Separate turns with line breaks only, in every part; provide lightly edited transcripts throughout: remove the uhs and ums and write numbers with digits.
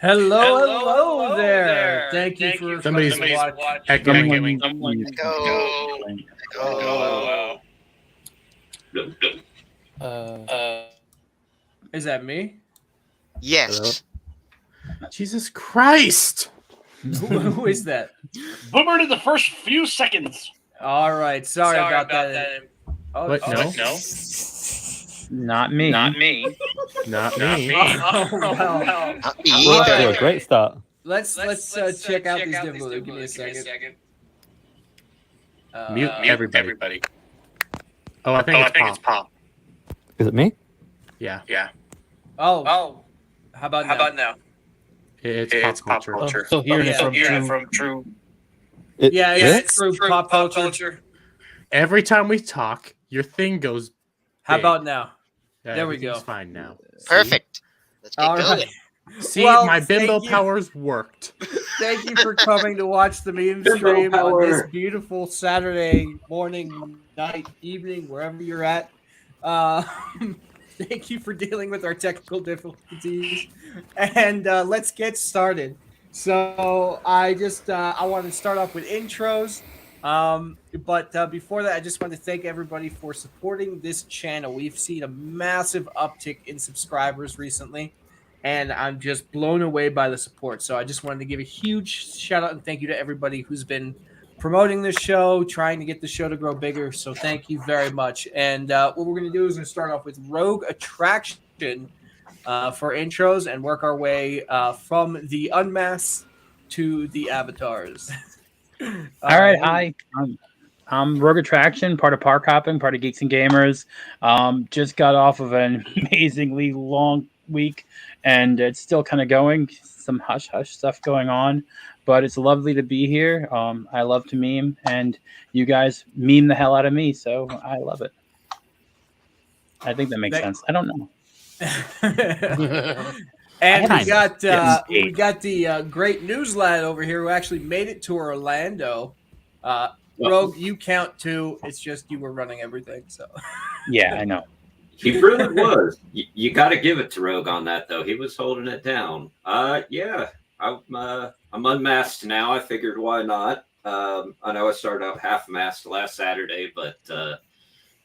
Hello there. Thank you for
somebody's
watching. Is that me?
Yes.
Hello? Jesus Christ!
Who is that?
Boomer to the first few seconds.
All right. Sorry about that.
Oh, what? No.
Not me.
Not me.
Oh, well.
Not me either.
Great start.
Let's check out these difficulties. Give me a second.
Mute everybody. Oh, I think it's Pop.
Is it me?
Yeah.
Oh. How about now?
It's pop culture.
So hearing it
from True.
It's true pop culture.
Every time we talk, your thing goes.
How
big.
about now? There we go.
It's fine now.
Perfect. Let's get
All
going.
right.
See,
Well,
my
thank
bimbo
you.
powers worked.
Thank you for coming to watch the meme stream on this beautiful Saturday morning, night, evening, wherever you're at. Thank you for dealing with our technical difficulties. And let's get started. So I want to start off with intros. But before that, I just want to thank everybody for supporting this channel. We've seen a massive uptick in subscribers recently, and I'm just blown away by the support. So I just wanted to give a huge shout out and thank you to everybody who's been promoting this show, trying to get the show to grow bigger. So thank you very much. And what we're going to do is we're going to start off with Rogue Attraction for intros and work our way from the unmasked to the avatars.
All right, hi. I'm Rogue Attraction, part of Park Hopping, part of Geeks and Gamers. Just got off of an amazingly long week, and it's still kind of going. Some hush-hush stuff going on, but it's lovely to be here. I love to meme, and you guys meme the hell out of me, so I love it. I think that makes sense. I don't know.
And we got the great NewsLad over here who actually made it to Orlando. Rogue, you count too. It's just you were running everything. So
yeah, I know.
He really was. You got to give it to Rogue on that, though. He was holding it down. Yeah, I'm unmasked now. I figured why not. I know I started out half masked last Saturday, but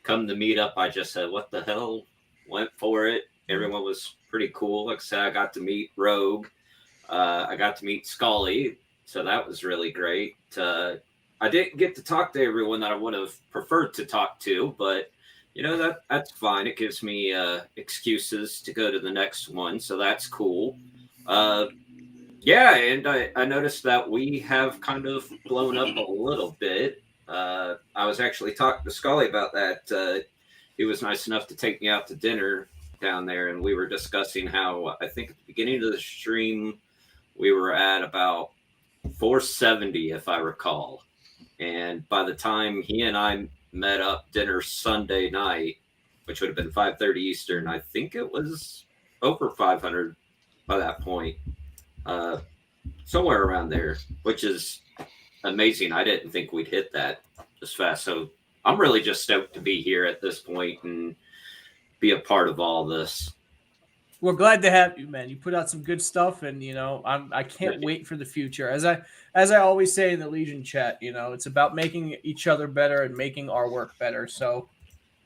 come to meet up, I just said, "What the hell?" Went for it. Everyone was pretty cool. Like I said, I got to meet Rogue. I got to meet Scully, so that was really great. I didn't get to talk to everyone that I would have preferred to talk to, but you know that's fine. It gives me excuses to go to the next one, so that's cool. Yeah, and I noticed that we have kind of blown up a little bit. I was actually talking to Scully about that. He was nice enough to take me out to dinner down there, and we were discussing how I think at the beginning of the stream we were at about 470, if I recall. And by the time he and I met up dinner Sunday night, which would have been 5:30 Eastern, I think it was over 500 by that point. Somewhere around there, which is amazing. I didn't think we'd hit that this fast. So I'm really just stoked to be here at this point and be a part of all this.
We're glad to have you, man. You put out some good stuff, and I can't wait for the future. As I always say in the Legion chat, it's about making each other better and making our work better. So,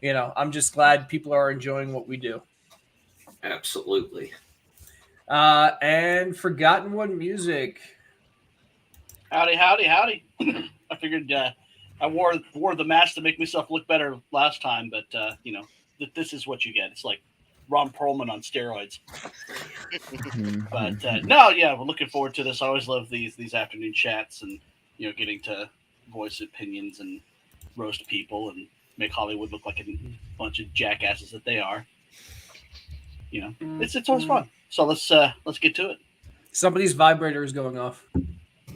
I'm just glad people are enjoying what we do.
Absolutely.
And ForgottenOneMusic.
Howdy. I figured I wore the mask to make myself look better last time, but this is what you get. It's like Ron Perlman on steroids. But we're looking forward to this. I always love these afternoon chats and getting to voice opinions and roast people and make Hollywood look like a bunch of jackasses that they are. It's always fun. So let's get to it.
Somebody's vibrator is going off.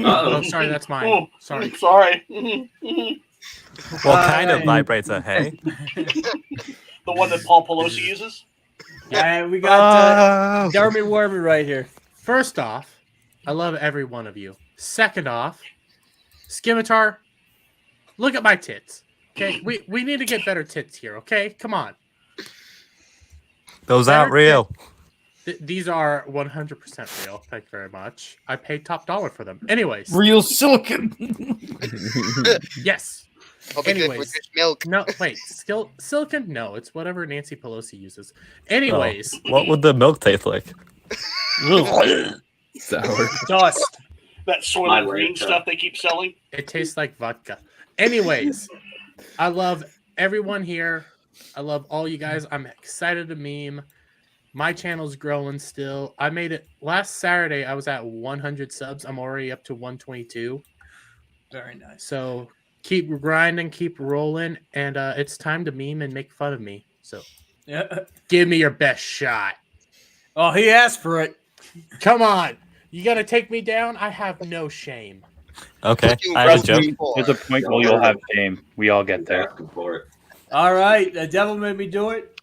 Oh, sorry, that's mine.
Oh,
sorry.
What kind of vibrator, hey?
The one that Paul Pelosi uses?
And we got DermyWermy right here.
First off, I love every one of you. Second off, Skirmitar, look at my tits. Okay, we need to get better tits here. Okay, come on.
Those aren't real.
These are 100% real. Thank you very much. I paid top dollar for them. Anyways,
Real silicon.
yes.
I'll be good with
Anyways,
this milk.
no, wait, silicon? No, it's whatever Nancy Pelosi uses. Anyways,
What would the milk taste like?
Sour.
Dust.
That
My
soil green
word,
stuff they keep selling.
it tastes like vodka. Anyways, I love everyone here. I love all you guys. I'm excited to meme. My channel's growing still. I made it last Saturday. I was at 100 subs. I'm already up to 122.
Very nice.
So keep grinding, keep rolling, and it's time to meme and make fun of me. So
Yeah.
give me your best shot.
Oh, he asked for it.
Come on. You gonna take me down? I have no shame.
Okay,
What you
I have a
wrote
joke.
before.
There's a point where you'll have shame. We all get there.
Asking for it.
All right. The devil made me do it.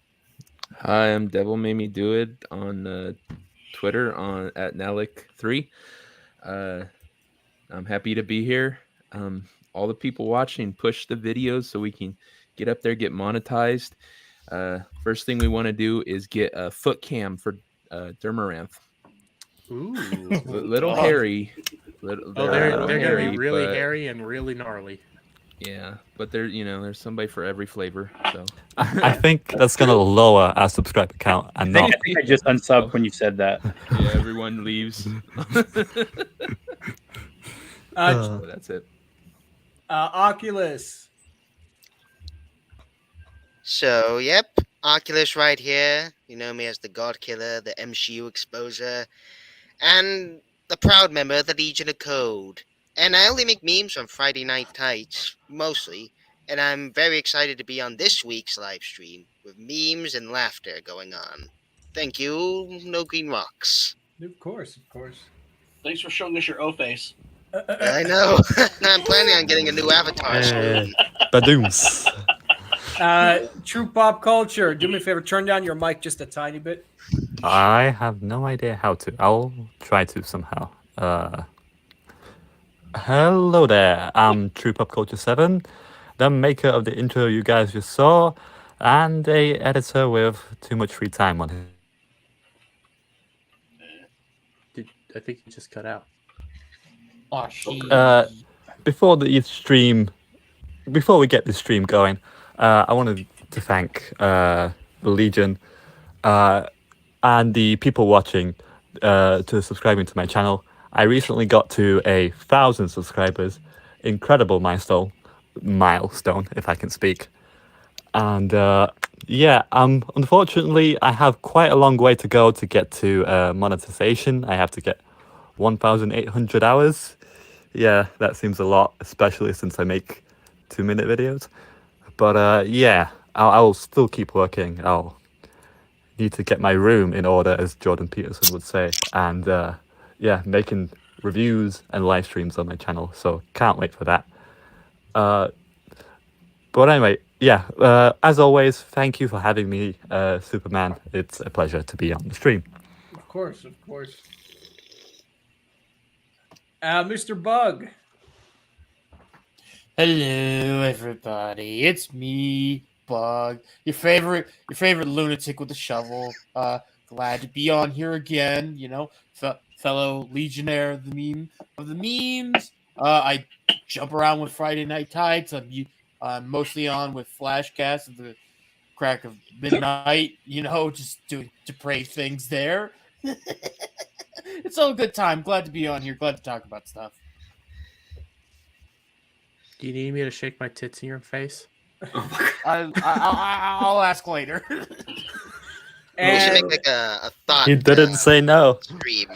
Hi, I'm Devil Made Me Do It on Twitter at Nalik3. I'm happy to be here. All the people watching, push the videos so we can get up there, get monetized. First thing we want to do is get a foot cam for Dermaranth.
Ooh.
Little
Oh.
hairy.
Oh, they're gonna
hairy,
be really
but-
hairy and really gnarly.
Yeah, but there's somebody for every flavor. So
I think that's gonna lower our subscriber count and
I
not.
think I just unsubbed when you said that.
yeah, everyone leaves. So that's it.
Oculus.
So, yep, Oculus right here. You know me as the God Killer, the MCU Exposer, and the proud member of the Legion of Code. And I only make memes on Friday Night Tights, mostly, and I'm very excited to be on this week's live stream with memes and laughter going on. Thank you, Nogreenrocks.
Of course, of course.
Thanks for showing us your O face.
I know. I'm planning on getting a new avatar soon.
Badooms.
True pop culture. Do me a favor, turn down your mic just a tiny bit.
I have no idea how to. I'll try to somehow. Hello there. I'm True Pop Culture 7, the maker of the intro you guys just saw, and a editor with too much free time on him.
I think you just cut out.
Oh, shit.
Before we get this stream going, I wanted to thank the Legion and the people watching to subscribing to my channel. I recently got to 1,000 subscribers. Incredible milestone, if I can speak. And unfortunately, I have quite a long way to go to get to monetization. I have to get 1,800 hours. Yeah, that seems a lot, especially since I make 2-minute videos. But I will still keep working. I'll need to get my room in order, as Jordan Peterson would say. And making reviews and live streams on my channel. So can't wait for that. But anyway, as always, thank you for having me, Superman. It's a pleasure to be on the stream.
Of course, of course. Mr. Bug.
Hello, everybody. It's me, Bug, your favorite lunatic with a shovel. Glad to be on here again. You know, fellow Legionnaire of the memes. I jump around with Friday Night Tights. I'm mostly on with Flashcast at the crack of midnight. You know, just doing depraved things there. It's all a good time. Glad to be on here. Glad to talk about stuff.
Do you need me to shake my tits in your face?
I'll ask later.
We should
And
make like a thought.
He didn't say no.
Stream.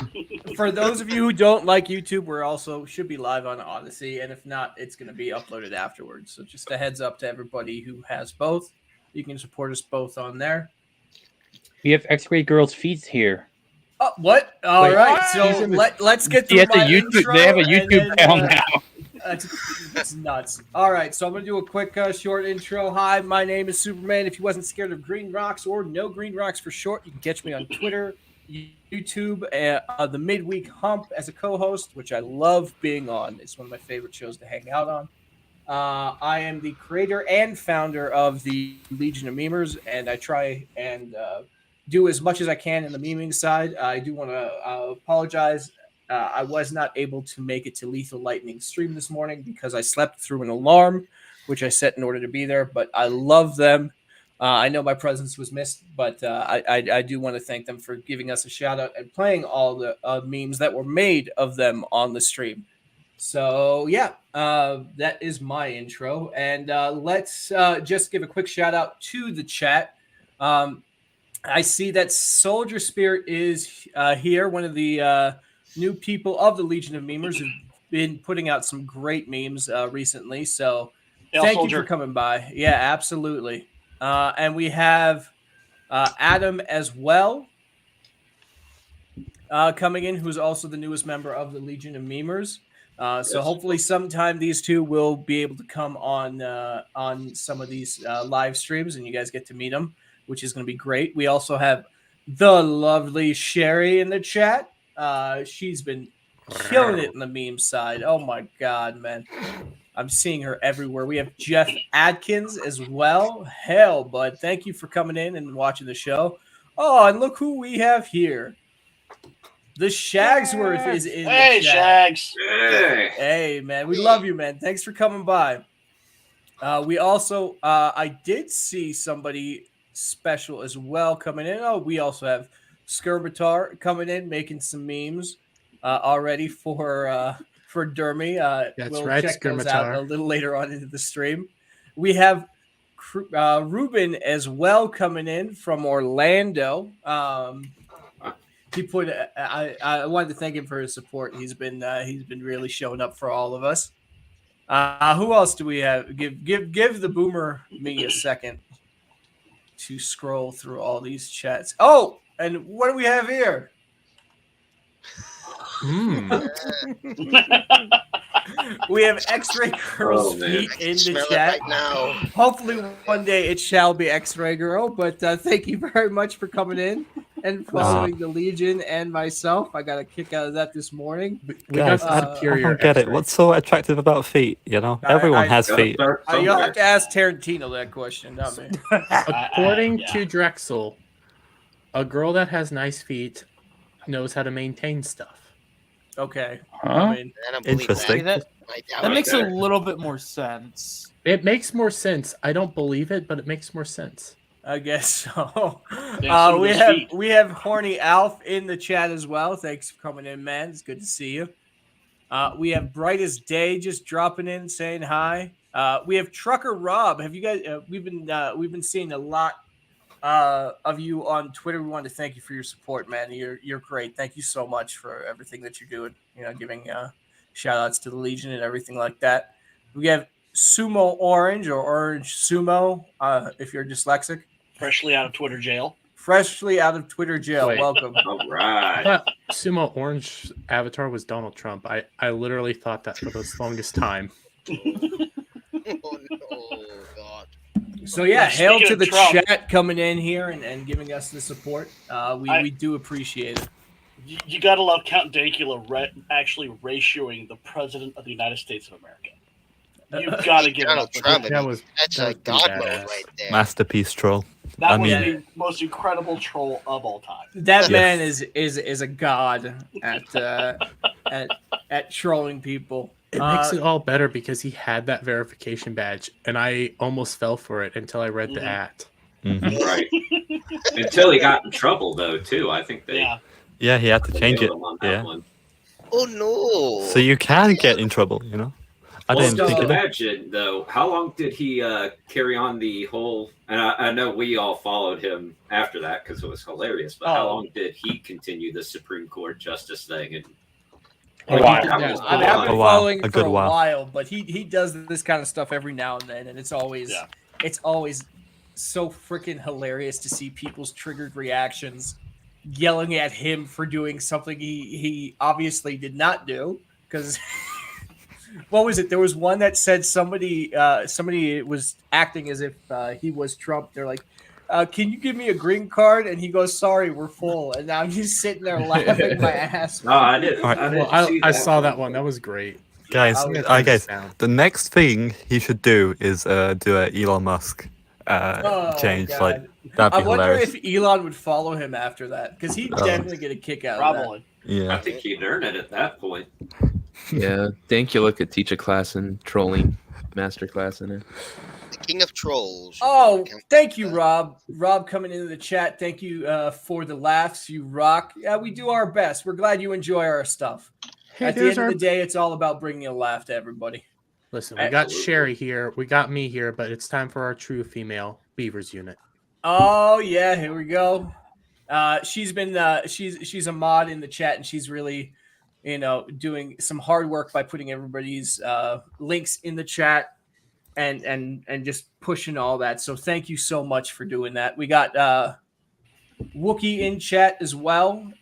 for those of you who don't like YouTube, we're also should be live on Odyssey, and if not, it's going to be uploaded afterwards. So just a heads up to everybody who has both. You can support us both on there.
We have X-Ray Girls' feet here.
Oh, what? All
Wait,
right.
what?
So let's get through
Yes,
my
a YouTube.
intro,
They have a
and
YouTube
then,
channel now.
It's nuts. All right, so I'm going to do a quick short intro. Hi, my name is Superman. If you wasn't scared of Green Rocks or Nogreenrocks for short, you can catch me on Twitter, YouTube, the Midweek Hump as a co-host, which I love being on. It's one of my favorite shows to hang out on. I am the creator and founder of the Legion of Memers, and I try and do as much as I can in the memeing side. I do want to apologize. I was not able to make it to Lethal Lightning stream this morning because I slept through an alarm, which I set in order to be there. But I love them. I know my presence was missed, but I do want to thank them for giving us a shout out and playing all the memes that were made of them on the stream. So yeah, that is my intro, and let's just give a quick shout out to the chat. I see that Soldier Spirit is here, one of the new people of the Legion of Memers who've been putting out some great memes recently. So thank you for coming by. Yeah, absolutely. And we have Adam as well coming in, who's also the newest member of the Legion of Memers. So hopefully sometime these two will be able to come on some of these live streams and you guys get to meet them, which is going to be great. We also have the lovely Sherry in the chat. She's been killing it in the meme side. Oh my God, man. I'm seeing her everywhere. We have Jeff Adkins as well. Hell, bud. Thank you for coming in and watching the show. Oh, and look who we have here. The Shagsworth is in the chat.
Shags.
Hey, man. We love you, man. Thanks for coming by. We also, I did see somebody special as well coming in. Oh, we also have Skirmitar coming in, making some memes already for Dermy.
That's
we'll
right,
check those
Skirmitar.
out a little later on into the stream. We have Ruben as well coming in from Orlando. He put. I wanted to thank him for his support. He's been really showing up for all of us. Who else do we have? Give the boomer me a second to scroll through all these chats. Oh, and what do we have here? We have X-Ray Girl's feet in the chat.
Right now.
Hopefully one day it shall be X-Ray Girl, but thank you very much for coming in and following the Legion and myself. I got a kick out of that this morning.
Guys, I don't get it. What's so attractive about feet? You know, everyone has feet.
You'll have to ask Tarantino that question, not me.
According to Drexel, a girl that has nice feet knows how to maintain stuff.
Okay.
Huh?
Interesting.
That makes a little bit more sense.
It makes more sense. I don't believe it, but it makes more sense.
I guess so.
Yeah,
we have Horny Alf in the chat as well. Thanks for coming in, man. It's good to see you. We have Brightest Day just dropping in, saying hi. We have Trucker Rob. Have you guys? We've been seeing a lot of you on Twitter. We wanted to thank you for your support, man. You're great. Thank you so much for everything that you're doing. You know, giving shout outs to the Legion and everything like that. We have Sumo Orange or Orange Sumo, if you're dyslexic.
Freshly out of Twitter jail.
Freshly out of Twitter jail.
Wait.
Welcome.
All
I
right.
thought Sumo Orange avatar was Donald Trump. I literally thought that for the longest time.
Oh no, God.
So yeah, hail
Speaking
to
of
the
Trump.
chat coming in here and giving us the support. We do appreciate it.
You gotta love Count Dankula actually ratioing the President of the United States of America. You've got to give it
Donald
up. for
Trump.
him.
That was
That's
that
a
was
god
pretty
mode
badass.
right there.
Masterpiece troll.
That
I
was
mean-
the most incredible troll of all time.
That
Yeah.
man is a god at trolling people.
It makes it all better because he had that verification badge, and I almost fell for it until I read the at.
Mhm.
Right. Until he got in trouble, though, too. I think they
Yeah.
Yeah, he had to change it.
nailed him on that
Yeah.
one.
Oh no.
So you can get in trouble, you know? I
Well,
didn't
just
think of that.
imagine, though, how long did he carry on the whole? And I know we all followed him after that because it was hilarious. But how
Oh.
long did he continue the Supreme Court justice thing? And
A while.
that was
I've
full
been
on.
while.
following
A
it
good
for a
while.
while, but he does this kind of stuff every now and then, and it's always so freaking hilarious to see people's triggered reactions, yelling at him for doing something he obviously did not do. Because what was it? There was one that said somebody was acting as if he was Trump. They're like, can you give me a green card? And he goes, sorry, we're full. And I'm just sitting there laughing my ass
No, I didn't.
All right.
I, didn't
Well,
see
I saw that one. That was great.
Guys,
I was
guys, the next thing he should do is do a Elon Musk change.
God.
Like that'd
I
be
wonder
hilarious.
if Elon would follow him after that, because he'd definitely get a kick out of that.
Probably.
I
Yeah.
think he'd earn it at that point.
Yeah, Dankula could teach a class in trolling, master class in it.
The king of trolls.
Oh, thank you, Rob. Rob coming into the chat. Thank you for the laughs. You rock. Yeah, we do our best. We're glad you enjoy our stuff.
Hey,
At the
there's
end
our.
of the day, it's all about bringing a laugh to everybody.
Listen, we got
Absolutely.
Sherry here. We got me here, but it's time for our true female Beavers unit.
Oh yeah, here we go. She's been she's a mod in the chat, and she's really, doing some hard work by putting everybody's links in the chat and just pushing all that. So thank you so much for doing that. We got Wookie in chat as well.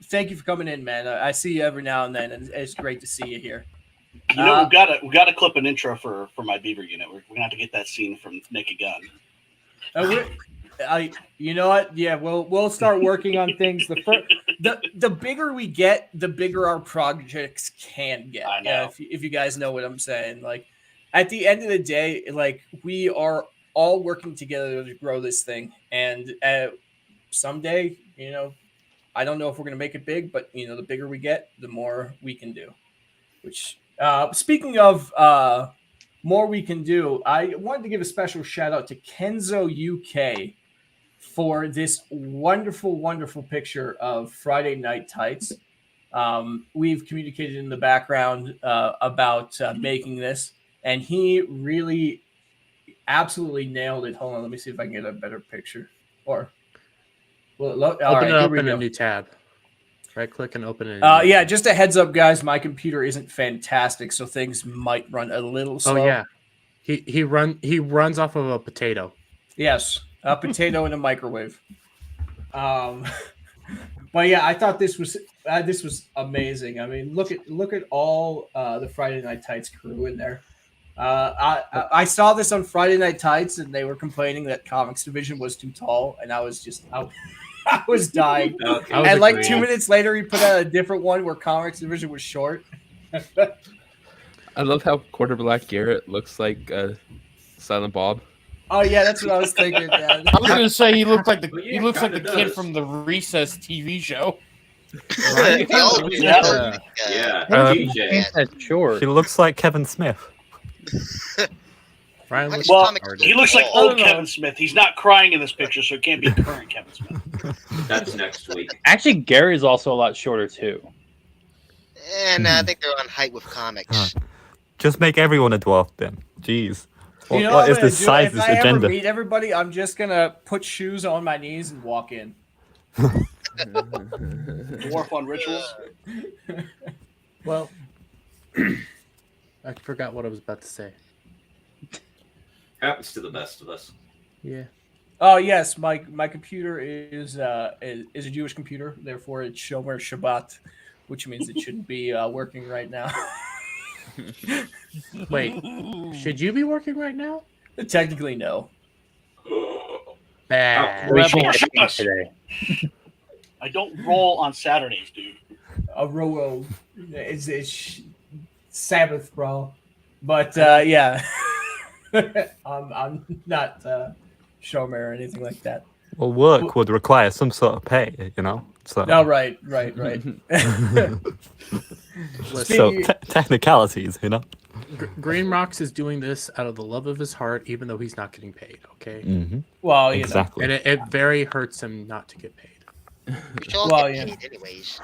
Thank you for coming in, man. I see you every now and then, and it's great to see you here.
You know, we got to clip an intro for my Beaver unit. We're gonna have to get that scene from Naked Gun.
You know what? Yeah, we'll start working on things. The bigger we get, the bigger our projects can get.
I know.
Yeah, if you guys know what I'm saying. Like, at the end of the day, like, we are all working together to grow this thing, and someday, I don't know if we're gonna make it big, but the bigger we get, the more we can do. Which, speaking of more we can do, I wanted to give a special shout out to Kenzo UK for this wonderful, wonderful picture of Friday Night Tights. We've communicated in the background about making this, and he really absolutely nailed it. Hold on, let me see if I can get a better picture. Or, well,
Open it up in a new tab. Right click and open it.
Yeah, just a heads up, guys. My computer isn't fantastic, so things might run a little slow.
Oh yeah, he runs off of a potato.
Yes, a potato in a microwave. But yeah, I thought this was amazing. I mean, look at all the Friday Night Tights crew in there. I saw this on Friday Night Tights, and they were complaining that Comics Division was too tall, and I was dying.
Okay.
And like 2 minutes later, he put out a different one where Comics Division was short.
I love how Quarter Black Garrett looks like Silent Bob.
Oh yeah, that's what I was thinking. Yeah.
I was gonna say he looks like the
Well, yeah,
he looks like the
kinda
kid
does.
from the Recess TV show.
They all do
Yeah.
look like,
Yeah,
yeah.
DJ.
That's short.
He looks like Kevin Smith.
Ryan
Much
looks
Well,
comic
retarded.
He looks like
I
old
don't know.
Kevin Smith. He's not crying in this picture, so it can't be current Kevin Smith.
That's next week.
Actually, Gary's also a lot shorter too.
And I think they're on height with comics.
Just make everyone a dwarf then. Jeez.
You know
What is
I'm gonna
this
do?
size
If I ever
agenda?
meet everybody, I'm just gonna put shoes on my knees and walk in.
Dwarf on rituals.
Well, I forgot what I was about to say.
Happens to the best of us.
Yeah.
Oh yes, my computer is a Jewish computer, therefore it's Shomer Shabbat, which means it shouldn't be working right now.
Wait, should you be working right now?
Technically, no.
Bad.
We should
Rebel
get it
shush.
today.
I don't roll on Saturdays, dude.
A row it's Sabbath, bro. But yeah, I'm not Shomer or anything like that.
Well, work would require some sort of pay, So,
No, right.
so technicalities,
Nogreenrocks is doing this out of the love of his heart, even though he's not getting paid. Okay,
Mm-hmm.
Well,
Exactly.
and it very hurts him not to get paid.
We should all
Well,
get
yeah.
paid anyways.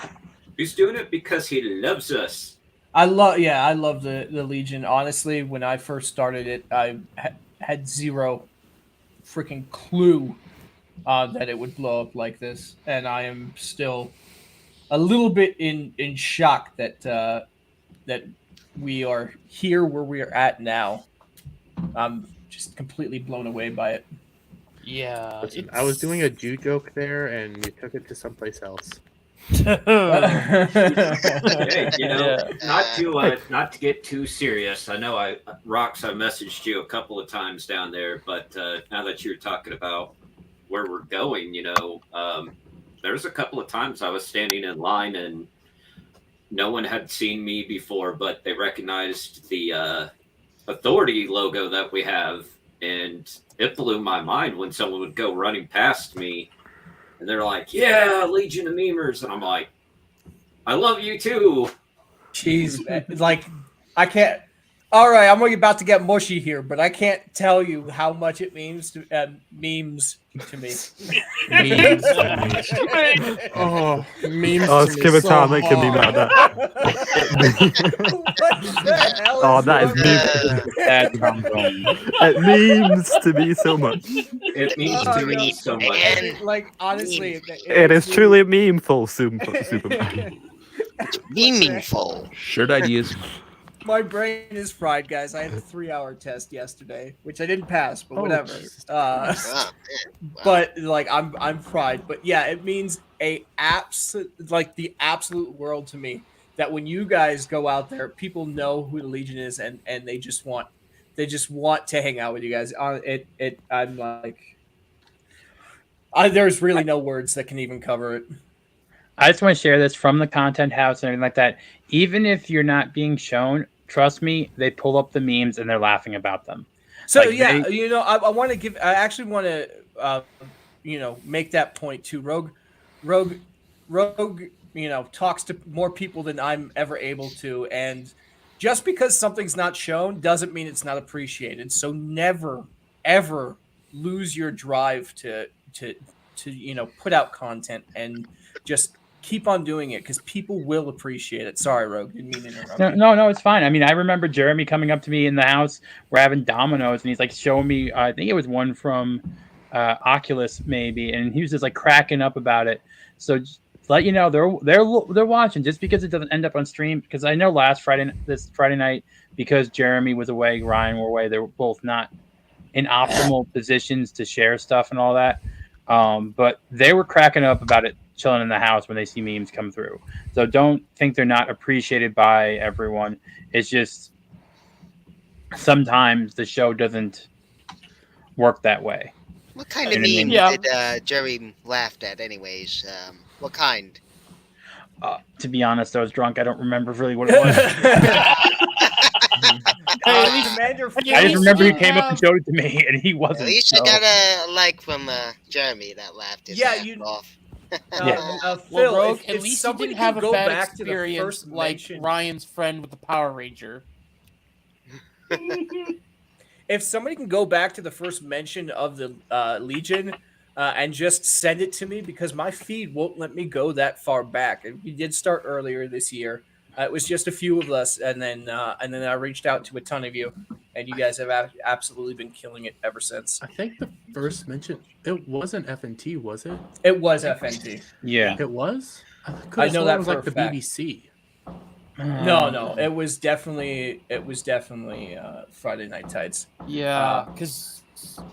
He's doing it because he loves us.
I love the Legion. Honestly, when I first started it, I had zero freaking clue that it would blow up like this, and I am still a little bit in shock that we are here where we are at now. I'm just completely blown away by it.
Yeah,
Listen, I was doing a Jew joke there, and you took it to someplace else.
Hey,
Yeah.
not to get too serious. I know Rox, I messaged you a couple of times down there, but now that you're talking about where we're going, there's a couple of times I was standing in line and no one had seen me before, but they recognized the authority logo that we have, And it blew my mind when someone would go running past me and they're like, yeah, Legion of Memers. And I'm like, I love you too.
Jeez, man. Like, I can't. All right, I'm about to get mushy here, but I can't tell you how much it means to memes to me.
Memes. Oh, memes.
Oh,
to me
Skirmitar,
so
make a meme
hard.
out of that.
What the hell
Oh,
is
that is
wrong?
meme.
That sounds wrong.
It memes to me so much.
It means
Oh,
to me
no.
so much.
And
Like, honestly,
It is truly meaningful, Superman.
meaningful.
Shirt ideas.
My brain is fried, guys. I had a 3-hour test yesterday, which I didn't pass, but
Oh,
whatever.
Jesus
Oh, man. Wow.
But like, I'm fried. But yeah, it means the absolute world to me. That when you guys go out there, people know who the Legion is, and they just want to hang out with you guys. I'm like, there's really no words that can even cover it.
I just want to share this from the content house and everything like that. Even if you're not being shown, trust me, they pull up the memes and they're laughing about them.
So
Like,
yeah,
they-
I want to give. I actually want to, make that point too. Rogue, talks to more people than I'm ever able to, and just because something's not shown doesn't mean it's not appreciated. So never, ever lose your drive to put out content and just keep on doing it because people will appreciate it. Sorry, Rogue, didn't mean to interrupt. you.
No, it's fine. I mean, I remember Jeremy coming up to me in the house. We're having dominoes, and he's like showing me. I think it was one from Oculus, maybe, and he was just like cracking up about it. So just let you know they're watching just because it doesn't end up on stream. Because I know this Friday night, because Jeremy was away, Ryan were away. They were both not in optimal positions to share stuff and all that. But they were cracking up about it, chilling in the house when they see memes come through. So don't think they're not appreciated by everyone. It's just sometimes the show doesn't work that way.
What kind of
You know what I
meme
mean?
did Jerry laughed at, anyways? What kind?
To be honest, I was drunk. I don't remember really what it was.
Commander,
I just remember he came up and showed it to me, and he
At
wasn't.
least I
so-
got a like from Jeremy that laughed his ass off.
Phil,
Rogue,
if
at least you
somebody
didn't have
could
a
go
bad
back to the
experience
first
like
mention,
Ryan's friend with the Power Ranger.
if somebody can go back to the first mention of the Legion and just send it to me, because my feed won't let me go that far back. And we did start earlier this year. It was just a few of us, and then I reached out to a ton of you, and you guys have absolutely been killing it ever since.
I think the first mention, it wasn't FNT, was it?
It was FNT.
Yeah.
It was?
I know that
was
for
like
a
the
fact.
BBC.
No, it was definitely Friday Night Tights.
Yeah, because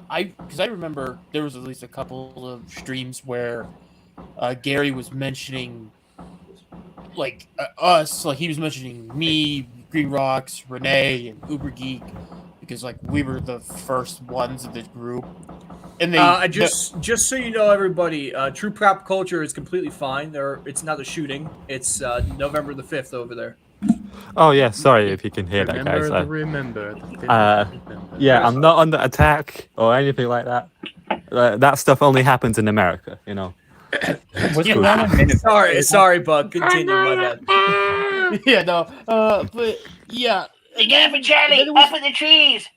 I remember there was at least a couple of streams where Gary was mentioning like us, like he was mentioning me, Nogreenrocks, Renee, and Uber Geek, because like we were the first ones in this group. And they
just so you know, everybody, True Pop Culture is completely fine. It's not a shooting. It's November the 5th over there.
Oh yeah, sorry if you can hear that, guys.
Remember.
Yeah, I'm not under attack or anything like that. That stuff only happens in America, you know.
What's going on?
Sorry, Bug. Continue, my bad.
yeah, no, but yeah.
Get up and Charlie, up in the trees.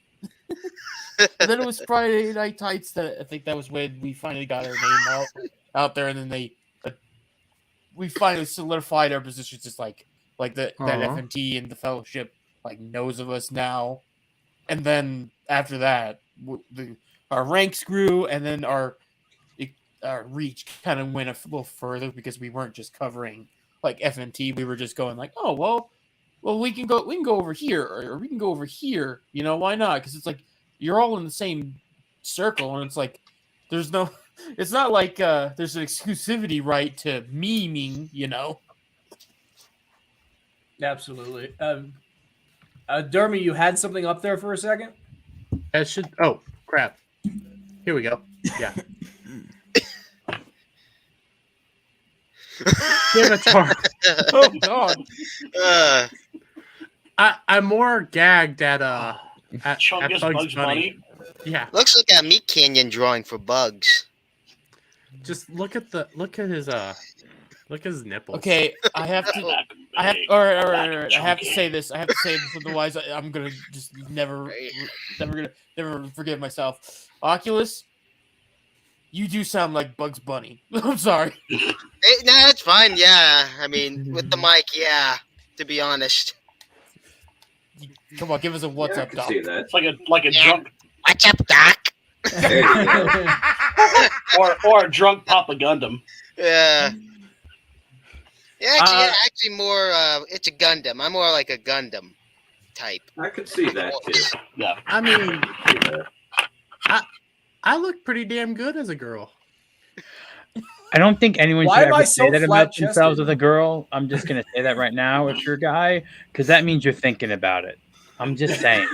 And then it was Friday Night Tights that I think that was when we finally got our name out there, and then we finally solidified our positions. Just like that FNT and the Fellowship like knows of us now, and then after that, our ranks grew, and then our reach kind of went a little further because we weren't just covering like FNT. We were just going like, oh well, we can go over here, or we can go over here. You know, why not? Because it's like you're all in the same circle, and it's like it's not like there's an exclusivity right to memeing, you know.
Absolutely. Dermy, you had something up there for a second?
Oh, crap. Here we go. Yeah. Skirmitar.
Oh God.
I'm more gagged at
Chungus
Bugs
Bugs Bunny.
Yeah,
Looks like a meat canyon drawing for bugs.
just look at his nipples.
Okay, I have to. I have. All right. I have to say this. Otherwise, I'm gonna just never forgive myself. Oculus, you do sound like Bugs Bunny. I'm sorry.
No, that's fine. Yeah, I mean, with the mic, yeah. To be honest.
Come on, give us a what's
Yeah, I
up,
can
Doc.
see that.
It's like a
Yeah.
drunk
What's up, Doc?
There you go.
or a drunk Papa Gundam.
Yeah. Yeah, actually more. It's a Gundam. I'm more like a Gundam type.
I could see that too.
Yeah.
I mean,
See that.
I look pretty damn good as a girl.
I don't think anyone
Why
should
am I
ever
so
say that about
flat-chested?
themselves as a girl. I'm just gonna say that right now. If you're a guy, because that means you're thinking about it. I'm just saying.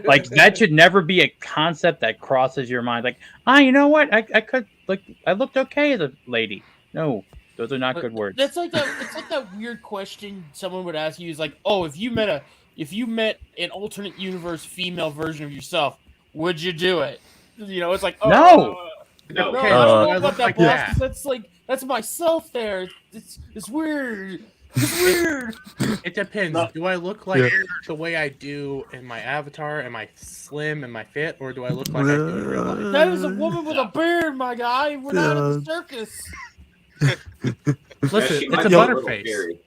Like that should never be a concept that crosses your mind. Like, you know what? I could I looked okay as a lady. No, those are not good words.
That's like that. It's like that weird question someone would ask you. Is like, oh, if you met an alternate universe female version of yourself, would you do it? You know, it's like, oh,
No.
No.
No,
Okay,
I don't know
I
about
look
that,
like
boss.
that.
'Cause that's like that's myself there. It's weird. It's weird.
It depends.
No.
Do I look like
Yeah.
the way I do in my avatar? Am I slim? Am I fit? Or do I look like I do in real life?
That is a woman with a beard, my guy. We're not in the circus.
Listen,
she
it's
might
a
be little
butterface.
hairy.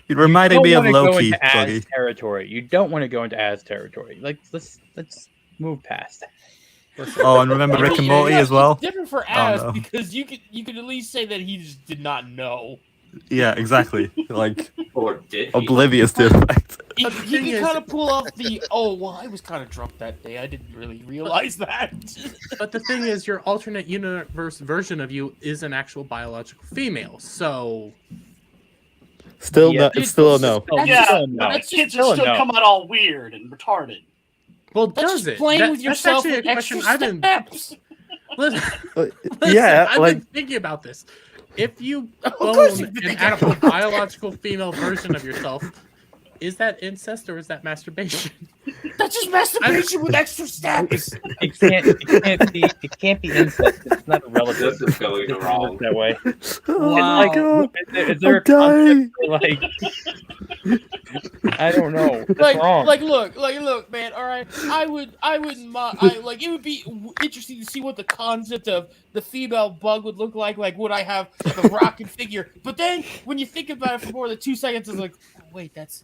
It reminded me of
You don't wanna go
Loki,
into Az
Buggy.
territory. You don't want to go into Az territory. Like let's move past that.
Oh, and remember Rick and Morty as well?
It's different for
Oh,
Az
no.
because you could at least say that he just did not know.
Yeah, exactly. Like
Or did he?
oblivious to the fact.
He
But the thing
can
is-
kind of pull off the I was kind of drunk that day. I didn't really realize that.
But the thing is, your alternate universe version of you is an actual biological female. So
Still,
Yeah,
no, it's still a no.
Yeah,
Still no.
That's
Kids
Still
will still
no.
come out all weird and retarded.
well,
That's
does
just
it?
playing
That-
with
that's
yourself
actually
with
a question
extra
I've been
steps.
listen,
Yeah,
I've
like
been thinking about this. If you
Of course
bone
you've been
an
thinking
actual
about it.
biological female version of yourself, is that incest or is that masturbation?
That's just masturbation with extra steps.
It can't be incest. It's not a relative.
This is going wrong.
That way.
Wow.
Like, is there a concept for, like? I don't know. What's wrong?
Look, man. All right, I wouldn't mind. It would be interesting to see what the concept of the female bug would look like. Like, would I have the rocking figure? But then, when you think about it for more than 2 seconds, it's like, oh, wait, that's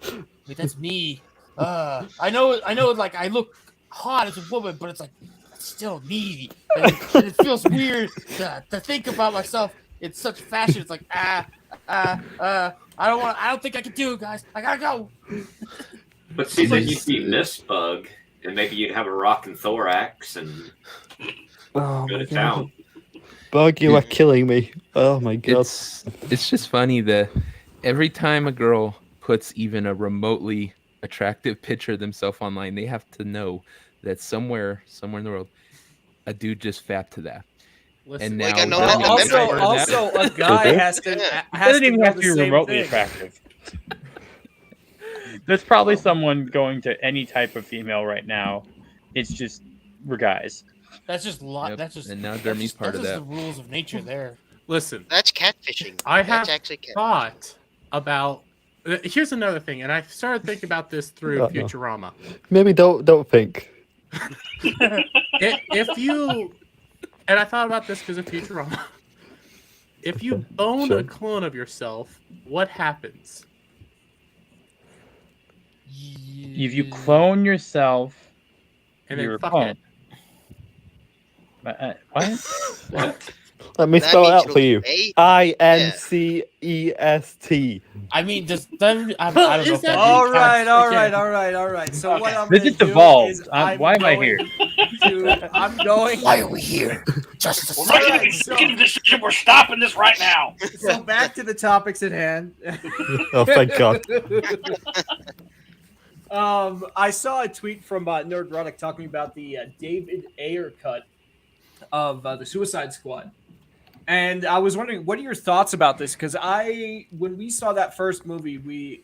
me. I know. Like, I look hot as a woman, but it's like that's still me, and it feels weird to think about myself in such fashion. It's like, I don't think I can do it, guys. I gotta go.
But see, then you'd be Miss Bug, and maybe you'd have a rockin' thorax and
Oh
go
my
to town.
god. Bug, you are killing me. Oh my god.
It's just funny that every time a girl puts even a remotely attractive picture of themselves online, they have to know that somewhere in the world, a dude just fapped to that.
Listen,
And
Like,
now
I know
Jeremy
that
has
the
heard
member-
that.
Also, a guy
Okay.
has to
It
has
doesn't
to
even
know
have to
the
be
same
remotely
thing.
attractive. There's probably someone going to any type of female right now. It's just we're guys.
That's just
Yep,
That's just
and now
that's
Jeremy's
just-
part
that's
of
just the rules of nature there.
listen.
That's catfishing.
I
That's
have
actually
thought about. Here's another thing, and I started thinking about this through
Uh-oh.
Futurama.
Maybe don't think.
If you, and I thought about this because of Futurama. If you own
Sure.
a clone of yourself, what happens?
If you clone yourself,
And
you're
then
a
fuck
clone.
it.
What?
What?
Let me
That
spell it
means
out for you.
it'll be-
INCEST.
I mean, does that? I don't know. If that
All
really
right,
counts.
all right. So what
Okay.
I'm
This
gonna
is
do
evolved.
is
Why am I here?
I'm going.
Why are we here? Just to
We're
All
making
right,
an
so-
executive decision. We're stopping this right now.
So back to the topics at hand.
Oh, thank God.
I saw a tweet from Nogreenrocks talking about the David Ayer cut of the Suicide Squad, and I was wondering, what are your thoughts about this? Because when we saw that first movie,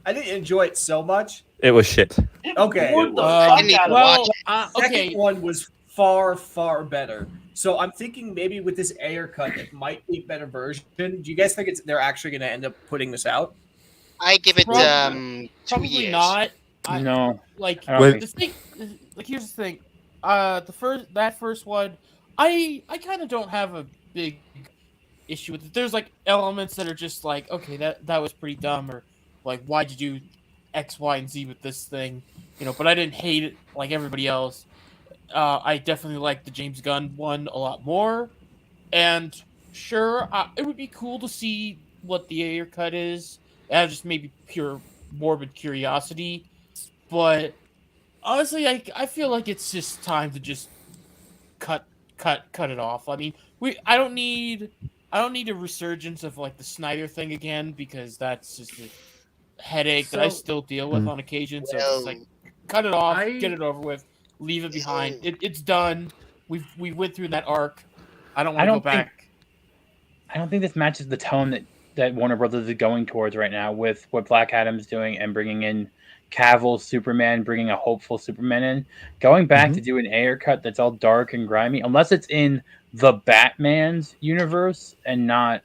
I didn't enjoy it so much.
It was shit.
It
Okay.
bored the
I
fuck
didn't even
out of
watch
me.
it.
Second
Okay.
one was far better. So I'm thinking maybe with this Ayer cut, it might be a better version. Do you guys think they're actually going to end up putting this out?
I give it
Probably-
2
Probably
years.
not.
No,
Like
I don't
Wait.
think
the thing, like here's the thing. That first one, I kind of don't have a big issue with it. There's like elements that are just like, okay, that was pretty dumb, or like, why'd you do X, Y, and Z with this thing, But I didn't hate it like everybody else. I definitely like the James Gunn one a lot more, and sure, it would be cool to see what the Ayer cut is. Just maybe pure morbid curiosity, but honestly, I feel like it's just time to just cut it off. I mean, I don't need a resurgence of like the Snyder thing again, because that's just a headache that I
So-
still deal with
Mm.
on occasion. So it's
Well,
just like cut it off,
I-
get it over with, leave it behind.
So-
It's done. We went through that arc. I don't
I
want to go
don't think-
back.
I don't think this matches the tone that Warner Brothers is going towards right now with what Black Adam's doing and bringing in Cavill's Superman, bringing a hopeful Superman in. Going back to do an Ayer cut that's all dark and grimy, unless it's in the Batman's universe and not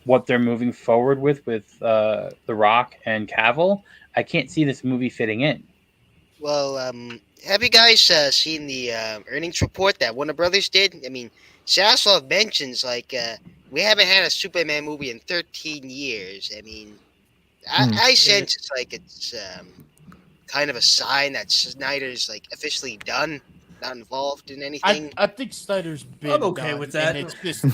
what they're moving forward with The Rock and Cavill, I can't see this movie fitting in.
Well, have you guys seen the earnings report that Warner Brothers did? I mean, Zaslav mentions like we haven't had a Superman movie in 13 years. I mean, I sense it's kind of a sign that Snyder's like officially done, not involved in anything.
I think Snyder's been
I'm okay
done,
with that.
and it's just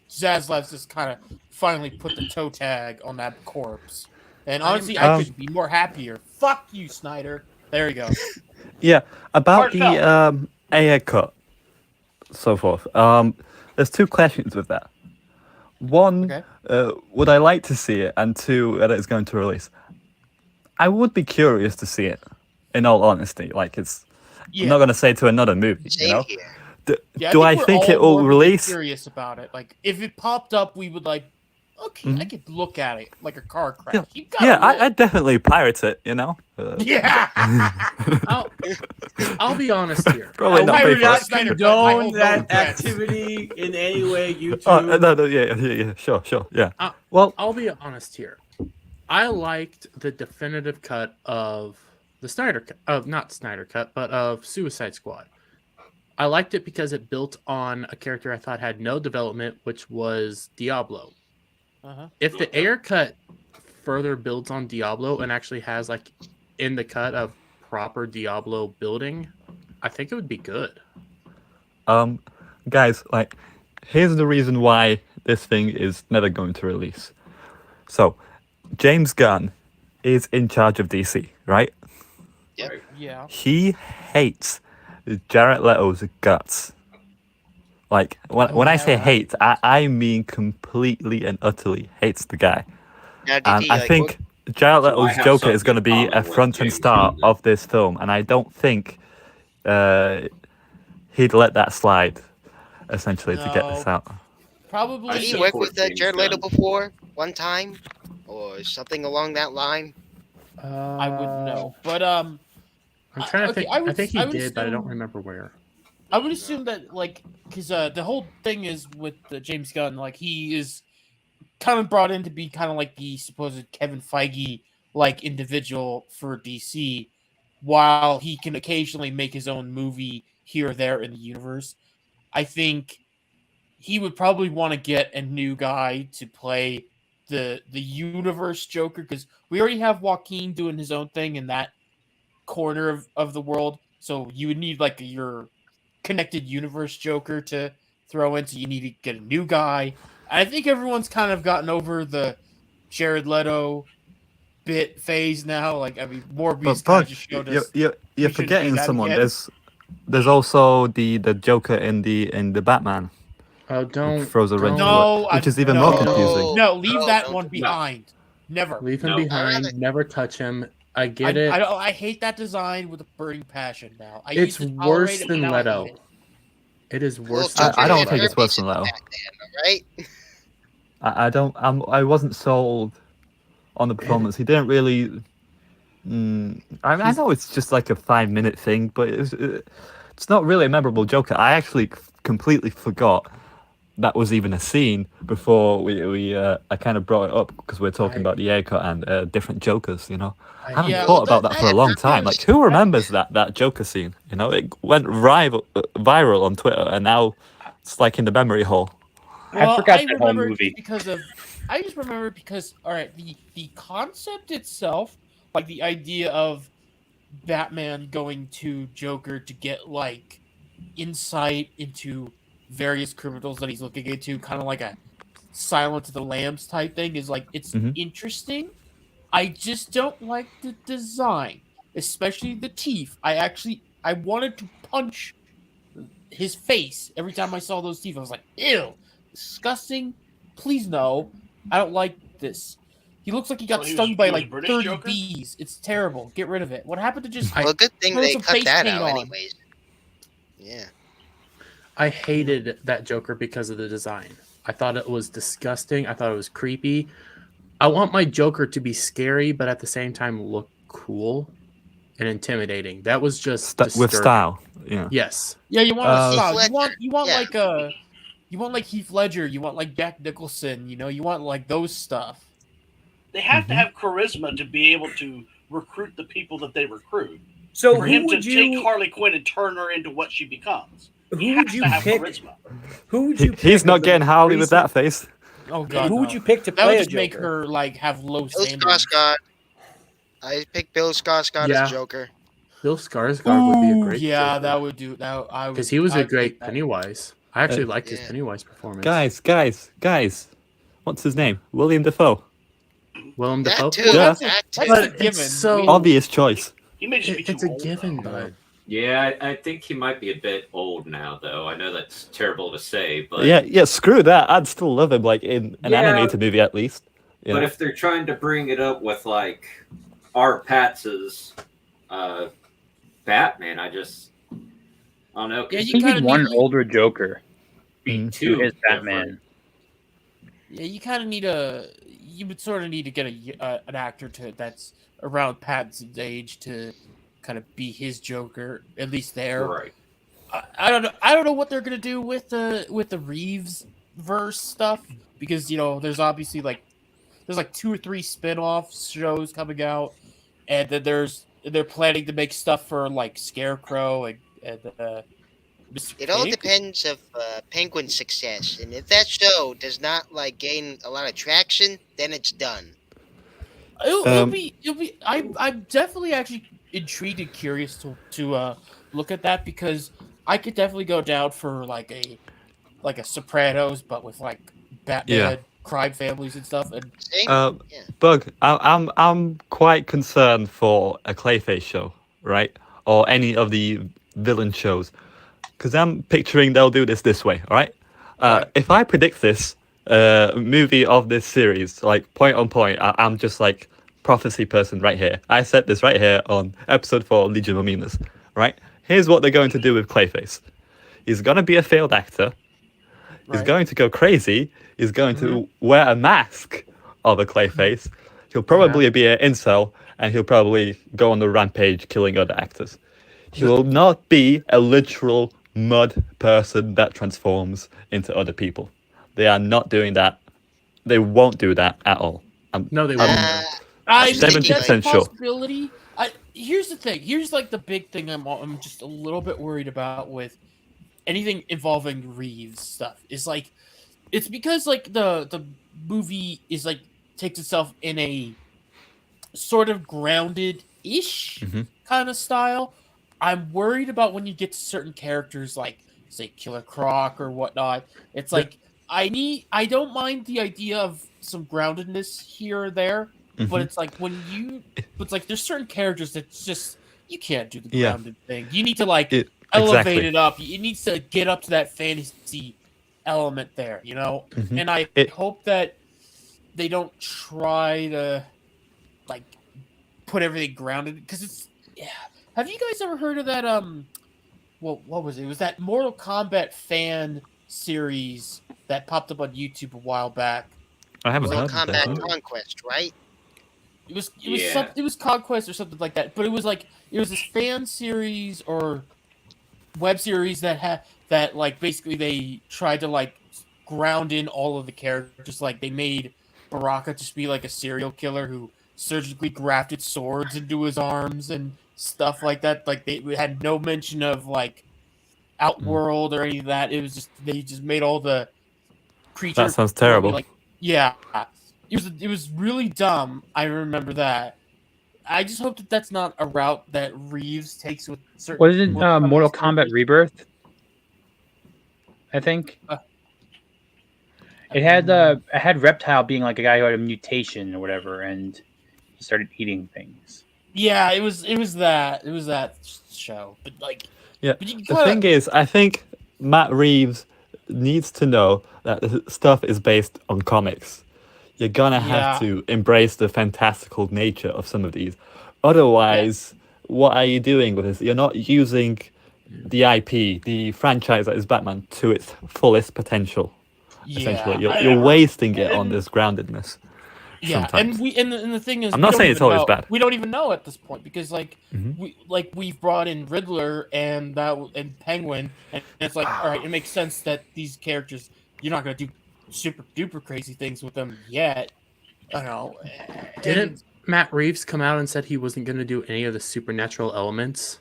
Zaslav's just kind of finally put the toe tag on that corpse. And honestly, I couldn't be more happier. Fuck you, Snyder. There you go.
Yeah, about
Heartfelt.
the Ayer cut, so forth. There's two questions with that. One,
Okay.
would I like to see it? And two, that it's going to release. I would be curious to see it. In all honesty, like I'm not going to say to another movie.
Same
You know,
here.
Yeah,
do I
we're
think
all
it will
morbidly
release?
Curious about it. Like, if it popped up, we would like. Okay, I could look at it like a car crash.
Yeah,
You gotta
yeah,
look.
I'd definitely pirate it. You know.
Yeah.
I'll be honest here.
Probably
I
not
I
pay
would
for
not
it.
Snyder cut, I
condone
hold no
that
regrets.
activity in any way. YouTube.
Oh, no, yeah, sure, yeah. Well,
I'll be honest here. I liked the definitive cut of the Snyder cut, of not Snyder cut, but of Suicide Squad. I liked it because it built on a character I thought had no development, which was Diablo.
Uh-huh.
If the Ayer cut further builds on Diablo and actually has like in the cut of proper Diablo building, I think it would be good.
guys, like, here's the reason why this thing is never going to release. So, James Gunn is in charge of DC, right?
Yeah.
He hates Jared Leto's guts. Like, when I say hate, I mean completely and utterly hates the guy.
Now, did
And
he,
I
like,
think Jared
So I
Leto's
have
Joker is going to
something
be
in
a
common with
front and
James
star
Gunn.
of this film, and I don't think he'd let that slide, essentially, to get this
No.
out.
Probably.
did he
I
work
support
with
James
Jared Leto
Gunn.
before one time, or something along that line?
I wouldn't know, but
I'm trying to
okay,
think.
I
I,
would-
think he
I would
did, but I don't
assume-
remember where.
I would assume that, like, because the whole thing is with James Gunn, like, he is kind of brought in to be kind of like the supposed Kevin Feige like individual for DC, while he can occasionally make his own movie here or there in the universe. I think he would probably want to get a new guy to play the universe Joker, because we already have Joaquin doing his own thing in that corner of the world. So you would need like your connected universe Joker to throw in. So you need to get a new guy. I think everyone's kind of gotten over the Jared Leto bit phase now. Like, I mean, Morbius kind of just showed us.
you're
we shouldn't
forgetting
do that
someone.
again.
There's also the Joker in the Batman.
Oh, don't
throws a wrench
don't
into it, which is even more
no.
confusing.
No, leave
No,
that
don't
one
do
behind. Never.
leave him
No.
behind. Never touch him. I get it.
I hate that design with a burning passion now. I
It's
used to tolerate
worse
it,
than
but now I hate
Leto.
it.
It is
Well,
worse.
Joker
I don't
had
think it's worse
herpes
than Leto.
back then, all right?
I wasn't sold on the performance. He didn't really. I know it's just like a 5-minute thing, but it's not really a memorable Joker. I actually completely forgot that was even a scene before I kind of brought it up because we're talking about the haircut and different Jokers. You know, I haven't
Yeah,
thought
well,
about that for a long time. Like, who remembers that Joker scene? You know, it went viral on Twitter, and now it's like in the memory hole.
I forgot that whole
remember
movie.
I just remember because all right, the concept itself, like the idea of Batman going to Joker to get like insight into various criminals that he's looking into, kind of like a Silence of the Lambs type thing, is like it's interesting. I just don't like the design, especially the teeth. I wanted to punch his face every time I saw those teeth. I was like, ew, disgusting. Please no, I don't like this. He looks like he got stung by like 30
Joker?
bees. It's terrible. Get rid of it. What happened to just
Well, good thing
throw
they
some
cut
face
that
paint
out,
on?
anyways. Yeah.
I hated that Joker because of the design. I thought it was disgusting. I thought it was creepy. I want my Joker to be scary, but at the same time look cool and intimidating. That was just
With style. Yeah.
Yes.
Yeah, you want a style.
Ledger.
You want
Yeah.
like you want like Heath Ledger. You want like Jack Nicholson. You know, you want like those stuff.
They have to have charisma to be able to recruit the people that they recruit.
So
For
who
him to
would
take
you
Harley Quinn and turn her into what she becomes,
who
he
would
has
you
to have
pick?
charisma.
Who would you? Pick
He's
as
not
the
getting Harley with
recent-
that face.
Oh god,
Who would
no.
you pick to
That
play
would
a
just
Joker?
make her like have low
Bill
standards.
Skarsgård. I picked Bill Skarsgård
Yeah.
as Joker.
Bill Skarsgård would be a
Ooh,
great
yeah,
Joker.
that would do that. I would
Because he was a
I'd
great
take that.
Pennywise. I actually liked his
Yeah.
Pennywise performance.
Guys. What's his name? William Dafoe.
Willem
That
Dafoe.
too.
Yeah.
That
That's
too.
a
But
given.
it's so
Obvious choice.
He may just be
it's
too
a
old,
given,
though.
bud.
Yeah, I think he might be a bit old now, though. I know that's terrible to say, but
Yeah, screw that. I'd still love him, like in an animated movie at least. You
but
know?
if they're trying to bring it up with like Art Patz's Batman, I don't know. 'cause
Yeah,
I
you
think
kinda
you'd want an
need-
older Joker
be
to
too
his
different.
Batman.
Yeah, you kind of need you would sort of need to get an actor that's around Pattinson's age to kind of be his Joker, at least there.
Right.
I don't know. I don't know what they're gonna do with the Reeves verse stuff, because there's obviously there's 2 or 3 spin-off shows coming out, and then they're planning to make stuff for like Scarecrow and Mr.
It all
Pig.
depends of Penguin's success, and if that show does not gain a lot of traction, then it's done.
It'll be. I'm definitely actually intrigued and curious to look at that, because I could definitely go down for like a Sopranos, but with like Batman crime families and stuff. And
Same? Yeah.
Bug, I'm quite concerned for a Clayface show, right? Or any of the villain shows, because I'm picturing they'll do this way, all right? If I predict this movie of this series, like point on point, I'm just like prophecy person right here. I said this right here on episode 4 Legion of Memes, right? Here's what they're going to do with Clayface. He's going to be a failed actor. He's going to go crazy. He's going to wear a mask of a Clayface. He'll probably be an incel, and he'll probably go on the rampage killing other actors. He will not be a literal mud person that transforms into other people. They are not doing that. They won't do that at all.
No, they won't.
I'm
70% sure.
Possibility. Here's the thing. Here's like the big thing I'm just a little bit worried about with anything involving Reeves stuff is like, it's because like the movie is like takes itself in a sort of grounded-ish kind of style. I'm worried about when you get to certain characters like say Killer Croc or whatnot. It's like I don't mind the idea of some groundedness here or there, but it's like it's like there's certain characters that just you can't do the grounded thing. You need to elevate it up. It needs to get up to that fantasy element there, And I hope that they don't try to like put everything grounded, because it's Have you guys ever heard of that what was it? It was that Mortal Kombat fan series that popped up on YouTube a while back.
I haven't
Mortal
heard of that.
Kombat Conquest, right?
It was
Yeah.
it was Conquest or something like that. But it was this fan series or web series that like basically they tried to like ground in all of the characters. Like they made Baraka just be like a serial killer who surgically grafted swords into his arms and stuff like that. Like they had no mention of like Outworld or any of that. It was just they just made all the creature.
That sounds terrible.
Like yeah, it was really dumb. I remember that. I just hope that that's not a route that Reeves takes with certain.
What is it? Mortal Kombat Rebirth. I think it had Reptile being like a guy who had a mutation or whatever, and he started eating things.
Yeah, it was that show, but like
Yeah,
but you
the thing is, I think Matt Reeves needs to know that the stuff is based on comics. You're gonna have to embrace the fantastical nature of some of these. Otherwise, what are you doing with this? You're not using the IP, the franchise that is Batman, to its fullest potential. Essentially, you're wasting it on this groundedness.
Yeah,
sometimes.
and the thing is,
I'm not saying it's always bad.
We don't even know at this point because we've brought in Riddler and Penguin, and it's like, all right, it makes sense that these characters you're not gonna do super duper crazy things with them yet. I don't know.
Didn't Matt Reeves come out and said he wasn't going to do any of the supernatural elements?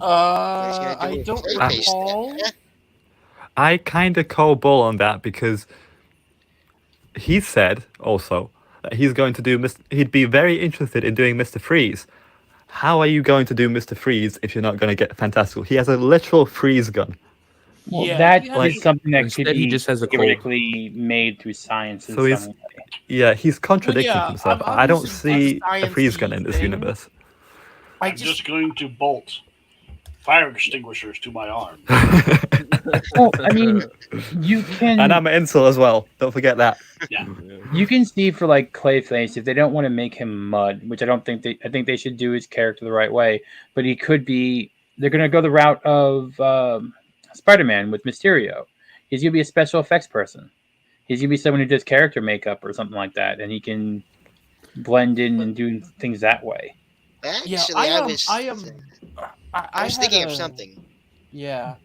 I don't recall.
I kind of call bull on that because he said also that he's going to do. He'd be very interested in doing Mr. Freeze. How are you going to do Mr. Freeze if you're not going to get fantastical? He has a literal freeze gun.
Well, that is something that could be
just has a
theoretically made through science in
So
some way.
Yeah, he's contradicting himself. I don't
obviously
see
that's
a freeze gun in
sciencey
this
thing.
universe.
I'm just going to bolt fire extinguishers to my arm.
Well, I mean, you can.
And I'm an incel as well. Don't forget that.
Yeah.
You can see for like Clayface if they don't want to make him mud, which I think they should do his character the right way. But he could be. They're going to go the route of Spider-Man with Mysterio. He's going to be a special effects person. He's going to be someone who does character makeup or something like that, and he can blend in and do things that way.
Actually,
I
was thinking of something.
Yeah,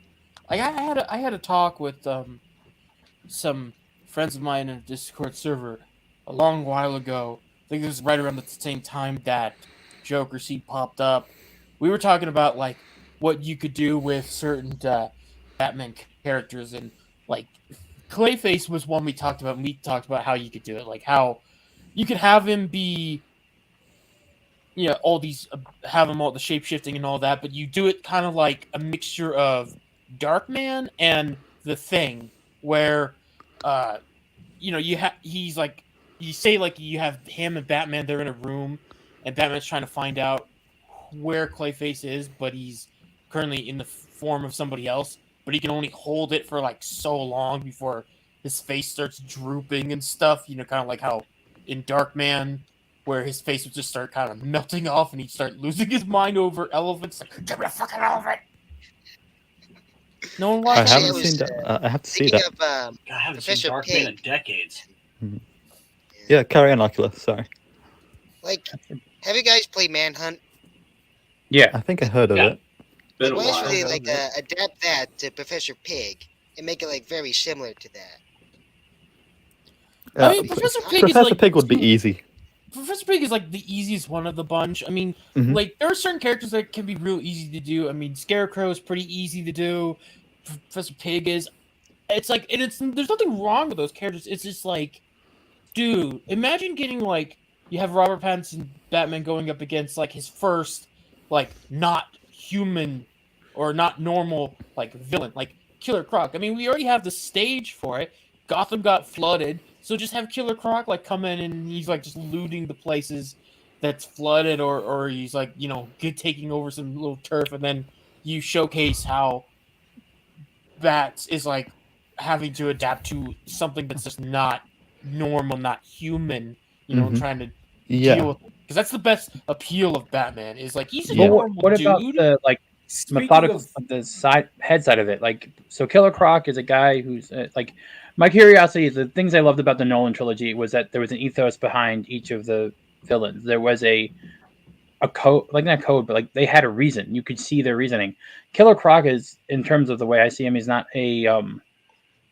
I had a talk with some friends of mine in a Discord server a long while ago. I think it was right around the same time that Joker seed popped up. We were talking about like what you could do with certain Batman characters, and like Clayface was one we talked about. And we talked about how you could do it, like how you could have him be. All these have them all the shape shifting and all that, but you do it kind of like a mixture of Darkman and the Thing, where he's like you say like you have him and Batman, they're in a room, and Batman's trying to find out where Clayface is, but he's currently in the form of somebody else, but he can only hold it for like so long before his face starts drooping and stuff. Kind of like how in Darkman, where his face would just start kind of melting off and he'd start losing his mind over elephants. Like, give me a fucking elephant! No one watched
I
Actually,
haven't
I was,
seen that. I have to see
Thinking
that.
of
God, I haven't seen
Professor
Darkman in
Pig.
decades.
Yeah, carry on, Oculus. Sorry.
Like, have you guys played Manhunt?
Yeah,
I think I heard of
Yeah.
it.
Been a
Why
while.
should they like adapt that to Professor Pig and make it like very similar to that?
I mean, Professor Pig is
Professor
like
Pig would be easy.
Professor Pig is like the easiest one of the bunch. I mean,
Mhm.
like there are certain characters that can be real easy to do. I mean, Scarecrow is pretty easy to do. Professor Pig is. It's like, and there's nothing wrong with those characters. It's just like, dude, imagine getting like you have Robert Pattinson Batman going up against like his first like not human or not normal like villain like Killer Croc. I mean, we already have the stage for it. Gotham got flooded. So just have Killer Croc like come in and he's like just looting the places that's flooded, or he's like taking over some little turf, and then you showcase how Bats is like having to adapt to something that's just not normal, not human.
Mhm.
Trying to
Yeah.
deal with because that's the best appeal of Batman is like he's a
Yeah.
normal
what
dude.
about the like
Speaking
methodical
of-
of the head side of it? Like, so Killer Croc is a guy who's like. My curiosity is the things I loved about the Nolan trilogy was that there was an ethos behind each of the villains. There was a code, like not code, but like they had a reason. You could see their reasoning. Killer Croc is, in terms of the way I see him, he's not a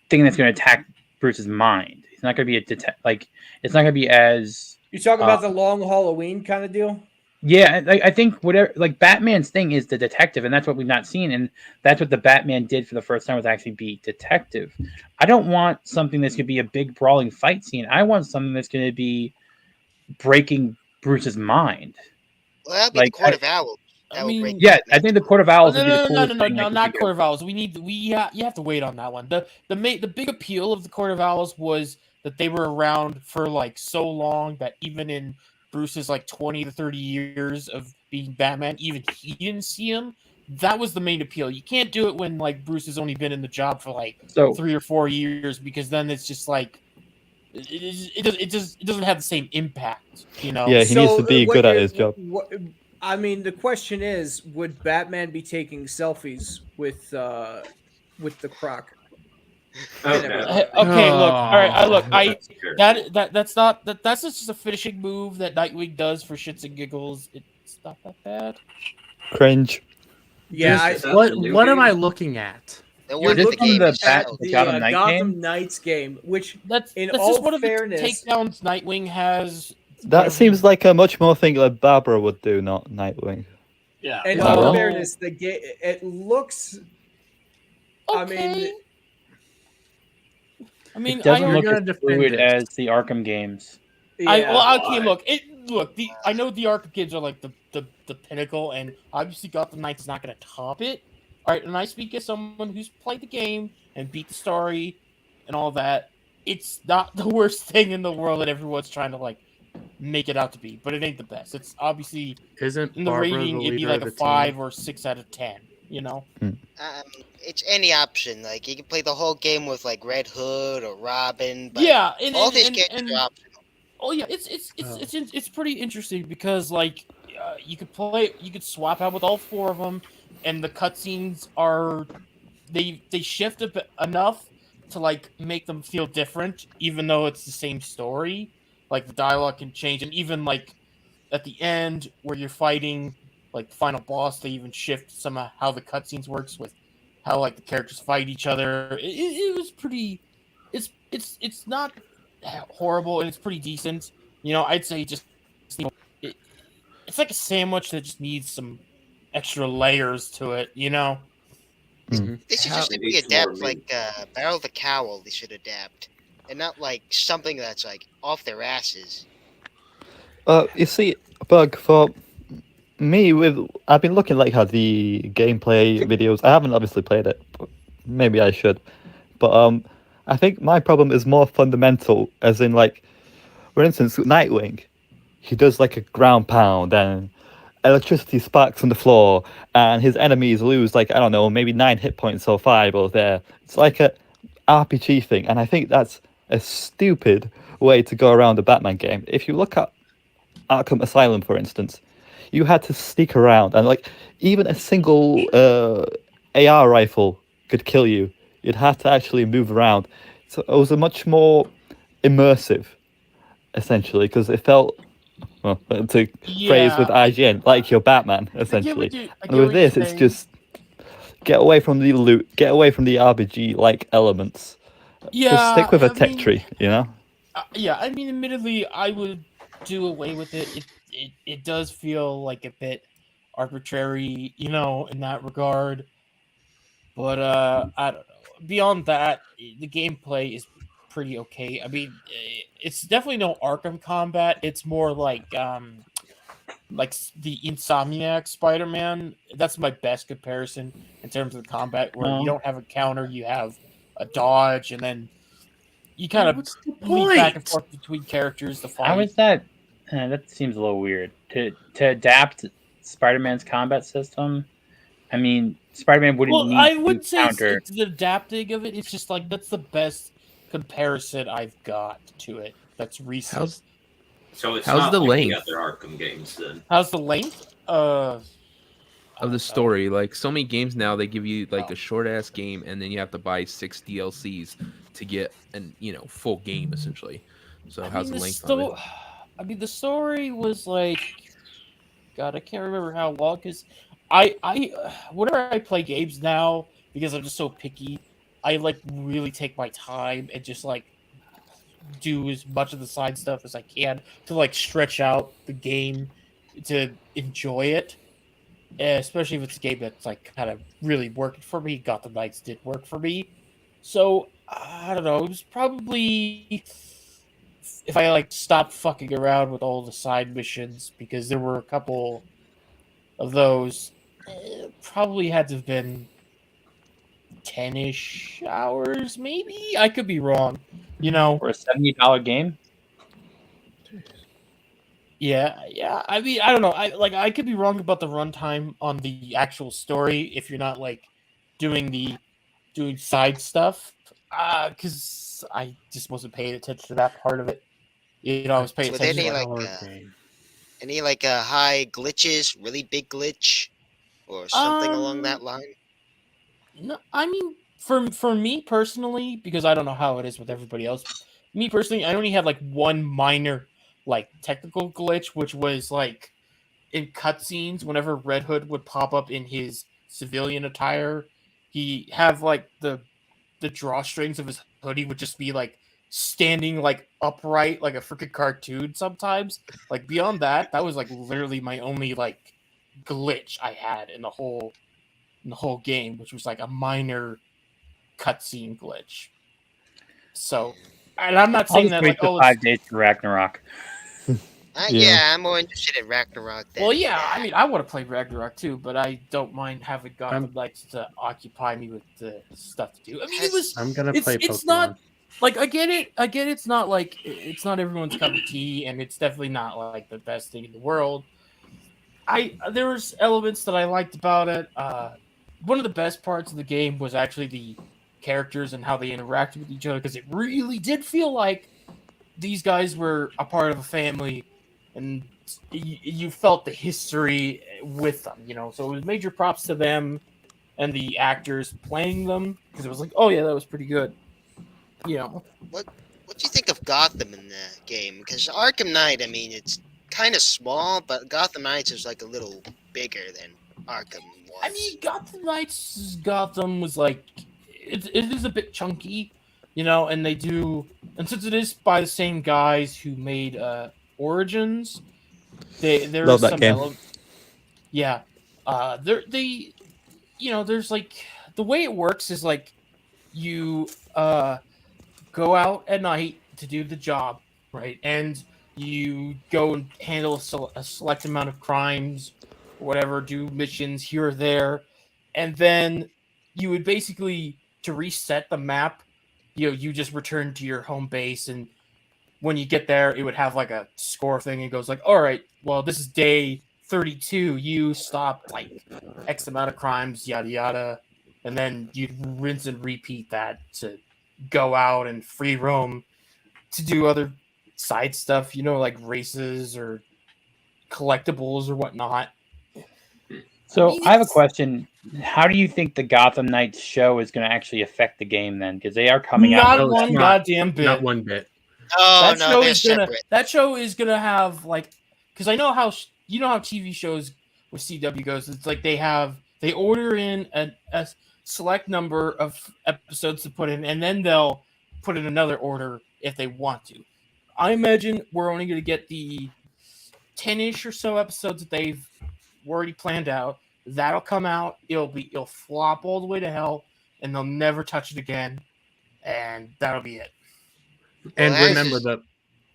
thing that's going to attack Bruce's mind. He's not going to be it's not going to be as.
You talking about the long Halloween kind of deal?
Yeah, I think whatever, like Batman's thing is the detective, and that's what we've not seen, and that's what the Batman did for the first time, was actually be detective. I don't want something that's going to be a big brawling fight scene. I want something that's going to be breaking Bruce's mind.
Well, that'll be
Like,
the Court of Owls. That will break
Yeah, I
Batman's
think the Court of Owls would be the
No,
coolest thing.
not Court of Owls. You have to wait on that one. The big appeal of the Court of Owls was that they were around for like so long that even in Bruce's like 20 to 30 years of being Batman, even he didn't see him. That was the main appeal. You can't do it when like Bruce has only been in the job for like 3 or 4 years, because then it's just like it doesn't have the same impact, you know.
Yeah, he needs to be good at his job.
I mean, the question is, would Batman be taking selfies with the Croc?
Okay,
look, all right, that's just a finishing move that Nightwing does for shits and giggles. It's not that bad.
Cringe.
Yeah,
what am I looking at?
You're looking at the Gotham Knights game, which
that's
all
just one of the
fairness,
takedowns Nightwing has.
That seems like a much more thing that Barbara would do, not Nightwing.
Yeah.
in all fairness, the game it looks.
Okay.
It doesn't look as fluid as the Arkham games.
Look, I know the Arkham games are like the pinnacle, and obviously Gotham Knights is not going to top it. All right, and I speak as someone who's played the game and beat the story and all that. It's not the worst thing in the world that everyone's trying to like make it out to be, but it ain't the best. It's obviously
isn't
in the
Barbara
rating
the
it'd be
leader
like
of
a
the
5
team?
or 6 out of 10. You know.
It's any option. Like you can play the whole game with like Red Hood or Robin. But
Yeah,
all these characters are optional.
Oh yeah, it's pretty interesting because like you could swap out with all 4 of them, and the cutscenes are they shift a bit enough to like make them feel different, even though it's the same story. Like the dialogue can change, and even like at the end where you're fighting like the final boss, they even shift some of how the cutscenes works with how like the characters fight each other. It was pretty. It's not horrible, and it's pretty decent. You know, I'd say just it's like a sandwich that just needs some extra layers to it. You know.
They should just simply adapt like Battle of the Cowl. They should adapt, and not like something that's like off their asses.
You see, Bug, for me, I've been looking like how the gameplay videos. I haven't obviously played it, but maybe I should. But I think my problem is more fundamental, as in like, for instance, Nightwing, he does like a ground pound and electricity sparks on the floor, and his enemies lose like, I don't know, maybe 9 hit points or 5 or there. It's like a RPG thing, and I think that's a stupid way to go around a Batman game. If you look at Arkham Asylum, for instance, you had to sneak around, and like even a single AR rifle could kill you. You'd have to actually move around. So it was a much more immersive, essentially, because it felt, well, to phrase with IGN, like you're Batman, essentially. And with this, it's just get away from the loot, get away from the RPG like elements.
Yeah,
just stick with a tech tree, you know.
Yeah, I mean, admittedly, I would do away with it. It does feel like a bit arbitrary, you know, in that regard. But I don't know. Beyond that, the gameplay is pretty okay. I mean, it's definitely no Arkham combat. It's more like the Insomniac Spider-Man. That's my best comparison in terms of the combat, where you don't have a counter, you have a dodge, and then you kind of leap back and forth between characters to fight.
How is that? That seems a little weird to adapt Spider-Man's combat system. I mean, Spider-Man wouldn't need
I wouldn't say
counter.
it's the adapting of it. It's just like that's the best comparison I've got to it. That's recent.
So it's
how's
not
the
like
length?
the other Arkham games then.
How's the length?
Of the story, like so many games now, they give you like a short ass game, and then you have to buy 6 DLCs to get an full game essentially. So how's the length of it?
I mean, the story was like, God, I can't remember how long. Because whenever I play games now, because I'm just so picky, I like really take my time and just like do as much of the side stuff as I can to like stretch out the game to enjoy it. Especially if it's a game that's like kind of really working for me. Gotham Knights did work for me, so I don't know. It was probably if I like stopped fucking around with all the side missions because there were a couple of those. Probably had to have been 10-ish hours, maybe. I could be wrong. You know,
For a $70 game.
yeah. I mean, I don't know. I could be wrong about the runtime on the actual story if you're not like doing side stuff. Because I just wasn't paying attention to that part of it. You know, I was paying
Were there
attention
any
to
like
like
game.
any like high glitches, really big glitch, or something along that line?
No, I mean, for me personally, because I don't know how it is with everybody else. Me personally, I only had like one minor like technical glitch, which was like in cutscenes, whenever Red Hood would pop up in his civilian attire, he have like the drawstrings of his hoodie would just be like standing like upright like a freaking cartoon sometimes. Like beyond that, that was like literally my only like glitch I had in the whole game, which was like a minor cutscene glitch. So, and I'm not
I'll
saying
just
that
wait
like,
the
oh,
5 days for Ragnarok.
Yeah, I'm more interested in Ragnarok than.
well, yeah. I mean, I want to play Ragnarok too, but I don't mind having Gotham Knights to occupy me with the stuff to do. I mean, it was.
I'm gonna play Pokemon.
It's not like I get it. It's not like it's not everyone's cup of tea, and it's definitely not like the best thing in the world. There was elements that I liked about it. One of the best parts of the game was actually the characters and how they interacted with each other, because it really did feel like these guys were a part of a family, and you felt the history with them. You know, so it was major props to them and the actors playing them, because it was like, oh yeah, that was pretty good. You know,
What do you think of Gotham in the game? Because Arkham Knight, I mean, it's kind of small, but Gotham Knights is like a little bigger than Arkham was.
I mean, Gotham was like it is a bit chunky, you know, and since it is by the same guys who made Origins, there
Love
is
that
some
game.
yeah, there's like the way it works is like you go out at night to do the job, right? And you go and handle a select amount of crimes, whatever, do missions here or there, and then you would basically, to reset the map, you just return to your home base, and when you get there, it would have like a score thing. It goes like, all right, well, this is day 32. You stopped like X amount of crimes, yada yada, and then you'd rinse and repeat that to go out and free roam to do other side stuff, like races or collectibles or whatnot.
So I have a question. How do you think the Gotham Knights show is going to actually affect the game then? Because they are coming out.
Not
No, it's
one
not.
goddamn bit.
Not one bit.
Oh no, they're separate.
That show is gonna have like, because I know how how TV shows with CW goes. It's like they order in a select number of episodes to put in, and then they'll put in another order if they want to. I imagine we're only gonna get the 10-ish or so episodes that they've already planned out. That'll come out. It'll flop all the way to hell, and they'll never touch it again, and that'll be it.
And
Well,
remember,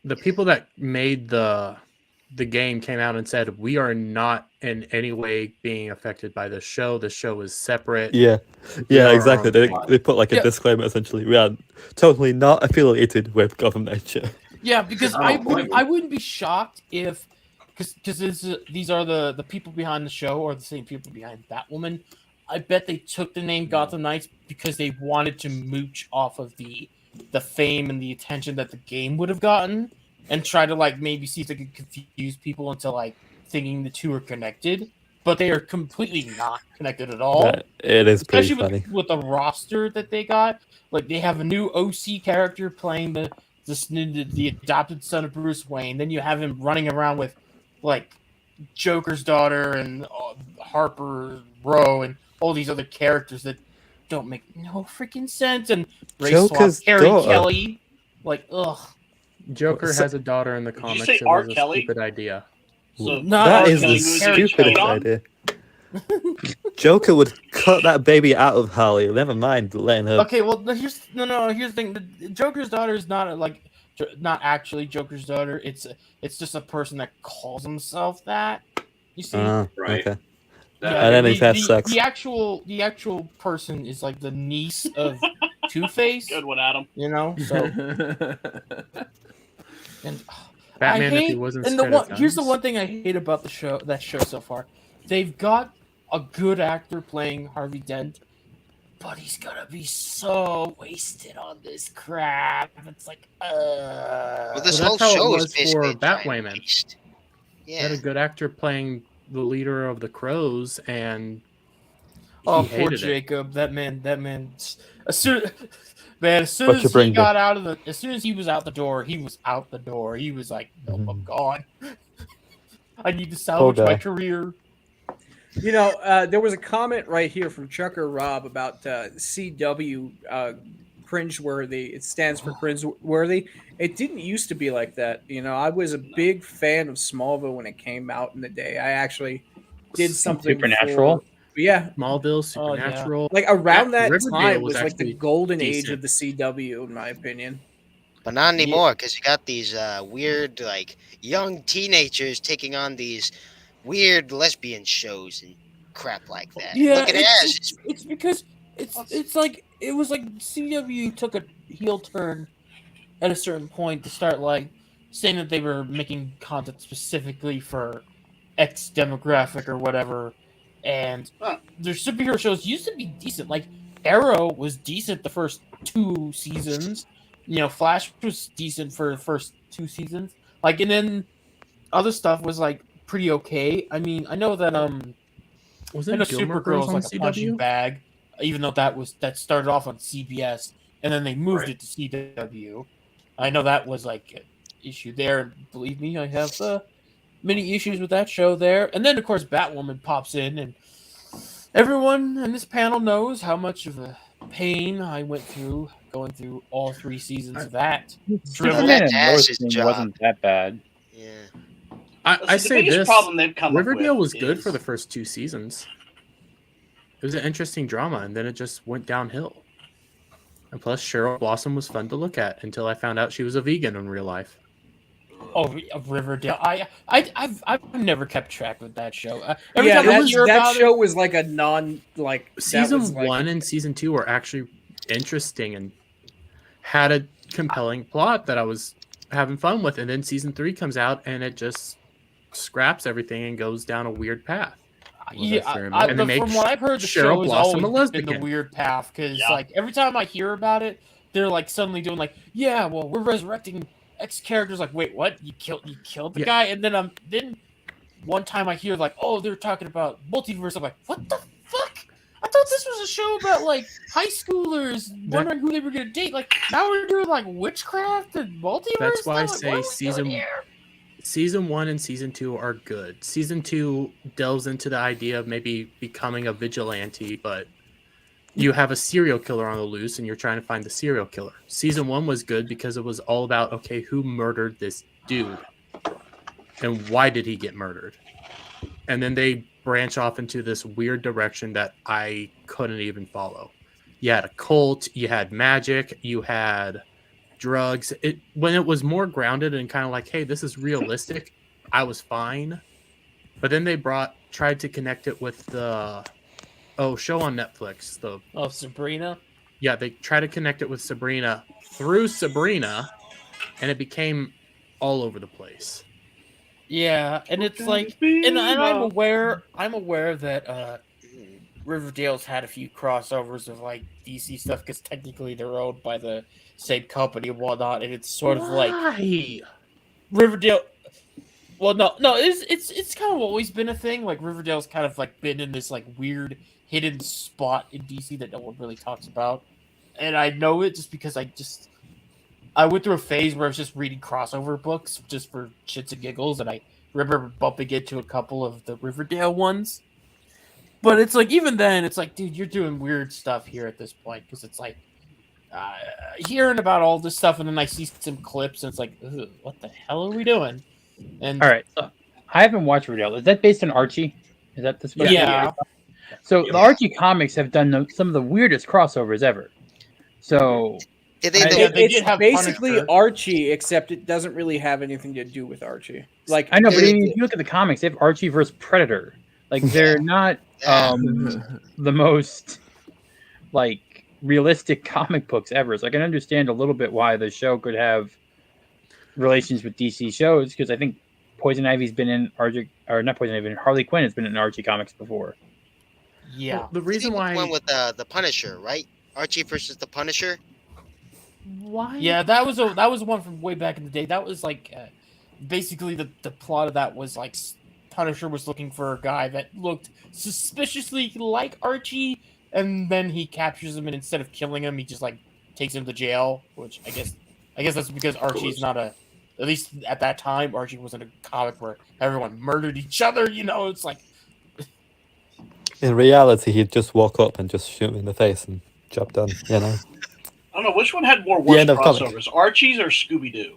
the people that made the game came out and said, we are not in any way being affected by the show. The show is separate.
Yeah,
We are
exactly.
on
They put like a
Yeah.
disclaimer essentially. We are totally not affiliated with Gotham Knights show.
Yeah, because
Oh,
I
boy.
wouldn't be shocked if, because these are the people behind the show, or the same people behind Batwoman. I bet they took the name Gotham Knights because they wanted to mooch off of the fame and the attention that the game would have gotten, and try to like maybe see if they could confuse people into like thinking the two are connected. But they are completely not connected at all.
Yeah, it is pretty
Especially
funny.
with the roster that they got. Like they have a new OC character playing the the adopted son of Bruce Wayne. Then you have him running around with like Joker's daughter and Harper Row and all these other characters that don't make no freaking sense. And race swap
Joker's
Carrie
daughter.
Kelly, like ugh.
Joker has a daughter in the
you
comics.
say
It
R.
was a
Kelly?
stupid idea.
So
Not
That
R.
is
Kelly
the
movies
Harry
stupidest
Kelly.
idea. Joker would cut that baby out of Harley. Never mind letting her.
Okay, well here's the thing. The Joker's daughter is not actually Joker's daughter. It's just a person that calls himself that. You see?
Right.
Okay.
That-
And then he has sex.
The actual person is like the niece of Two-Face.
Good one, Adam.
You know, so and
Batman,
I
if
hate,
he wasn't
and the
scared of
one here's the
guns.
one thing I hate about that show so far. They've got a good actor playing Harvey Dent, but he's gonna be so wasted on this crap. It's like,
Well, this
Well,
whole
that's how it
show is
was
basically
for
a giant
Batwoman.
waste.
He had a
Yeah.
good actor playing the leader of the Crows, and
oh,
he
poor
hated it.
Jacob. That man. As soon as
What you
he
bring
got out of as soon as he was out the door, he was out the door. He was like, nope, I'm gone. I need to salvage my
guy.
career.
You know, there was a comment right here from Chucker Rob about CW cringeworthy. It stands for cringeworthy. It didn't used to be like that. You know, I was a big fan of Smallville when it came out in the day. I actually did something
Supernatural?
yeah,
Smallville,
Oh, yeah.
Supernatural.
like around that
Riverdale
time
was
was like the
actually
golden age
decent.
of the CW, in my opinion.
But not anymore, because you got these weird, like, young teenagers taking on these weird lesbian shows and crap like that.
Yeah,
Look at Ash.
it's because it's like it was like CW took a heel turn at a certain point to start like saying that they were making content specifically for X demographic or whatever, and their superhero shows used to be decent. Like Arrow was decent the first 2 seasons. You know, Flash was decent for the first 2 seasons. Like, and then other stuff was like pretty okay. I mean, I know that I
Wasn't
know
Gilmore
Supergirl
Girls
was
on
like a punching
CW?
bag, even though that started off on CBS and then they moved
Right.
it to CW. I know that was like an issue there. And believe me, I have many issues with that show there. And then of course Batwoman pops in, and everyone in this panel knows how much of a pain I went through going through all 3 seasons of that.
Superman
That
and
Ash's
Lois thing
job.
wasn't that bad.
Yeah.
I
The
say
biggest
this:
problem they've come up
Riverdale
with
was good for
is-
the first 2 seasons. It was an interesting drama, and then it just went downhill. And plus, Cheryl Blossom was fun to look at until I found out she was a vegan in real life.
Oh, Riverdale! I've never kept track with that show. Every
Yeah,
time I
that,
hear
that
about
show was like a non like that
Season
was like-
1 and season 2 were actually interesting and had a compelling plot that I was having fun with, and then season 3 comes out and it just scraps everything and goes down a weird path.
Yeah,
And they make
from what I've heard, the
Cheryl
show has
Blossom a
always been the
lesbian.
weird path because,
Yeah.
like, every time I hear about it, they're like suddenly doing like, yeah, well, we're resurrecting X characters. Like, wait, what? You killed the
Yeah.
guy, and then one time I hear like, oh, they're talking about multiverse. I'm like, what the fuck? I thought this was a show about like high schoolers wondering who they were gonna date. Like, now we're doing like witchcraft and multiverse.
That's why I
now? Like, what
say
are we doing here?
Season 1 and season 2 are good. Season 2 delves into the idea of maybe becoming a vigilante, but you have a serial killer on the loose and you're trying to find the serial killer. Season 1 was good because it was all about, okay, who murdered this dude? And why did he get murdered? And then they branch off into this weird direction that I couldn't even follow. You had a cult, you had magic, you had drugs. When it was more grounded and kind of like, hey, this is realistic, I was fine. But then they tried to connect it with the show on Netflix.
Oh, Sabrina.
Yeah, they tried to connect it with Sabrina through Sabrina, and it became all over the place.
Yeah, and it's like, and I'm aware that Riverdale's had a few crossovers of like DC stuff because technically they're owned by the same company and whatnot, and it's sort of like
Why?
Riverdale. Well, no, it's kind of always been a thing. Like Riverdale's kind of like been in this like weird hidden spot in DC that no one really talks about, and I know it just because I went through a phase where I was just reading crossover books just for shits and giggles, and I remember bumping into a couple of the Riverdale ones. But it's like, even then, it's like, dude, you're doing weird stuff here at this point, because it's like hearing about all this stuff, and then I see some clips, and it's like, ugh, what the hell are we doing? And
All right, so I haven't watched Riverdale. Is that based on Archie? Is that the special?
yeah,
So the Archie comics have done some of the weirdest crossovers ever. So
Did they?
I-
do-
Yeah, they
It's
did have
basically
Punisher.
Archie, except it doesn't really have anything to do with Archie. Like
I know, but
Did-
if you look at the comics, they have Archie versus Predator. Like they're not
Yeah.
the most like realistic comic books ever. So I can understand a little bit why the show could have relations with DC shows, because I think Poison Ivy's been in Archie, or not Poison Ivy, Harley Quinn has been in Archie comics before.
yeah.
Well, the reason
One
why
with the Punisher, right? Archie versus the Punisher.
why
Yeah, that was one from way back in the day. That was like basically the plot of that was like Punisher was looking for a guy that looked suspiciously like Archie, and then he captures him, and instead of killing him, he just like takes him to jail. Which I guess that's because Archie's not a, at least at that time, Archie wasn't a comic where everyone murdered each other. You know, it's like
In reality, he'd just walk up and just shoot him in the face and job done. You know.
I don't know which one had more
The
worse
end of comic.
crossovers, Archie's or Scooby Doo.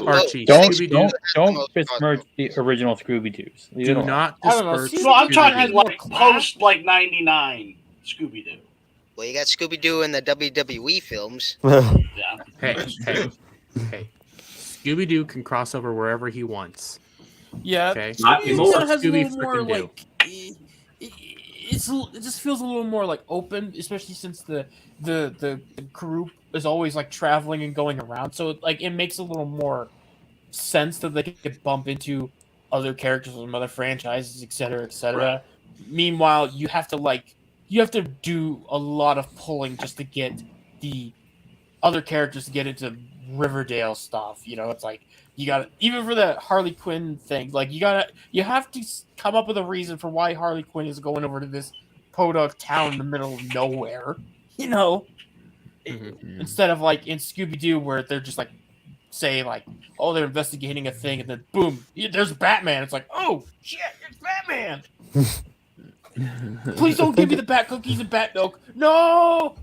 Archie.
Don't
Scooby-Doo.
don't besmirch the original Scooby Doo's.
do not
I don't know,
disperse.
see,
No, I'm
Scooby-Doo
talking
has more
like
class.
post like '99 Scooby Doo.
Well, you got Scooby Doo in the WWE films.
Yeah.
Hey. Scooby Doo can cross over wherever he wants.
yeah.
Okay.
Not
It
anymore.
has a
Scooby
little more
frickin' Doo.
like it just feels a little more like open, especially since the group is always like traveling and going around. So like it makes a little more sense that they could bump into other characters from other franchises, etc., etc.
Right.
Meanwhile, you have to do a lot of pulling just to get the other characters to get into Riverdale stuff. You know, it's like you got, even for the Harley Quinn thing, like you have to come up with a reason for why Harley Quinn is going over to this podunk town in the middle of nowhere. You know, instead of like in Scooby Doo where they're just like say like, oh, they're investigating a thing, and then boom, there's Batman. It's like, oh shit, it's Batman. Please don't give me the bat cookies and bat milk. No.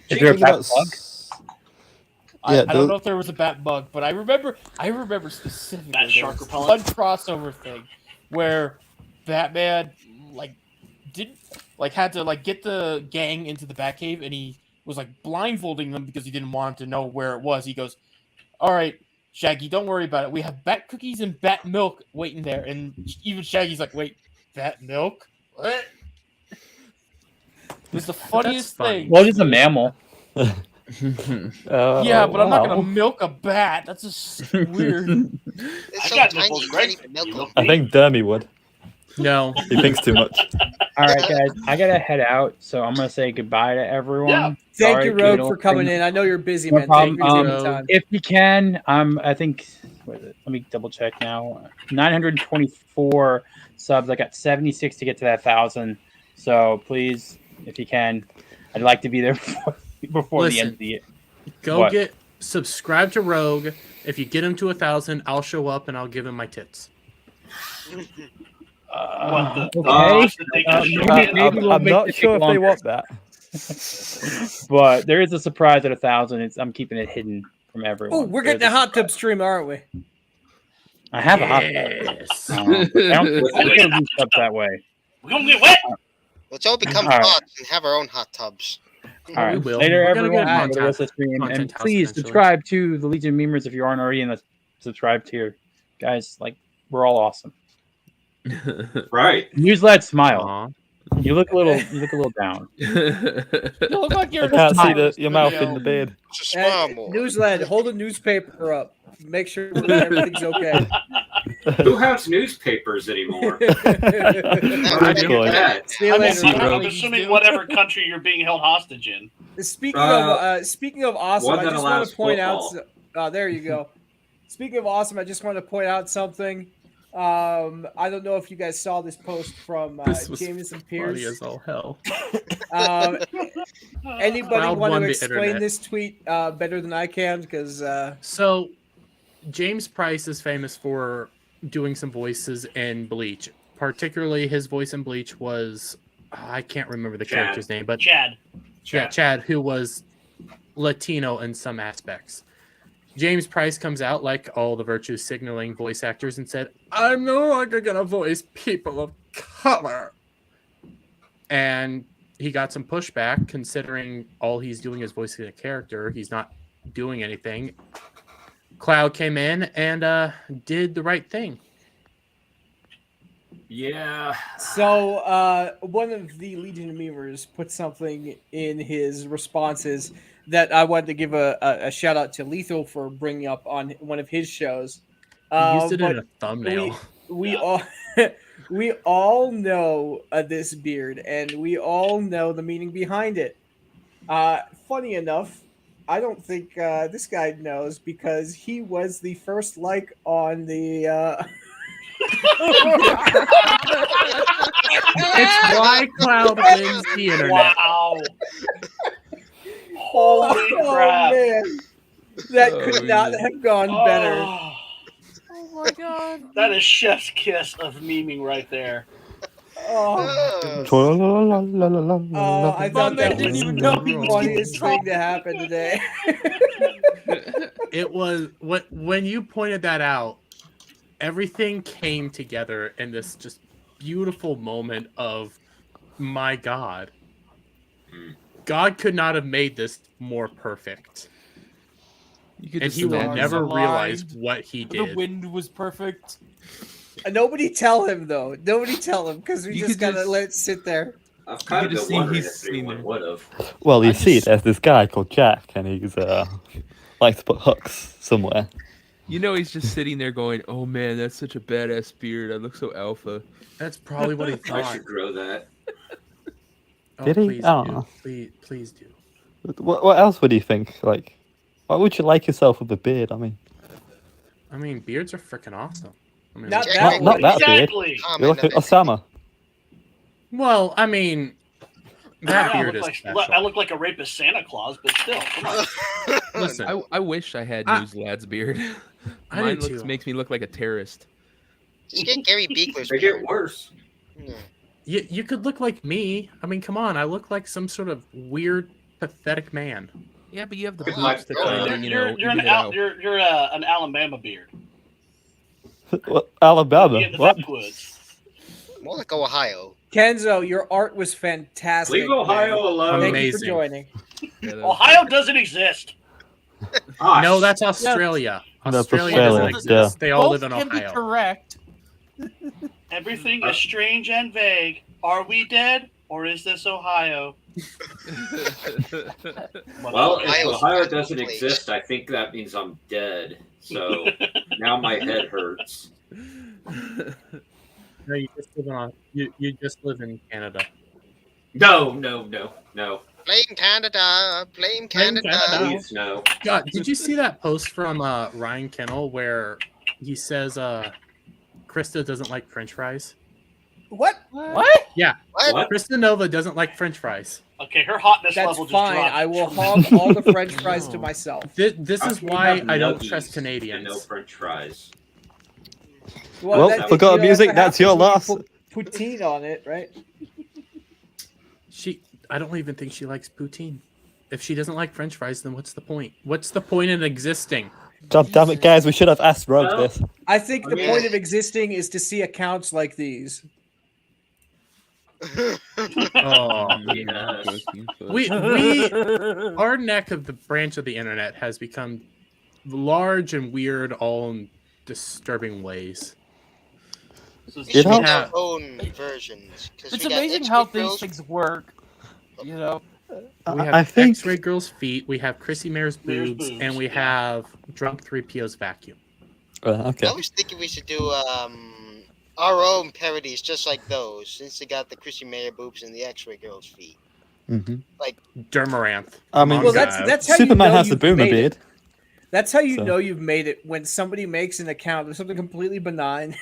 Is there a
What
bat
about
bug?
Yeah,
I don't know if there was a bat bug, but I remember specifically
Bat
there
shark
was
repellent?
one crossover thing where Batman had to get the gang into the Batcave, and he was like blindfolding them because he didn't want them to know where it was. He goes, "All right, Shaggy, don't worry about it. We have bat cookies and bat milk waiting there." And even Shaggy's like, "Wait, bat milk? What?" It was the funniest
funny.
thing.
Well, it's a mammal.
Yeah, but I'm not gonna milk a bat. That's just weird.
It's
I
so
got
tiny,
nipples,
you
Greg.
can't even milk
You
them.
milk
I
me?
think Dermy would.
No.
He thinks too much.
All right, guys, I gotta head out, so I'm gonna say goodbye to everyone.
Yeah.
thank
Sorry,
you, Rogue,
Beetle,
for coming
for-
in. I know you're busy,
No
man.
problem.
Thank you for taking
Um,
the time.
If you can, I think. What is it? Let me double check now. 924 subs. I got 76 to get to that 1,000. So please, if you can, I'd like to be there before the end of the year.
Go
What?
get subscribe to Rogue. If you get him to 1,000, I'll show up and I'll give him my tits.
What the-
Okay.
They
Uh,
can show
maybe-
me.
maybe we'll
I'm
make
not
this
sure
take
if they
longer.
want that.
But there is a surprise at 1,000. I'm keeping it hidden from everyone.
Oh, we're getting a hot tub stream, aren't we?
I have a hot tub.
Yes.
I don't think it'll be up that way.
We're gonna get wet.
Let's all become
All right.
bots and have our own hot tubs.
All right.
We will.
Later,
We're gonna
everyone.
get a
Enjoy the rest of the stream.
content
And
house
please
eventually.
subscribe to the Legion Memers if you aren't already in the subscribe tier. Guys, like, we're all awesome.
Right.
NewsLad, smile.
Aw.
You look a little down.
You look like
I
you're
can't see
smiling.
your mouth in the beard.
Just smile more.
Newsletter, hold a newspaper up. Make sure that everything's okay.
Who has newspapers anymore?
I do.
That.
See you
I'm
later.
assuming-
Rogue.
I'm assuming whatever country you're being held hostage in.
Speaking of awesome,
one
I
that
just want
allows
to point out.
football.
There you go. Speaking of awesome, I just want to point out something. I don't know if you guys saw this post from
This was
Jameson
funny
Pierce.
as all hell.
Um, anybody
Cloud
want
won
to
the
explain
internet.
this tweet better than I can? Because
So, James Price is famous for doing some voices in Bleach. Particularly, his voice in Bleach was I can't remember the
Chad.
character's name, but
Chad.
yeah, Chad, who was Latino in some aspects. James Price comes out like all the virtue signaling voice actors and said, "I'm no longer gonna voice people of color." And he got some pushback considering all he's doing is voicing a character. He's not doing anything. Cloud came in and did the right thing.
Yeah.
so one of the Legion of Memers put something in his responses that I wanted to give a shout out to Lethal for bringing up on one of his shows.
He used it
But
in a thumbnail.
we
Yeah.
all we all know this beard, and we all know the meaning behind it. Funny enough, I don't think this guy knows because he was the first like on the.
It's why Cloud wins the internet.
Wow. Holy crap.
man, that
Oh,
could not
yeah.
have gone better.
Oh,
Oh my god.
that is chef's kiss of memeing right there.
Oh,
Oh.
I
My
thought
man
that
didn't
was
even know he
the
was
funniest
getting
thing to happen today.
It was when you pointed that out, everything came together in this just beautiful moment of my God. God could not have made this more perfect.
You could
And
just
he will
imagine
never
aligned.
realize what he
The
did.
wind was perfect.
Nobody tell him though. Nobody tell him because we
You
just
could
gotta
just-
let it sit there.
I've kind of
could just
been
see
wondering
he's
if
seen
anyone
it.
would have.
Well, you
I
see,
just-
there's this guy called Jack, and he's likes to put hooks somewhere.
You know, he's just sitting there going, "Oh man, that's such a badass beard. I look so alpha."
That's probably what he
I
thought.
should grow that.
Oh,
Did he?
please
I don't
do.
know.
Please do.
What else would you think? Like, why would you like yourself with a beard? I mean,
I mean, beards are freaking awesome. I mean,
Not
Jack
that
Rick-
not that beard.
Exactly.
You look like Osama.
well, I mean, that
Yeah, I
beard
look
is
like,
special.
I look like a rapist Santa Claus, but still, come on.
Listen,
I wish I had
I-
NewsLad's beard.
I
Mine
do too.
makes me look like a terrorist.
Just get Gary Beekler's
They
beard.
get worse.
Yeah.
You could look like me. I mean, come on. I look like some sort of weird, pathetic man.
Yeah, but you have the
You're
boobs
like-
to
you're-
kind of, you know,
you're
even it out.
an Alabama beard.
What, Alabama?
In the
What?
backwoods.
More like Ohio.
Kenzo, your art was fantastic.
Leave Ohio
man.
alone.
Thank you for
Amazing.
joining.
Yeah, that was
Ohio doesn't exist.
Ah,
No, that's Australia.
That's
Australia
Australia,
doesn't exist. They all
Both
live in
can be
Ohio.
correct.
Everything is strange and vague. Are we dead, or is this Ohio?
Well, if
Ohio's
Ohio
not
doesn't
a place.
exist, I think that means I'm dead. So now my head hurts.
No, you just live in you just live in Canada.
No.
Blame Canada. Blame Canada.
Canada.
Please, no.
God, did you see that post from Ryan Kennel where he says Krista doesn't like French fries?
What?
What?
Yeah,
What?
Krista Nova doesn't like French fries.
Okay, her hotness
That's
level just
fine.
dropped.
I will hog all the French fries to myself.
This is
How can you
why
have
I don't
nuggies
trust
and
Canadians.
no French fries.
Well,
that-
Forgotten
you know,
Music,
what
that's your
happens
loss.
when you put poutine on it, right?
I don't even think she likes poutine. If she doesn't like French fries, then what's the point? What's the point in existing?
God damn it, guys! We should have asked Rob
Well,
this.
I think the
mean-
point of existing is to see accounts like these.
Oh,
Yes.
we our neck of the branch of the internet has become large and weird, all in disturbing ways.
We
You
should
know-
make our own versions. 'cause
It's
we got
amazing
X-Ray
how these
Girls.
things work. You know,
We have
I think
X-Ray Girl's feet, we have Chrissy Mare's
Mare's
boobs,
boobs,
and we
yeah.
have Drunk 3PO's vacuum.
Okay.
I was thinking we should do our own parodies just like those, since they got the Chrissy Mayer boobs and the X-Ray Girls feet.
Dermaranth.
I mean,
Well,
Manga.
that's how
Superman
you know
has the
you've
boomer
made it.
beard.
That's how you
So-
know you've made it when somebody makes an account of something completely benign,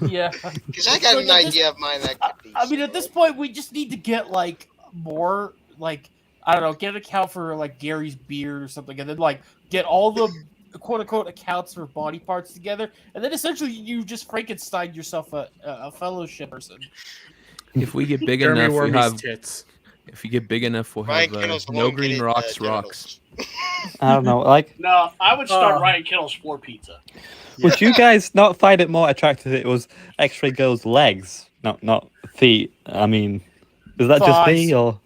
Yeah.
Because I got
So
an
at this-
idea of mine that could be.
I mean, at this point, we just need to get like more, like, I don't know, get an account for like Gary's beard or something, and then like get all the quote unquote accounts for body parts together, and then essentially you just Frankenstein yourself a fellowship person.
If we get big enough, we
DermyWermy's
have.
tits.
If we get big enough, we'll
Ryan
have
Kittle's
no
long
green
titted,
rocks.
genitals.
I don't know. Like,
No, I would start
Oh.
Ryan Kittle's floor pizza.
would you guys not find it more attractive if it was X-ray girls' legs, not feet? I mean, is that just
Thighs.
me or?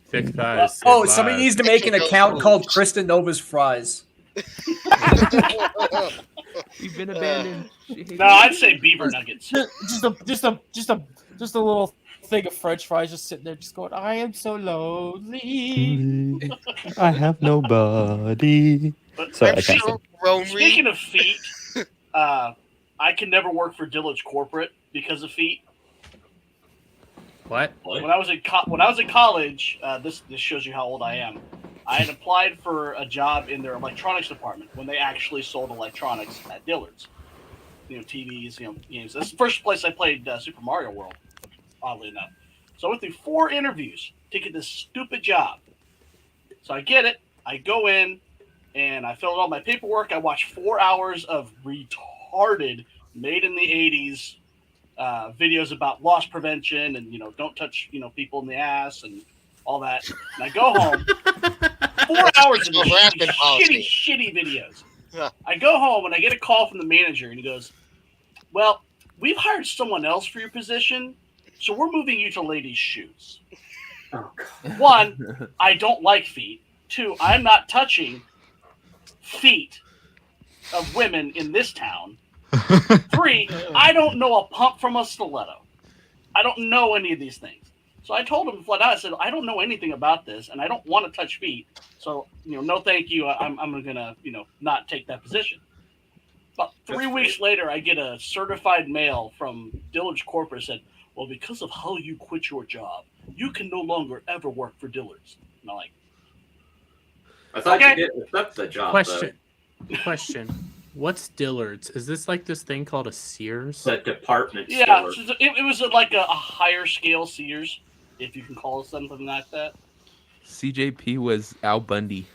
Thick thighs.
Oh,
thick
somebody
thighs.
needs to make an
Picture
account
goes
called
boobs.
Kristen Nova's Fries.
We've been abandoned.
No, I'd say beaver nuggets.
Just a little thing of French fries just sitting there, just going, "I am so lonely."
I have nobody.
But
Sorry,
I'm
I can't
sure
sing.
Romy.
speaking of feet, I can never work for Dillard's corporate because of feet.
What?
When I was in college, this shows you how old I am. I had applied for a job in their electronics department when they actually sold electronics at Dillard's. TVs, games. That's the first place I played Super Mario World, oddly enough. So I went through 4 interviews to get this stupid job. So I get it. I go in, and I fill out all my paperwork. I watch 4 hours of retarded, made in the 80s videos about loss prevention and, don't touch, people in the ass and all that. And I go home. 4 hours of these
Harassment policy.
shitty videos.
Yeah.
I go home and I get a call from the manager, and he goes, "Well, we've hired someone else for your position, so we're moving you to ladies' shoes."
Oh, God.
1, I don't like feet. 2, I'm not touching feet of women in this town. 3, I don't know a pump from a stiletto. I don't know any of these things. So I told him flat out, I said, I don't know anything about this, and I don't want to touch feet. So, no thank you. I'm going to, not take that position. But 3 weeks later, I get a certified mail from Dillard's corporate said, "Well, because of how you quit your job, you can no longer ever work for Dillard's." And I'm like,
I thought
Okay.
you didn't accept the job. Though.
Question. What's Dillard's? Is this like this thing called a Sears?
It's a department
yeah,
store.
so it was like a higher scale Sears, if you can call it something like that.
CJP was Al Bundy.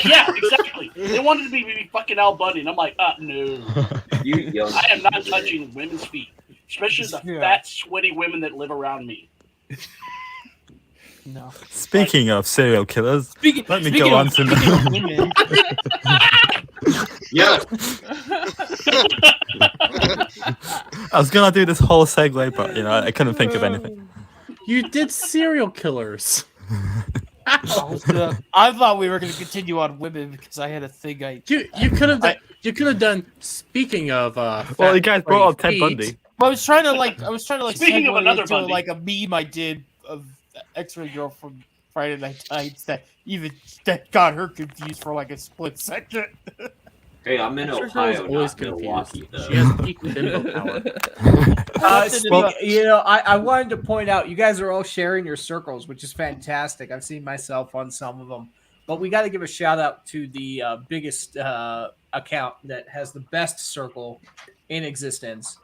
Yeah, exactly. They wanted to be fucking Al Bundy, and I'm like, no.
You young.
I am not touching women's feet, especially the fat, sweaty women that live around me.
No.
Speaking of serial killers, let me go on to
women.
Yeah.
I was gonna do this whole segue, but I couldn't think of anything.
You did serial killers.
I thought we were going to continue on women because I had a thing.
You could have done. Speaking of,
Well, you guys brought up Ted
feet,
Bundy.
I was trying to
Speaking of
segue
another
into,
Bundy.
like a meme I did of X-Ray Girl from Friday Night Lights that got her confused for like a split second.
Hey, I'm in
Sure,
Ohio,
always
not Milwaukee,
confused.
though.
She has peak bimbo power.
I wanted to point out, you guys are all sharing your circles, which is fantastic. I've seen myself on some of them, but we got to give a shout out to the biggest account that has the best circle in existence.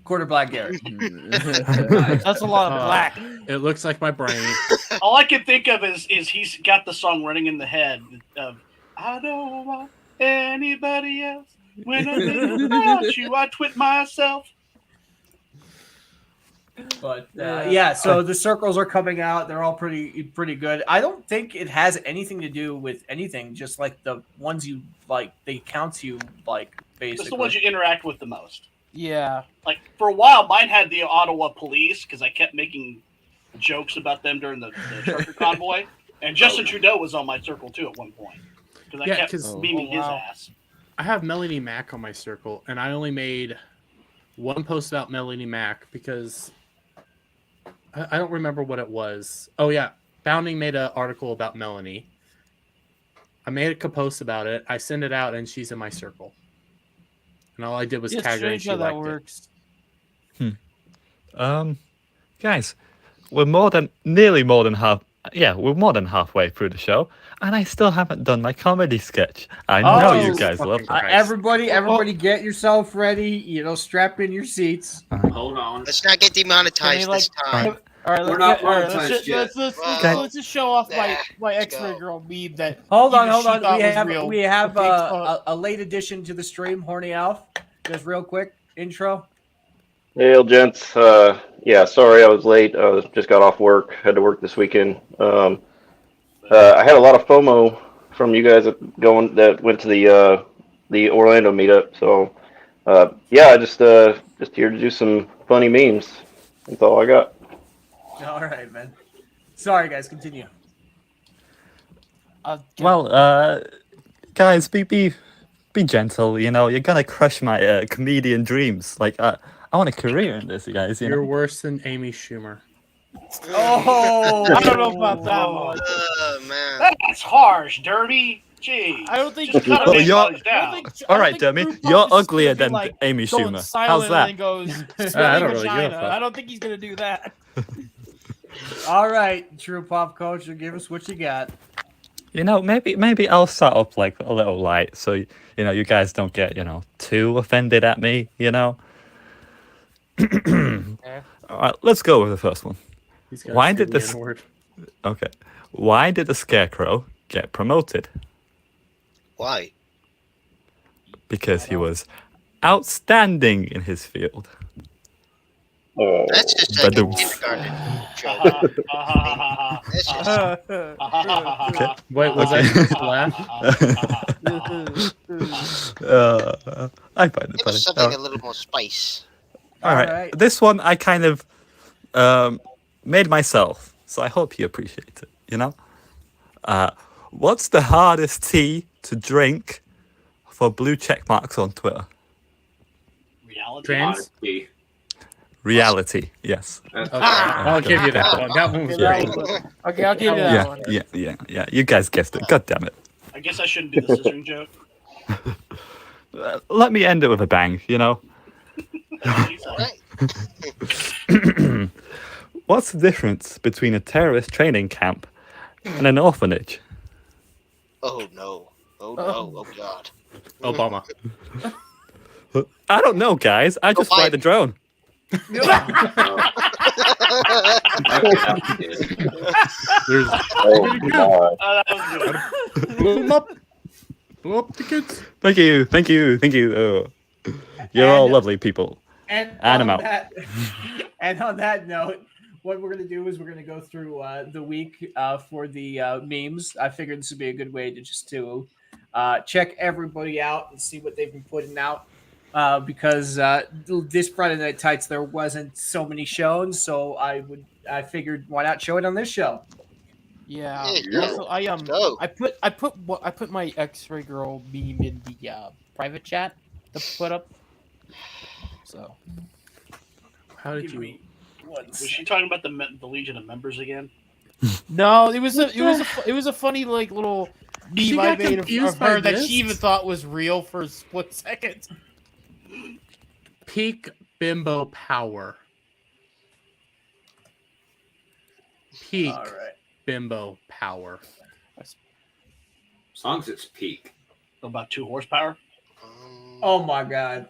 Quarter Black Gary.
That's a lot of black.
It looks like my brain.
All I can think of is he's got the song running in the head of "I don't want anybody else. When I think about you, I twit myself."
But so the circles are coming out. They're all pretty good. I don't think it has anything to do with anything. Just like the ones you like, they count you like basically.
It's the ones you interact with the most.
Yeah.
Like for a while, mine had the Ottawa police because I kept making jokes about them during the trucker convoy, and Justin Trudeau was on my circle too at one point because I kept memeing his ass.
I have Melanie Mack on my circle, and I only made one post about Melanie Mack because I don't remember what it was. Oh yeah, Bounding made an article about Melanie. I made a post about it. I sent it out, and she's in my circle. And all I did was tag her, and she
how that
liked
works.
Guys, we're nearly more than yeah, we're more than halfway through the show, and I still haven't done my comedy sketch. I know you
Oh,
guys love that.
Everybody, get yourself ready. You know, strap in your seats.
Hold on.
Let's not get demonetized
like-
this time.
All right,
We're
let's,
not
all right,
monetized yet.
let's just show off my
Let's
X-ray
go.
girl meme that.
Hold
even
on.
she thought was real.
We have
Big fuck.
a late addition to the stream, Horny Alf. Just real quick intro.
Hey, gents. Yeah, sorry I was late. Just got off work. Had to work this weekend. I had a lot of FOMO from you guys that went to the Orlando meetup. So yeah, I just here to do some funny memes. That's all I got.
All right, man. Sorry, guys. Continue.
Well, guys, be gentle. You know, you're gonna crush my comedian dreams. Like, I want a career in this, you guys. You
You're
know?
worse than Amy Schumer.
Oh,
I don't know about that one.
Oh man.
That's harsh, Derby. Gee.
I don't think.
Just cut
Well,
him
you're-
down.
All right, Dermy, you're uglier than Amy
Going
Schumer.
silent
How's
and
that?
then goes,
I
"Smelly
don't really give a
vagina."
fuck.
I don't think he's gonna do that.
All right, true pop culture. Give us what you got.
You know, maybe I'll start up like a little light, so you know you guys don't get too offended at me. You know. All right, let's go with the first one.
He's got
Why
to say
did
the
this-
N-word.
Okay, why did the Scarecrow get promoted?
Why?
Because he was outstanding in his field.
Oh,
That's just
But
like a
the-
kindergarten joke. That's just
Okay.
Wait, was I supposed to laugh?
I find it
give
funny.
us something a little more spice.
All right.
Alright.
This one I kind of made myself, so I hope you appreciate it. You know, what's the hardest tea to drink for blue check marks on Twitter?
Reality.
Trans?
Honesty.
Reality, yes.
That's
I'll give you that one. That one was
Okay,
great.
Okay, I'll give you that
Yeah,
one.
yeah. You guys guessed it. God damn it.
I guess I shouldn't do the scissoring joke.
Let me end it with a bang. You know.
Right.
What's the difference between a terrorist training camp and an orphanage?
Oh no. Oh no. Oh god.
Obama.
I don't know, guys. I just fly the drone.
There's
oh God.
That was good.
blow them up. Blow up the kids.
Thank you. Oh. You're all
And-
lovely people.
And
And I'm
on
out.
that, and on that note, what we're gonna do is we're gonna go through the week for the memes. I figured this would be a good way to just check everybody out and see what they've been putting out. Because this Friday Night Tights there wasn't so many shows, so I figured why not show it on this show.
Yeah.
Yeah.
Also,
Go.
I put my X-ray girl meme in the private chat to put up. So
How did
Give
you?
me one
Was she talking about the Legion of Members again?
no, it was a funny like little
She
meme I
got
made of
confused
her
by
that
this?
she even thought was real for a split second.
Peak bimbo power. Peak
All right.
bimbo power.
As long as it's peak.
About 2 horsepower?
Oh my god.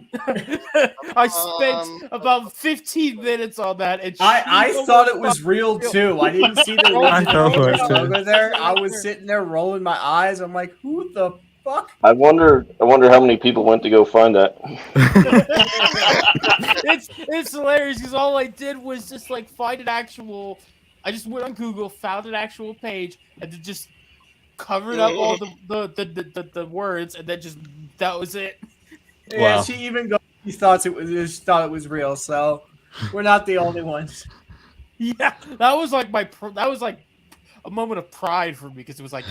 I spent about 15 minutes on that, and
I
she
thought it
almost
was real too. I didn't see the
I thought it was too.
logo there. I was sitting there rolling my eyes. I'm like, who the fuck?
I wonder how many people went to go find that.
it's hilarious because all I did was just like find an actual. I just went on Google, found an actual page, and then just covered up all the words, and then just that was it.
Yeah,
Wow.
she even goes. She thought it was real. So we're not the only ones.
Yeah, that was like that was like a moment of pride for me because it was like,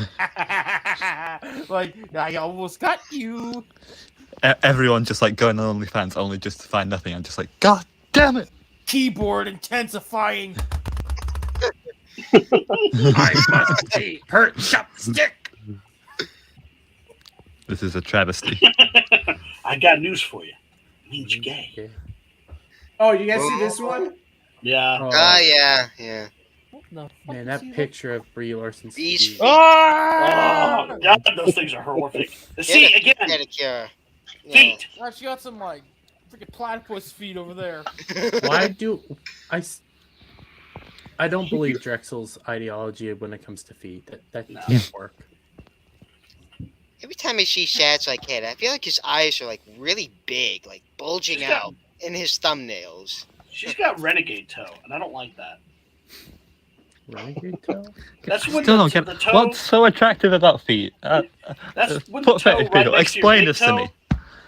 like I almost got you.
Everyone just like going on OnlyFans only just to find nothing. I'm just like, God damn it!
Keyboard intensifying.
I must see her chopstick.
This is a travesty.
I got news for you. It means you're gay.
Oh, you guys see this one?
Yeah.
Oh,
Yeah.
No.
Man, that picture of Brie Larson's
These
feet.
feet.
Oh, God, those things are horrific. See, again,
Pedicure.
feet.
Oh, she got some like freaking platypus feet over there.
Why do I don't believe Drexel's ideology when it comes to feet. That can't work.
Every time I see Shad's like head, I feel like his eyes are like really big, like bulging
He's got-
out in his thumbnails.
She's got renegade toe, and I don't like that.
Renegade toe?
That's when
Still
the,
don't get
the toe.
what's so attractive about feet.
That's when the
put
toe
fetish
right
people.
next to your
Explain
big
this to
toe
me.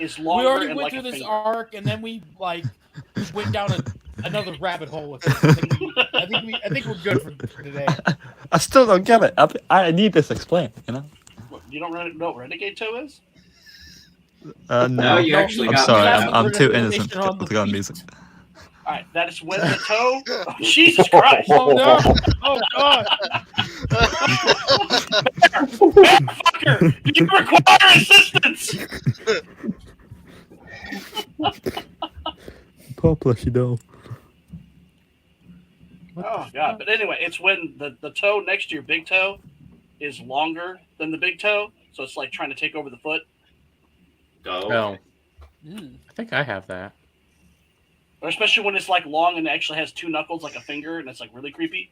is
We
longer
already
and
went
like
through
a
this
finger.
arc, and then we like went down another rabbit hole with this. I think we're good for today.
I still don't get it. I need this explained. You know.
What, you don't know what renegade toe is?
No.
No, you actually
I'm
got
sorry.
me.
I'm too
Definition
innocent to
on the
get the gun
feet.
music.
All right, that is when the toe. Oh, Jesus Christ!
Oh no! Oh god!
Fucker! Do you require assistance?
Poor plushy doll.
Oh God! But anyway, it's when the toe next to your big toe is longer than the big toe, so it's like trying to take over the foot.
Oh, I think I have that.
Or especially when it's like long and it actually has two knuckles like a finger, and it's like really creepy.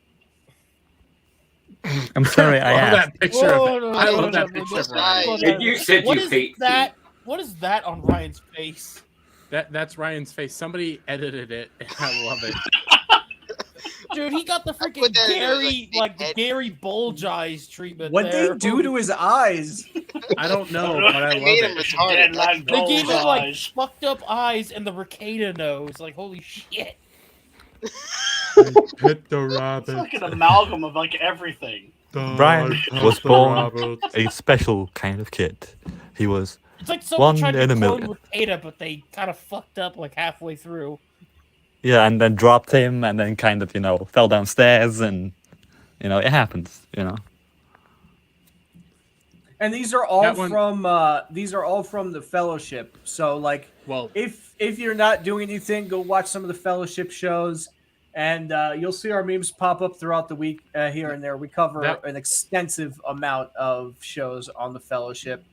I'm sorry. I
love
asked.
that picture. I love that
no,
picture
no,
of
no,
Ryan.
no,
Did you said
What
you
is
hate
that? What is that on Ryan's face?
That's Ryan's face. Somebody edited it, and I love it.
Dude, he got the
put
freaking
that in there,
Gary,
like,
the Gary Bulge eyes treatment.
What
there.
they do to his eyes?
I don't know, but I
They
love
made him
it.
retarded.
Dead
That's
like
They gave him like
eyes.
fucked up eyes and the ricada nose. Like, holy shit.
Hit the
It's
rabbit.
like an amalgam of like everything.
Brian was born a special kind of kid. He was
It's like someone
One
tried to
in a
clone
million.
Ricada, but they kind of fucked up like halfway through.
yeah, and then dropped him, and then kind of fell downstairs, and it happens.
And these are all
That one-
from the Fellowship. So like,
Well,
if you're not doing anything, go watch some of the Fellowship shows, and you'll see our memes pop up throughout the week here and there. We cover
That-
an extensive amount of shows on the Fellowship.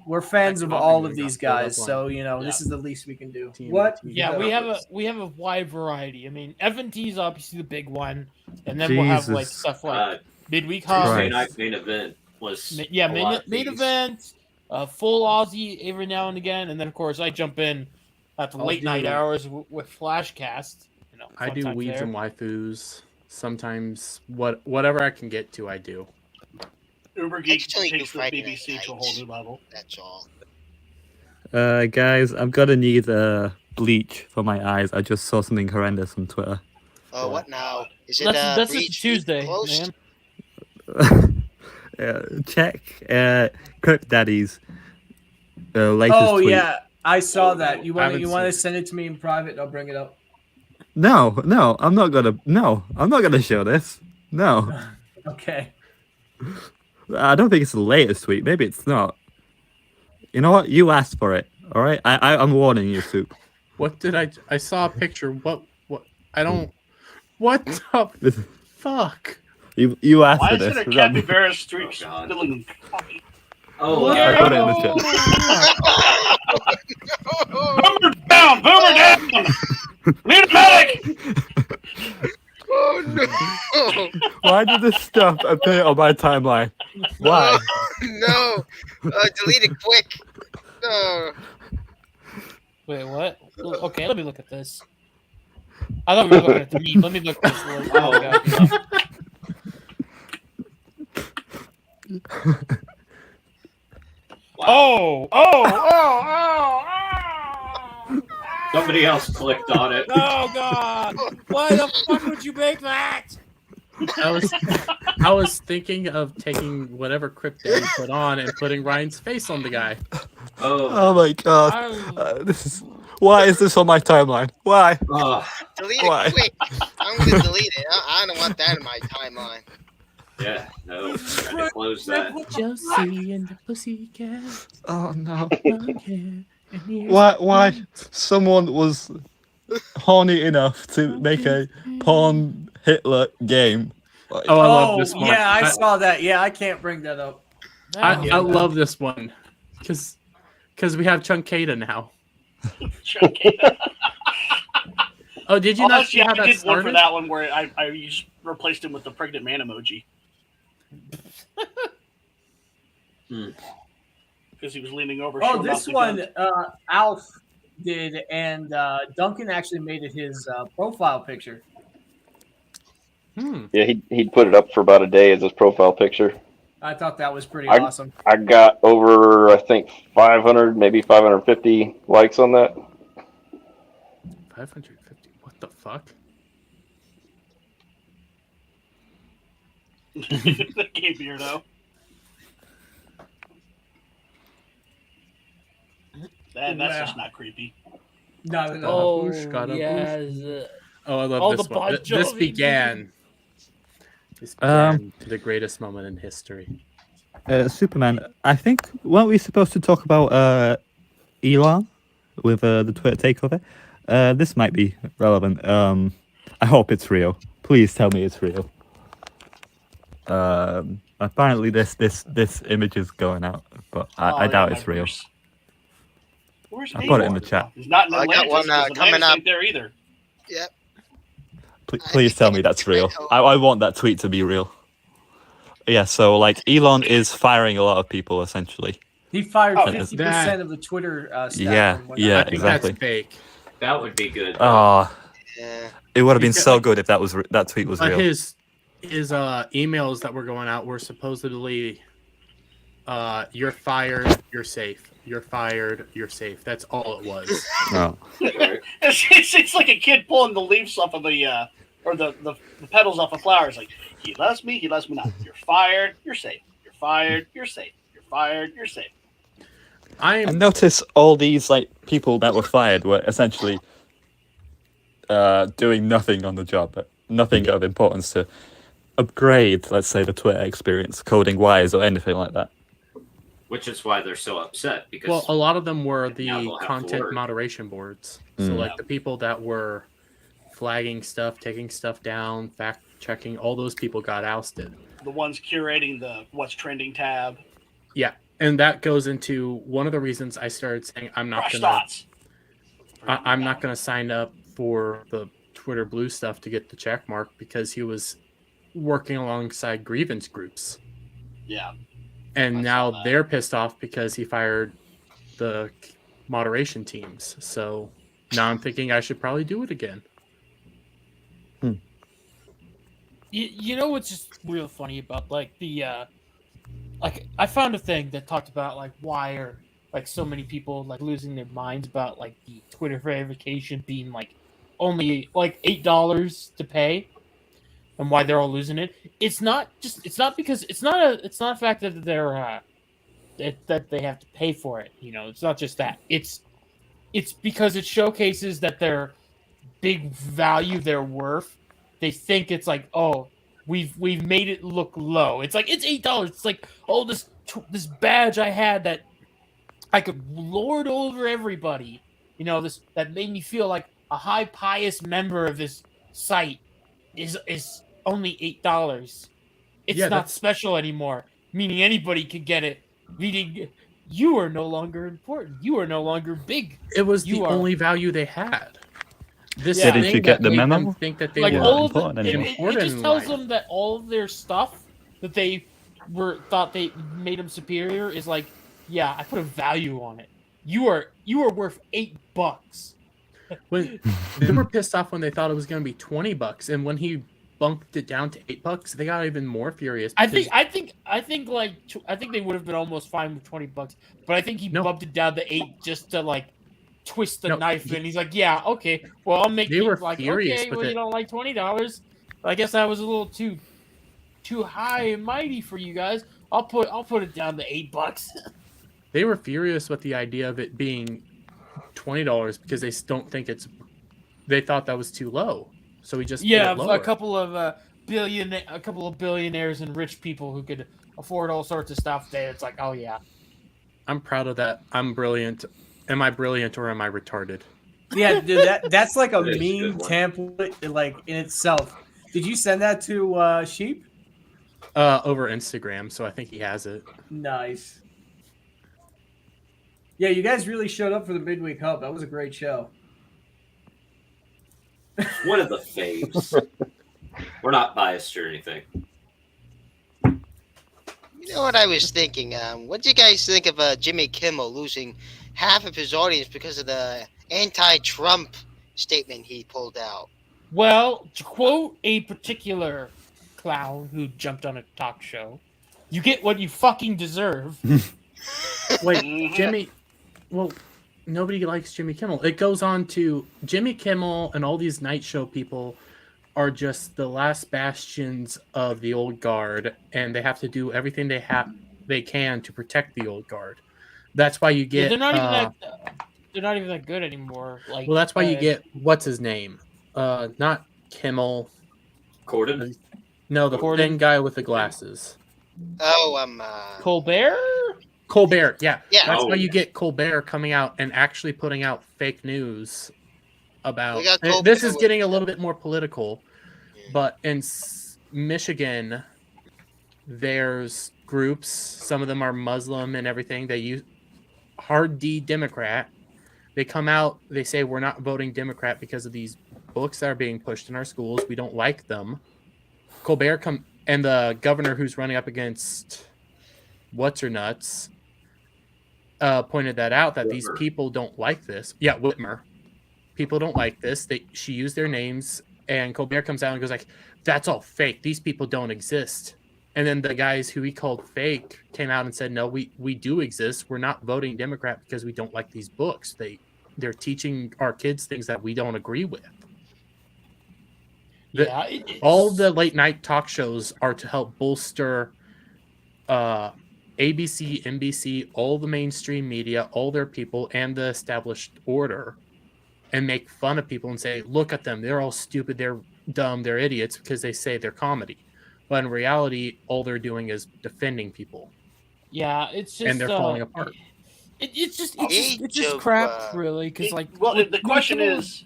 We're fans
That
of
coffee
all
really
of these
got filled up
guys,
on-
so
Yeah.
this is the least we can do.
Team-
What?
team-
Yeah,
Yeah.
we have a wide variety. I mean, F&T is obviously the big one, and then we'll have like
Jesus.
stuff like midweek
Tuesday
hub.
Right.
night main event was
Yeah,
a lot of
main
these.
event, full Aussie every now and again, and then of course I jump in at the
I'll
late night
do-
hours with Flashcast.
I
fun
do
times
weeds
there.
and waifus. Sometimes whatever I can get to, I do.
Uber Geek
just only do
takes the
Friday
BBC
night
to a whole
nights.
new level.
That's all.
Guys, I'm gonna need bleach for my eyes. I just saw something horrendous on Twitter.
Oh, what now? Is it
That's just
Breach
Tuesday,
close?
man.
Check Kirk Daddy's latest
Oh
tweet.
yeah, I saw
Oh,
that. You
I
want
haven't
to
seen it.
send it to me in private? I'll bring it up.
No, I'm not gonna show this. No,
Okay.
I don't think it's the latest tweet. Maybe it's not. You know what? You asked for it. All right. I'm warning you, Soup.
What did I saw a picture. What I don't. What the
This-
fuck?
You asked
Why
for
is
this.
it a capybara streak
Oh, God.
spilling coffee?
Oh,
I put it in the chat.
Boomer down! Boomer down! Need a medic!
Oh no!
Why did this stuff appear on my timeline? Why?
No! Delete it quick! No!
Wait, what? Okay, let me look at this. I thought we were looking at the meme. Let me look at this. Oh, God. Oh!
somebody else clicked on it.
Oh, God! Why the fuck would you make that?
I was thinking of taking whatever Crypt Daddy put on and putting Ryan's face on the guy.
Oh,
Oh my god. This is. Why is this on my timeline? Why?
Delete
Why?
it quick! I'm gonna delete it. I don't want that in my timeline.
yeah, no, I had to close that.
Josie and the Pussycat.
Oh no.
Monkey, and here's
Why? Someone was horny enough to make a porn Hitler game
Oh, I love this one.
Yeah, I saw that. Yeah, I can't bring that up.
I love this one because we have Chunkada now.
Chunkada.
Oh, did you not see
yeah,
how
I
that
did one
started?
for that one where I just replaced him with the pregnant man emoji. Because he was leaning over.
Oh,
showing
this
off the
one,
guns.
Alf did, and Duncan actually made it his profile picture.
Yeah, he'd put it up for about a day as his profile picture.
I thought that was pretty awesome.
I got over, I think, 500, maybe 550 likes on that.
550. What the fuck?
The gay beardo. That's just not creepy.
No.
Oh,
Scarabouche.
yes.
Oh, I love
All
this
the
one.
Bon
This
Jovi
began the greatest moment in history.
Superman, I think, weren't we supposed to talk about Elon with the Twitter takeover? This might be relevant. I hope it's real. Please tell me it's real. Apparently this image is going out, but I doubt it's real.
Where's
I put it in the chat.
He's not in
I got
Atlantis.
one,
'Cause
coming
Atlantis
up.
ain't there either.
Yep.
Please tell me that's real. I want that tweet to be real. Yeah, so like Elon is firing a lot of people essentially.
He fired
Oh,
50% of the Twitter staff.
Yeah,
from when
yeah,
I think
exactly.
that's fake.
That would be good.
Oh,
Yeah.
it would have been
He's got,
so
like-
good if that tweet was real.
His emails that were going out were supposedly you're fired, you're safe. You're fired, you're safe. That's all it was.
No.
It's like a kid pulling the leaves off of the or the petals off of flowers. Like, he loves me not. You're fired, you're safe. You're fired, you're safe. You're fired, you're safe.
And notice all these like people that were fired were essentially doing nothing on the job, nothing of importance to upgrade, let's say, the Twitter experience, coding wise or anything like that.
Which is why they're so upset, because
Well, a lot of them were
now
the
they'll have to
content
work.
moderation boards. So like the people that were flagging stuff, taking stuff down, fact checking, all those people got ousted.
The ones curating the what's trending tab.
Yeah, and that goes into one of the reasons I started saying I'm not
Crush
gonna
thoughts.
I'm not gonna sign up for the Twitter Blue stuff to get the check mark because he was working alongside grievance groups.
Yeah.
And now they're pissed off because he fired the moderation teams. So now I'm thinking I should probably do it again.
You know what's just real funny about like the like I found a thing that talked about like why are like so many people like losing their minds about like the Twitter verification being like only like $8 to pay and why they're all losing it. It's not because it's not a fact that they're that they have to pay for it. You know, it's not just that. It's because it showcases that their big value, their worth. They think it's like, oh, we've made it look low. It's like it's $8. It's like, oh, this badge I had that I could lord over everybody. You know, this that made me feel like a high pious member of this site is only $8. It's not special anymore. Meaning anybody could get it. Meaning you are no longer important. You are no longer big.
It was the only value they had. This
Yeah, did you get the memo?
Them think that they
Like
were
all of
important
it,
anymore.
it just tells them that all of their stuff that they thought they made them superior is like, yeah, I put a value on it. You are worth $8.
When they were pissed off when they thought it was going to be $20, and when he bumped it down to $8, they got even more furious.
I think they would have been almost fine with $20, but I think he bumped it down to 8 just to like twist the knife, and he's like, yeah, okay, well, I'll make
They
you
were
like,
furious
okay,
with
well, you
it.
don't like $20. I guess that was a little too high and mighty for you guys. I'll put it down to $8.
They were furious with the idea of it being $20 because they don't think they thought that was too low. So he just put it lower.
A couple of billionaires and rich people who could afford all sorts of stuff. There, it's like, oh yeah,
I'm proud of that. I'm brilliant. Am I brilliant or am I retarded?
Yeah, dude, that's like a
That is a
meme
good one.
template, like in itself. Did you send that to Sheep?
Over Instagram, so I think he has it.
Nice. Yeah, you guys really showed up for the midweek hub. That was a great show.
One of the faves. We're not biased or anything.
You know what I was thinking? What do you guys think of Jimmy Kimmel losing half of his audience because of the anti-Trump statement he pulled out?
Well, to quote a particular clown who jumped on a talk show, you get what you fucking deserve.
Wait, Jimmy. Well, nobody likes Jimmy Kimmel. It goes on to Jimmy Kimmel and all these night show people are just the last bastions of the old guard, and they have to do everything they can to protect the old guard. That's why you get.
They're not even that good anymore. Like,
well, that's why you get what's his name? Not Kimmel.
Corden?
No, the thin guy with the glasses.
Oh,
Colbert.
Colbert, yeah. That's
Yeah.
why you get Colbert coming out and actually putting out fake news about.
We got
and this
Colbert
is getting a little bit more political, but in Michigan, there's groups. Some of them are Muslim and everything. They use hard D Democrat. They come out. They say we're not voting Democrat because of these books that are being pushed in our schools. We don't like them. Colbert and the governor who's running up against what's her nuts pointed that out, that these people don't like this. Yeah, Whitmer. People don't like this. She used their names, and Colbert comes out and goes like, "That's all fake. These people don't exist." And then the guys who he called fake came out and said, "No, we do exist. We're not voting Democrat because we don't like these books. They're teaching our kids things that we don't agree with." All the late night talk shows are to help bolster ABC, NBC, all the mainstream media, all their people, and the established order, and make fun of people and say, "Look at them. They're all stupid. They're dumb. They're idiots," because they say they're comedy. But in reality, all they're doing is defending people.
Yeah, it's just
and they're falling apart.
It's just crap, really. Because
the question is,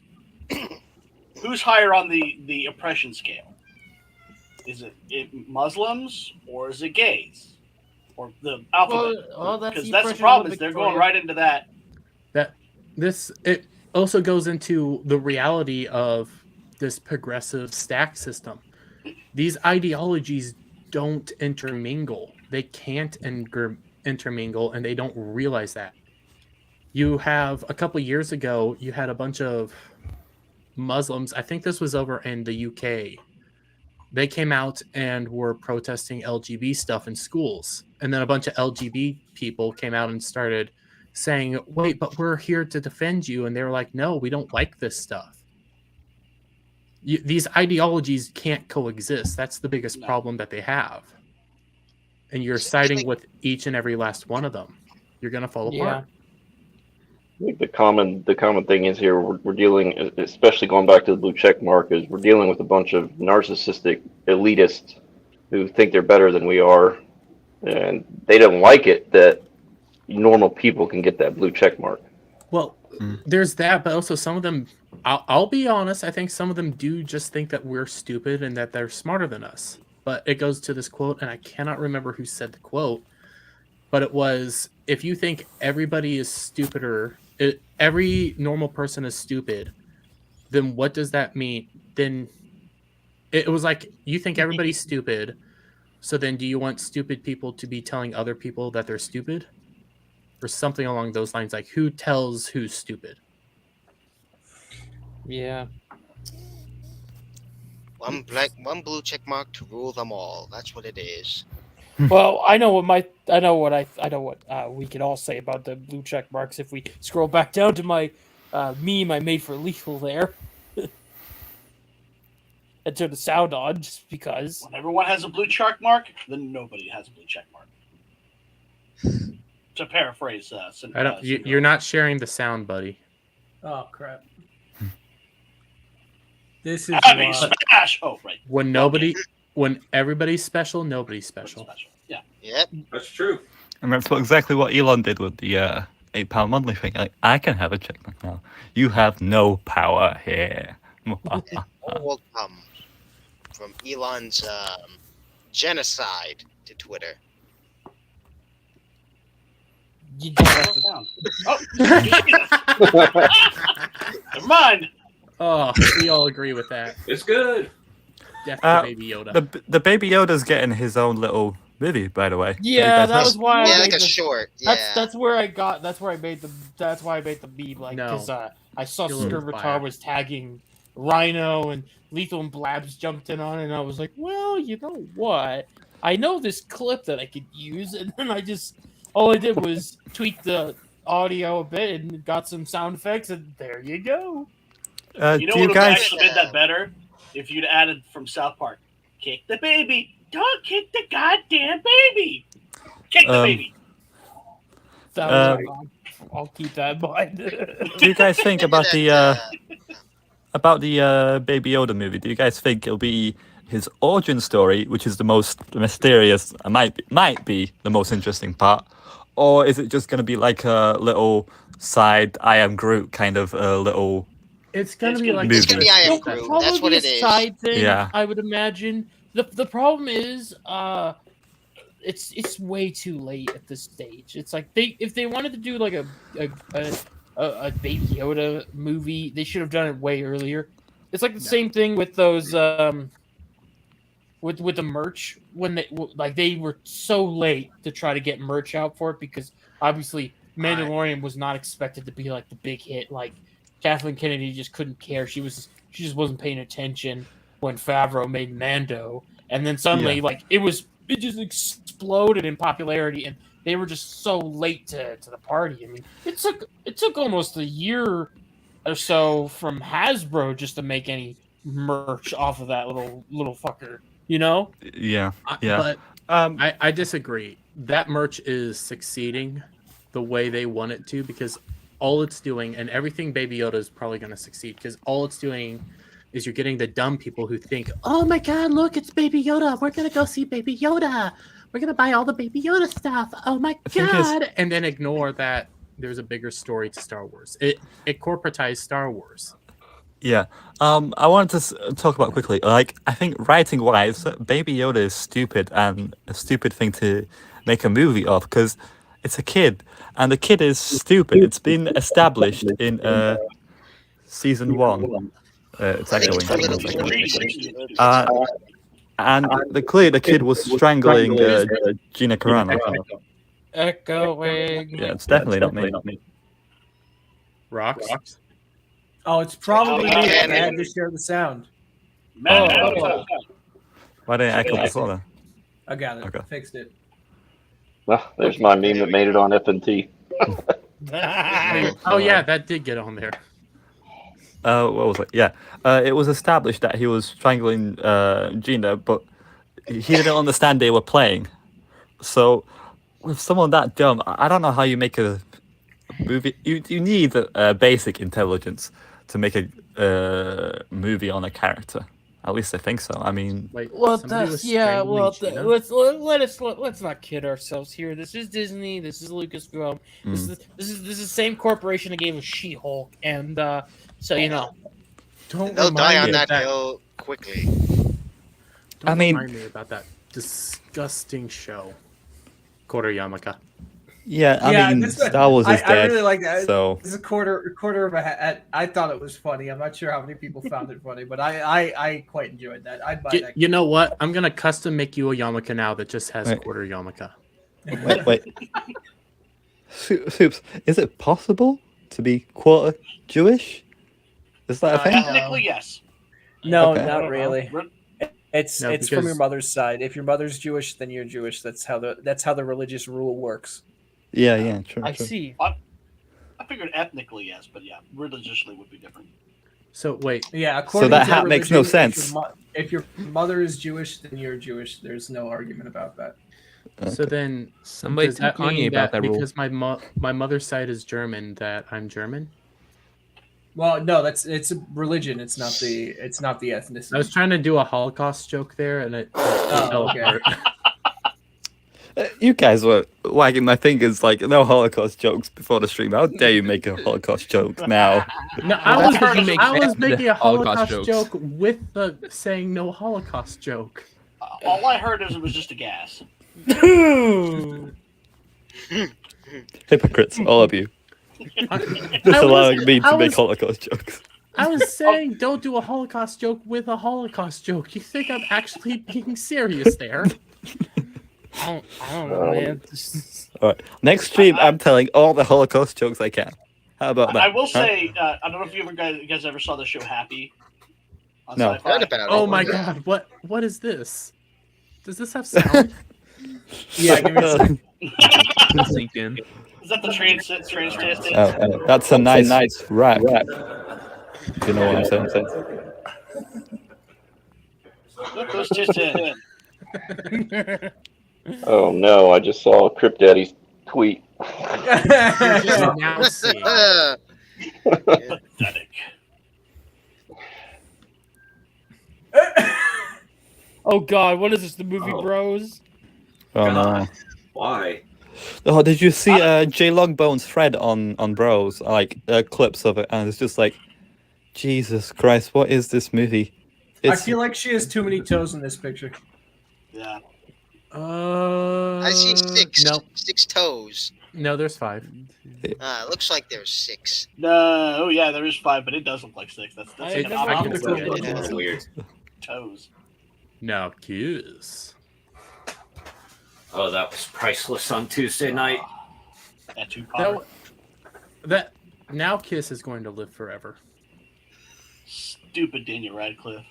who's higher on the oppression scale? Is it Muslims or is it gays or the alphabet? Because that's the problem. Is they're going right into that.
It also goes into the reality of this progressive stack system. These ideologies don't intermingle. They can't intermingle, and they don't realize that. You have a couple years ago, you had a bunch of Muslims. I think this was over in the UK. They came out and were protesting LGBT stuff in schools. And then a bunch of LGBT people came out and started saying, "Wait, but we're here to defend you." And they were like, "No, we don't like this stuff." These ideologies can't coexist. That's the biggest problem that they have. And you're siding with each and every last one of them. You're going to fall apart.
I think the common thing is here we're dealing, especially going back to the blue check mark, is we're dealing with a bunch of narcissistic elitists who think they're better than we are, and they don't like it that normal people can get that blue check mark.
Well, there's that, but also some of them, I'll be honest, I think some of them do just think that we're stupid and that they're smarter than us. But it goes to this quote, and I cannot remember who said the quote, but it was, if you think everybody is stupider, every normal person is stupid, then what does that mean? Then it was like, you think everybody's stupid, so then do you want stupid people to be telling other people that they're stupid? Or something along those lines, like who tells who's stupid?
Yeah.
One blue check mark to rule them all. That's what it is.
Well, I know what we could all say about the blue check marks if we scroll back down to my meme I made for Lethal there. And turn the sound on just because.
When everyone has a blue check mark, then nobody has a blue check mark. To paraphrase,
you're not sharing the sound, buddy.
Oh crap! This is
smash. Oh right.
When everybody's special, nobody's special.
Yeah.
Yep.
That's true.
And that's exactly what Elon did with the £8 monthly thing. Like, I can have a check now. You have no power here.
All comes. from Elon's genocide to Twitter.
You just have to-
Sound. Oh, never mind.
Oh, we all agree with that.
It's good.
Death to Baby Yoda.
The Baby Yoda's getting his own little movie, by the way. Have you
Yeah,
guys
that
heard?
was why I
Yeah,
made
like a
the,
short. Yeah.
that's where I got. That's where I made the. That's why I made the meme. Like,
No.
because I saw
You're a little
Skirmitar
fire.
was tagging Rhino and Lethal and Blabs jumped in on it, and I was like, well, you know what? I know this clip that I could use, and then all I did was tweak the audio a bit and got some sound effects, and there you go.
You know
do
what
you
would
guys?
actually made that better? If you'd added from South Park, kick the baby. Don't kick the goddamn baby. Kick the baby.
That was I'll keep that in mind.
Do you guys think about
Maybe
the
that,
Baby Yoda movie? Do you guys think it'll be his origin story, which is the most mysterious, might be the most interesting part, or is it just going to be like a little side I Am Groot kind of little?
It's gonna
It's
be
gonna
like
be-
It's gonna be I Am
It'll
Groot.
probably
That's what
be
it
a
is.
side thing,
Yeah.
I would imagine. The problem is, it's way too late at this stage. It's like if they wanted to do like a Baby Yoda movie, they should have done it way earlier. It's like the same thing with those with the merch when they were so late to try to get merch out for it because obviously Mandalorian was not expected to be like the big hit. Like Kathleen Kennedy just couldn't care. She just wasn't paying attention when Favreau made Mando, and then suddenly it just exploded in popularity, and they were just so late to the party. I mean, it took almost a year or so from Hasbro just to make any merch off of that little fucker. You know?
Yeah, yeah.
But
Um,
I disagree. That merch is succeeding the way they want it to because all it's doing, and everything Baby Yoda is probably going to succeed because all it's doing is you're getting the dumb people who think, oh my God, look, it's Baby Yoda. We're going to go see Baby Yoda. We're going to buy all the Baby Yoda stuff. Oh my
think it's-
God. And then ignore that there's a bigger story to Star Wars. It corporatized Star Wars.
Yeah. I wanted to talk about quickly. Like, I think writing wise, Baby Yoda is stupid and a stupid thing to make a movie of because it's a kid and the kid is stupid. It's been established in season 1. It's
I think
echoing.
it's
Hang on a
politically
second.
incorrect.
And the kid was strangling Gina Carano.
Echoing.
Yeah, it's definitely not me.
Rocks.
Oh, it's probably me.
Okay.
I had to share the sound.
Man,
Why didn't I echo before then?
I got it.
Okay.
Fixed it.
Well, there's my meme that made it on FNT.
Oh, yeah, that did get on there.
What was it? Yeah, it was established that he was strangling Gina, but he didn't understand they were playing. So, with someone that dumb, I don't know how you make a movie. You need basic intelligence to make a movie on a character. At least I think so. I mean,
Like,
Well,
somebody was
yeah. Well,
strangling Gina.
let's not kid ourselves here. This is Disney. This is Lucasfilm.
Mm.
This is the same corporation that gave us She-Hulk, and so you know.
Don't
They'll die
remind
on
me
that
of
hill quickly.
Don't
I mean-
remind me about that disgusting show, Koriyamaka.
yeah, I mean,
this-
Star Wars is
I
dead.
really like that.
So
It's a quarter of a hat. I thought it was funny. I'm not sure how many people found it funny, but I quite enjoyed that. I'd buy that.
You know what? I'm gonna custom make you a yarmulke now that just has
Wait.
quarter yarmulke.
wait. Soups, is it possible to be quarter Jewish? Is that a thing?
Technically, yes.
No,
Okay.
not really. It's
No,
it's from your
because-
mother's side. If your mother's Jewish, then you're Jewish. That's how the religious rule works.
Yeah, true.
I
true.
see.
I figured ethnically, yes, but yeah, religiously would be different.
So wait,
Yeah, according
that
to
hat makes no
religion,
sense.
If your mother is Jewish, then you're Jewish. There's no argument about that.
so then
Somebody
does
tell
that mean
Kanye about that rule.
because my mother's side is German that I'm German?
Well, no, it's a religion. It's not the ethnicity.
I was trying to do a Holocaust joke there, and it
Oh,
fell
okay.
apart.
You guys were wagging my fingers like no Holocaust jokes before the stream. How dare you make a Holocaust joke now?
No,
Well,
I was,
that's because you
I was
banned
making a
Holocaust
Holocaust
jokes.
joke with the saying no Holocaust joke.
All I heard is it was just a gas.
Hypocrites, all of you. Just allowing me to make Holocaust jokes.
I was saying don't do a Holocaust joke with a Holocaust joke. You think I'm actually being serious there?
I don't know, man.
All right, next stream, I'm telling all the Holocaust jokes I can. How about that?
I will
huh?
say, I don't know if you guys ever saw the show Happy on
No.
Sci-Fi.
Heard about
Oh
it.
my god, what is this? Does this have sound?
Yeah, give me a second.
Sink in.
Is that the trans test?
That's a nice rap. You know what I'm saying?
Look, those tits in.
Oh no! I just saw Crypt Daddy's tweet.
You're just now seeing.
Pathetic.
Oh God, what is this? The movie
Oh.
Bros?
Oh no.
Why?
Oh, did you see J Longbone's thread on Bros? Like clips of it, and it's just like, Jesus Christ, what is this movie?
I feel like she has too many toes in this picture.
Yeah.
I see six.
No,
6 toes.
no, there's 5.
It looks like there's 6.
No. Oh yeah, there is 5, but it does look like 6. That's
I
like an
never
optical
considered
toes.
That's
weird.
Toes.
No, kiss.
Oh, that was priceless on Tuesday night.
That too Potter.
That now Kiss is going to live forever.
Stupid Daniel Radcliffe.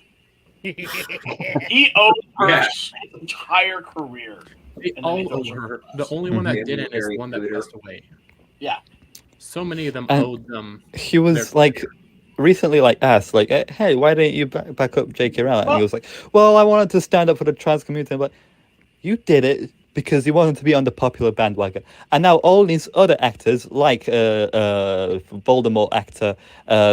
He owed her
Yeah.
his entire career.
They
And then he
all
throws
owe
her.
her. The only one that
Yeah,
didn't is
very
the one that
Twitter.
passed away.
Yeah.
So many of them
And-
owed them.
He was like recently asked like, hey, why didn't you back up J.K. Rowling? And he was like, well, I wanted to stand up for the trans community. I'm like, you did it because you wanted to be on the popular bandwagon. And now all these other actors, like Voldemort actor,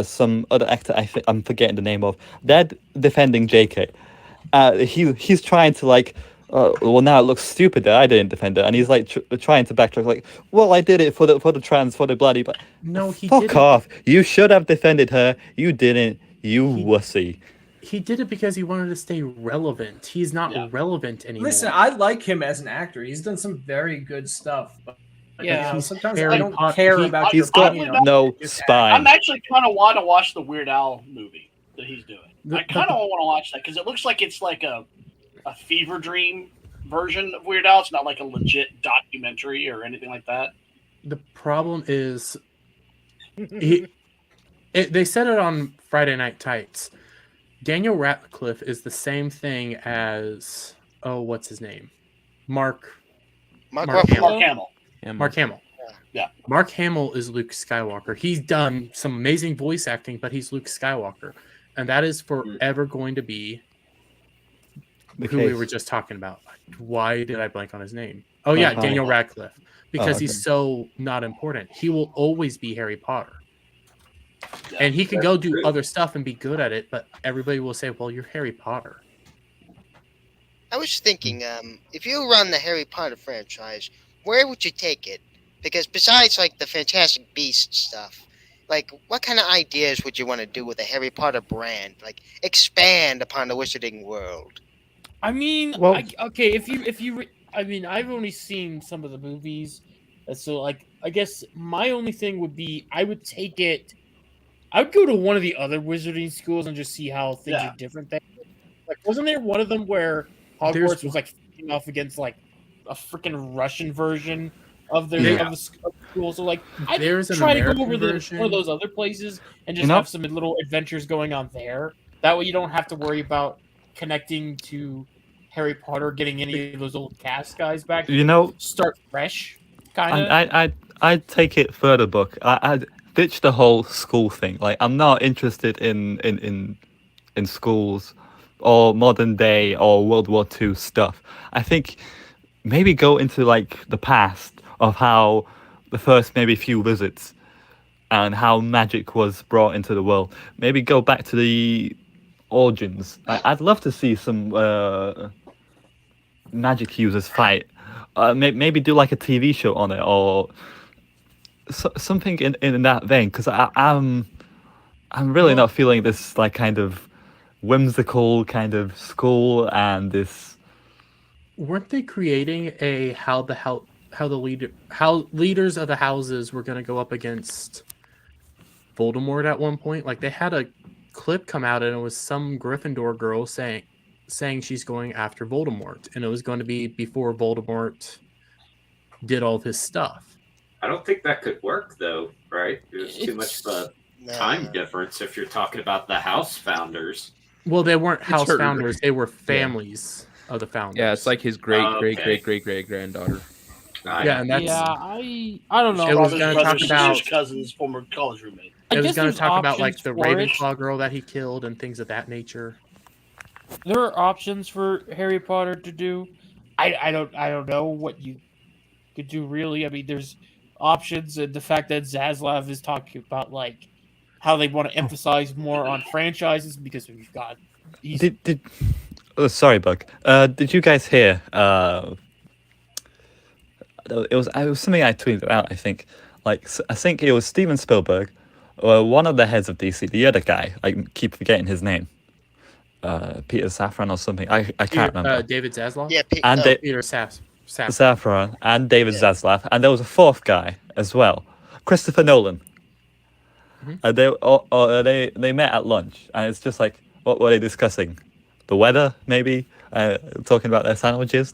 some other actor I'm forgetting the name of, they're defending J.K. He's trying to like, well, now it looks stupid that I didn't defend it, and he's like trying to backtrack, like, well, I did it for the trans, for the bloody, but
No, he
fuck
didn't.
off! You should have defended her. You didn't. You wussy.
He did it because he wanted to stay relevant. He's not
Yeah.
relevant anymore.
Listen, I like him as an actor. He's done some very good stuff. But,
Yeah.
you know, sometimes
Harry
I don't
Potter-
care
he-
about
He's
your
got
opinion on
no
his
spine.
I'm actually kind of want to watch the Weird Al movie that he's doing.
The-
I kind of want to watch that because it looks like it's like a fever dream version of Weird Al. It's not like a legit documentary or anything like that.
The problem is, they said it on Friday Night Tights. Daniel Radcliffe is the same thing as what's his name? Mark
Mark
Mark
Ruffalo.
Mark Hamill.
Mark Hamill.
Yeah.
Mark Hamill is Luke Skywalker. He's done some amazing voice acting, but he's Luke Skywalker. And that is forever going to be who we were just talking about. Why did I blank on his name? Oh, yeah, Daniel Radcliffe. Because he's so not important. He will always be Harry Potter.
Yeah.
And he can go do other stuff and be good at it, but everybody will say, well, you're Harry Potter.
I was thinking, if you run the Harry Potter franchise, where would you take it? Because besides, like, the Fantastic Beasts stuff, like, what kind of ideas would you want to do with a Harry Potter brand? Like, expand upon the wizarding world.
I mean,
Well-
okay, if you, I mean, I've only seen some of the movies, so like, I guess my only thing would be, I would take it. I would go to one of the other wizarding schools and just see how things
Yeah.
are different there. Like, wasn't there one of them where Hogwarts was like fighting off against like a freaking Russian version of their
Yeah.
of the school? So like, I'd
There's an
try to go
American
over to
version.
one of those other places and just
You know-
have some little adventures going on there. That way, you don't have to worry about connecting to Harry Potter, getting any of those old cast guys back.
You know,
Start fresh, kind of.
I'd take it further, Book. I'd ditch the whole school thing. Like, I'm not interested in schools or modern day or World War II stuff. I think maybe go into like the past of how the first maybe few visits and how magic was brought into the world. Maybe go back to the origins. I'd love to see some magic users fight maybe do like a TV show on it or something in that vein. Because I'm really not feeling this like kind of whimsical kind of school and this.
Weren't they creating a how leaders of the houses were going to go up against Voldemort at one point? Like they had a clip come out and it was some Gryffindor girl saying she's going after Voldemort, and it was going to be before Voldemort did all of his stuff.
I don't think that could work though, right? There's too much of a time difference if you're talking about the house founders.
Well, they weren't house
her.
founders; they were families of the founders.
Yeah, it's like his great granddaughter.
Yeah, and that's
I don't know.
It was
Brothers,
going to talk
sisters,
about
cousins, former college roommate.
it was
guess
going
there's
to talk about like
options
the
for it.
Ravenclaw girl that he killed and things of that nature.
There are options for Harry Potter to do. I don't know what you could do really. I mean, there's options, and the fact that Zaslav is talking about like how they want to emphasize more on franchises because we've got.
Sorry, Bug. Did you guys hear? It was something I tweeted out. I think, I think it was Steven Spielberg, or one of the heads of DC. The other guy, I keep forgetting his name. Peter Safran or something. I can't remember.
David Zaslav.
Yeah,
And
Peter Safran.
Safran and David Zaslav, and there was a fourth guy as well, Christopher Nolan. And they met at lunch, and it's just like, what were they discussing? The weather, maybe? Talking about their sandwiches,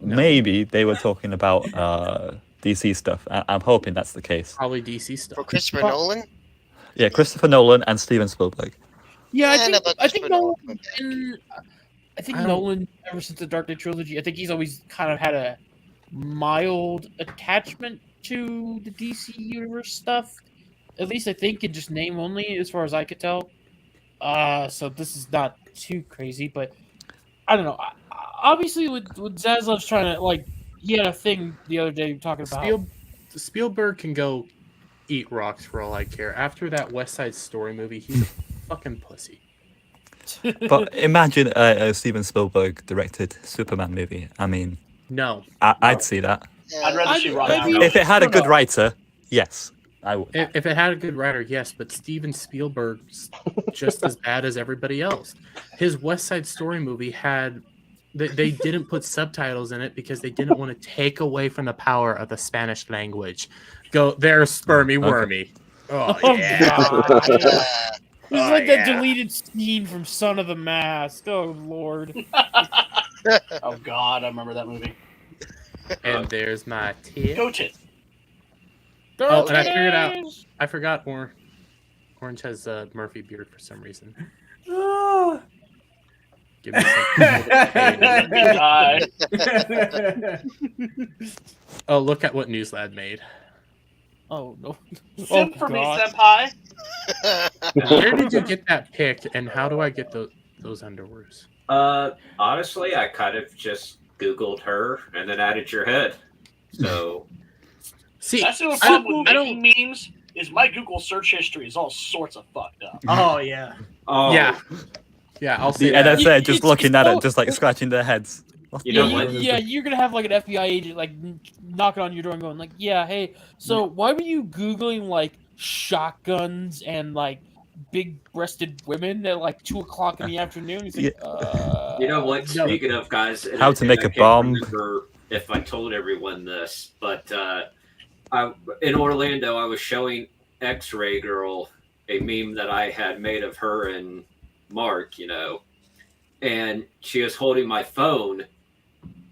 maybe they were talking about DC stuff. I'm hoping that's the case.
Probably DC stuff.
For Christopher Nolan?
Yeah, Christopher Nolan and Steven Spielberg.
Yeah,
I know about
I think
Christopher
Nolan.
Nolan.
I think Nolan, ever since the Dark Knight trilogy, I think he's always kind of had a mild attachment to the DC universe stuff. At least I think in just name only, as far as I could tell. So this is not too crazy, but I don't know. Obviously, with Zaslav's trying to he had a thing the other day talking about.
Spielberg can go eat rocks for all I care. After that West Side Story movie, he's a fucking pussy.
But imagine Steven Spielberg directed Superman movie. I mean,
no,
I'd see that.
I'd rather see Ron
maybe-
Howard.
If it had a good writer, yes, I would.
If it had a good writer, yes, but Steven Spielberg's just as bad as everybody else. His West Side Story movie had they didn't put subtitles in it because they didn't want to take away from the power of the Spanish language. Go there's Wormy. Oh yeah.
God. It's like that deleted scene from Son of the Mask. Oh Lord.
Oh God, I remember that movie.
And there's my tit.
Go tit.
Oh, and I figured out. I forgot Orange has a Murphy beard for some reason. Give me
Die.
Oh, look at what NewsLad made.
Oh no.
Sim for me,
God.
senpai.
Where did you get that pic, and how do I get those underwears?
Honestly, I kind of just Googled her and then added your head. So,
See,
That's the
I
problem with
don't-
making memes is my Google search history is all sorts of fucked up.
Oh yeah.
oh,
Yeah, I'll see
The
that.
NSA just
It's
looking at
all-
it, just scratching their heads.
You know what?
You're gonna have an FBI agent knocking on your door and going yeah, hey, so why were you Googling shotguns and big-breasted women at 2:00 in the afternoon? He's like,
You know what?
No.
Speaking of guys, and
How to make
I
a
can't
bomb.
remember if I told everyone this, but in Orlando, I was showing X-Ray Girl a meme that I had made of her and Mark, and she was holding my phone,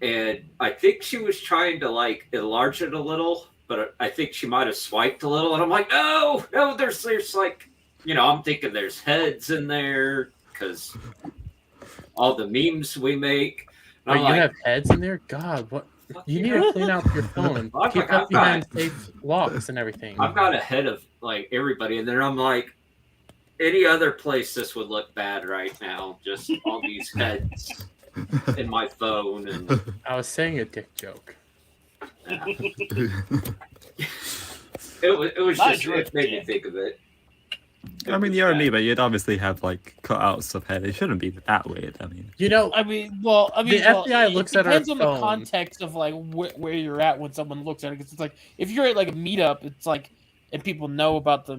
and I think she was trying to enlarge it a little, but I think she might have swiped a little, and I'm like, no, there's I'm thinking there's heads in there because all the memes we make.
Oh,
And
you
I'm
have heads in there? God, what? You need to clean out your phone.
I've
Keep
got-
up behind safe locks and everything.
I've got ahead of everybody, and then I'm like, any other place this would look bad right now. Just all these heads in my phone, and
I was saying a dick joke.
it was
I
just
drew
it made me
it.
think of it.
I mean, you're a me, but you'd obviously have like cutouts of head. It shouldn't be that weird. I mean,
You know,
the
FBI looks at our
depends on the
phone.
context of like where you're at when someone looks at it. Because it's like if you're at like a meetup, it's like, and people know about the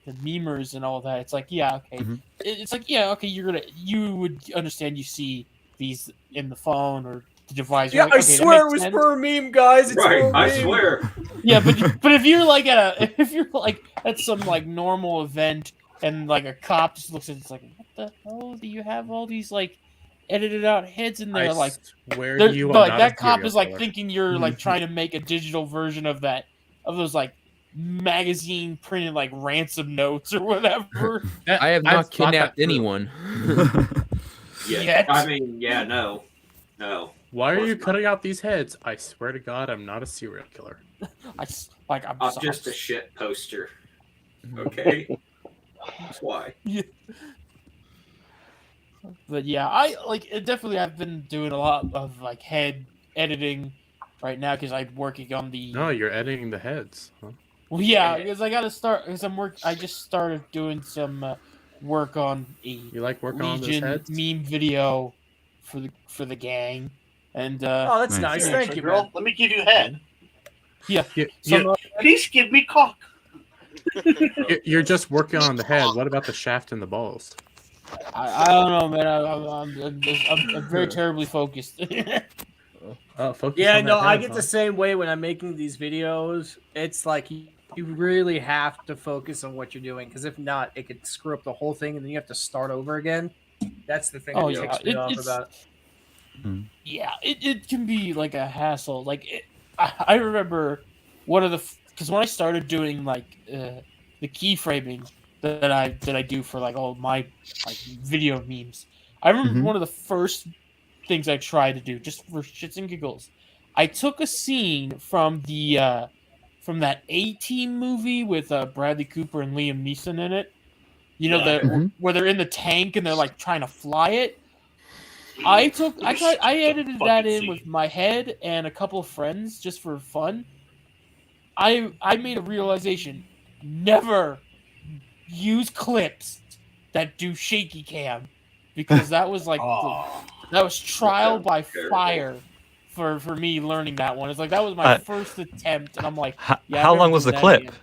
memers and all that. It's like, yeah, okay.
Mhm.
It's like, yeah, okay. You would understand. You see these in the phone or the device.
Yeah,
You're like,
I
okay, that
swear it
makes
was
sense.
for a meme, guys. It's
Right,
for a
I
meme.
swear.
Yeah, but if you're like if you're like at some like normal event and like a cop just looks at it, it's like, what the hell do you have all these like edited out heads in there?
I
Like,
swear
they're-
to you, I'm
like
not
that
a
cop
serial
is like
killer.
thinking you're like trying to make a digital version of those like magazine printed like ransom notes or whatever.
I have
I've
not
thought that
kidnapped
through.
anyone.
Yeah.
Yet.
I mean, yeah, no.
Why
Of
are you
course not.
cutting out these heads? I swear to God, I'm not a serial killer.
I'm
I'm
sorry.
just a shit poster. Okay? That's why.
But yeah, I like it definitely. I've been doing a lot of like head editing right now because I'm working on the.
No, you're editing the heads. Huh?
Well, yeah, because I gotta start. Because I just started doing some work on a
You like working on those
Legion
heads?
meme video for the gang, and
Oh, that's
Nice.
nice. Thank you,
girl.
man.
Let me give you head. Please give me cock.
You're just working on the head. What about the shaft and the balls?
I don't know, man. I'm very terribly focused.
Focus
Yeah,
on
no,
that
I
head,
get
huh?
the same way when I'm making these videos. It's like you really have to focus on what you're doing because if not, it could screw up the whole thing and then you have to start over again. That's the thing
Oh,
that
yeah.
ticks me off
It's-
about it.
Yeah, it can be like a hassle. Like I remember one of the because when I started doing like the keyframing that I do for like all my like video memes, I remember
Mhm.
one of the first things I tried to do just for shits and giggles. I took a scene from that A-Team movie with Bradley Cooper and Liam Neeson in it. You know
Mhm.
where they're in the tank and they're like trying to fly it. I edited that in with my head and a couple of friends just for fun. I made a realization: never use clips that do shaky cam because that was like that was trial by fire for me learning that one. It's like that was my first attempt, and I'm like,
How
I've never
long was
done
the
that
clip?
again.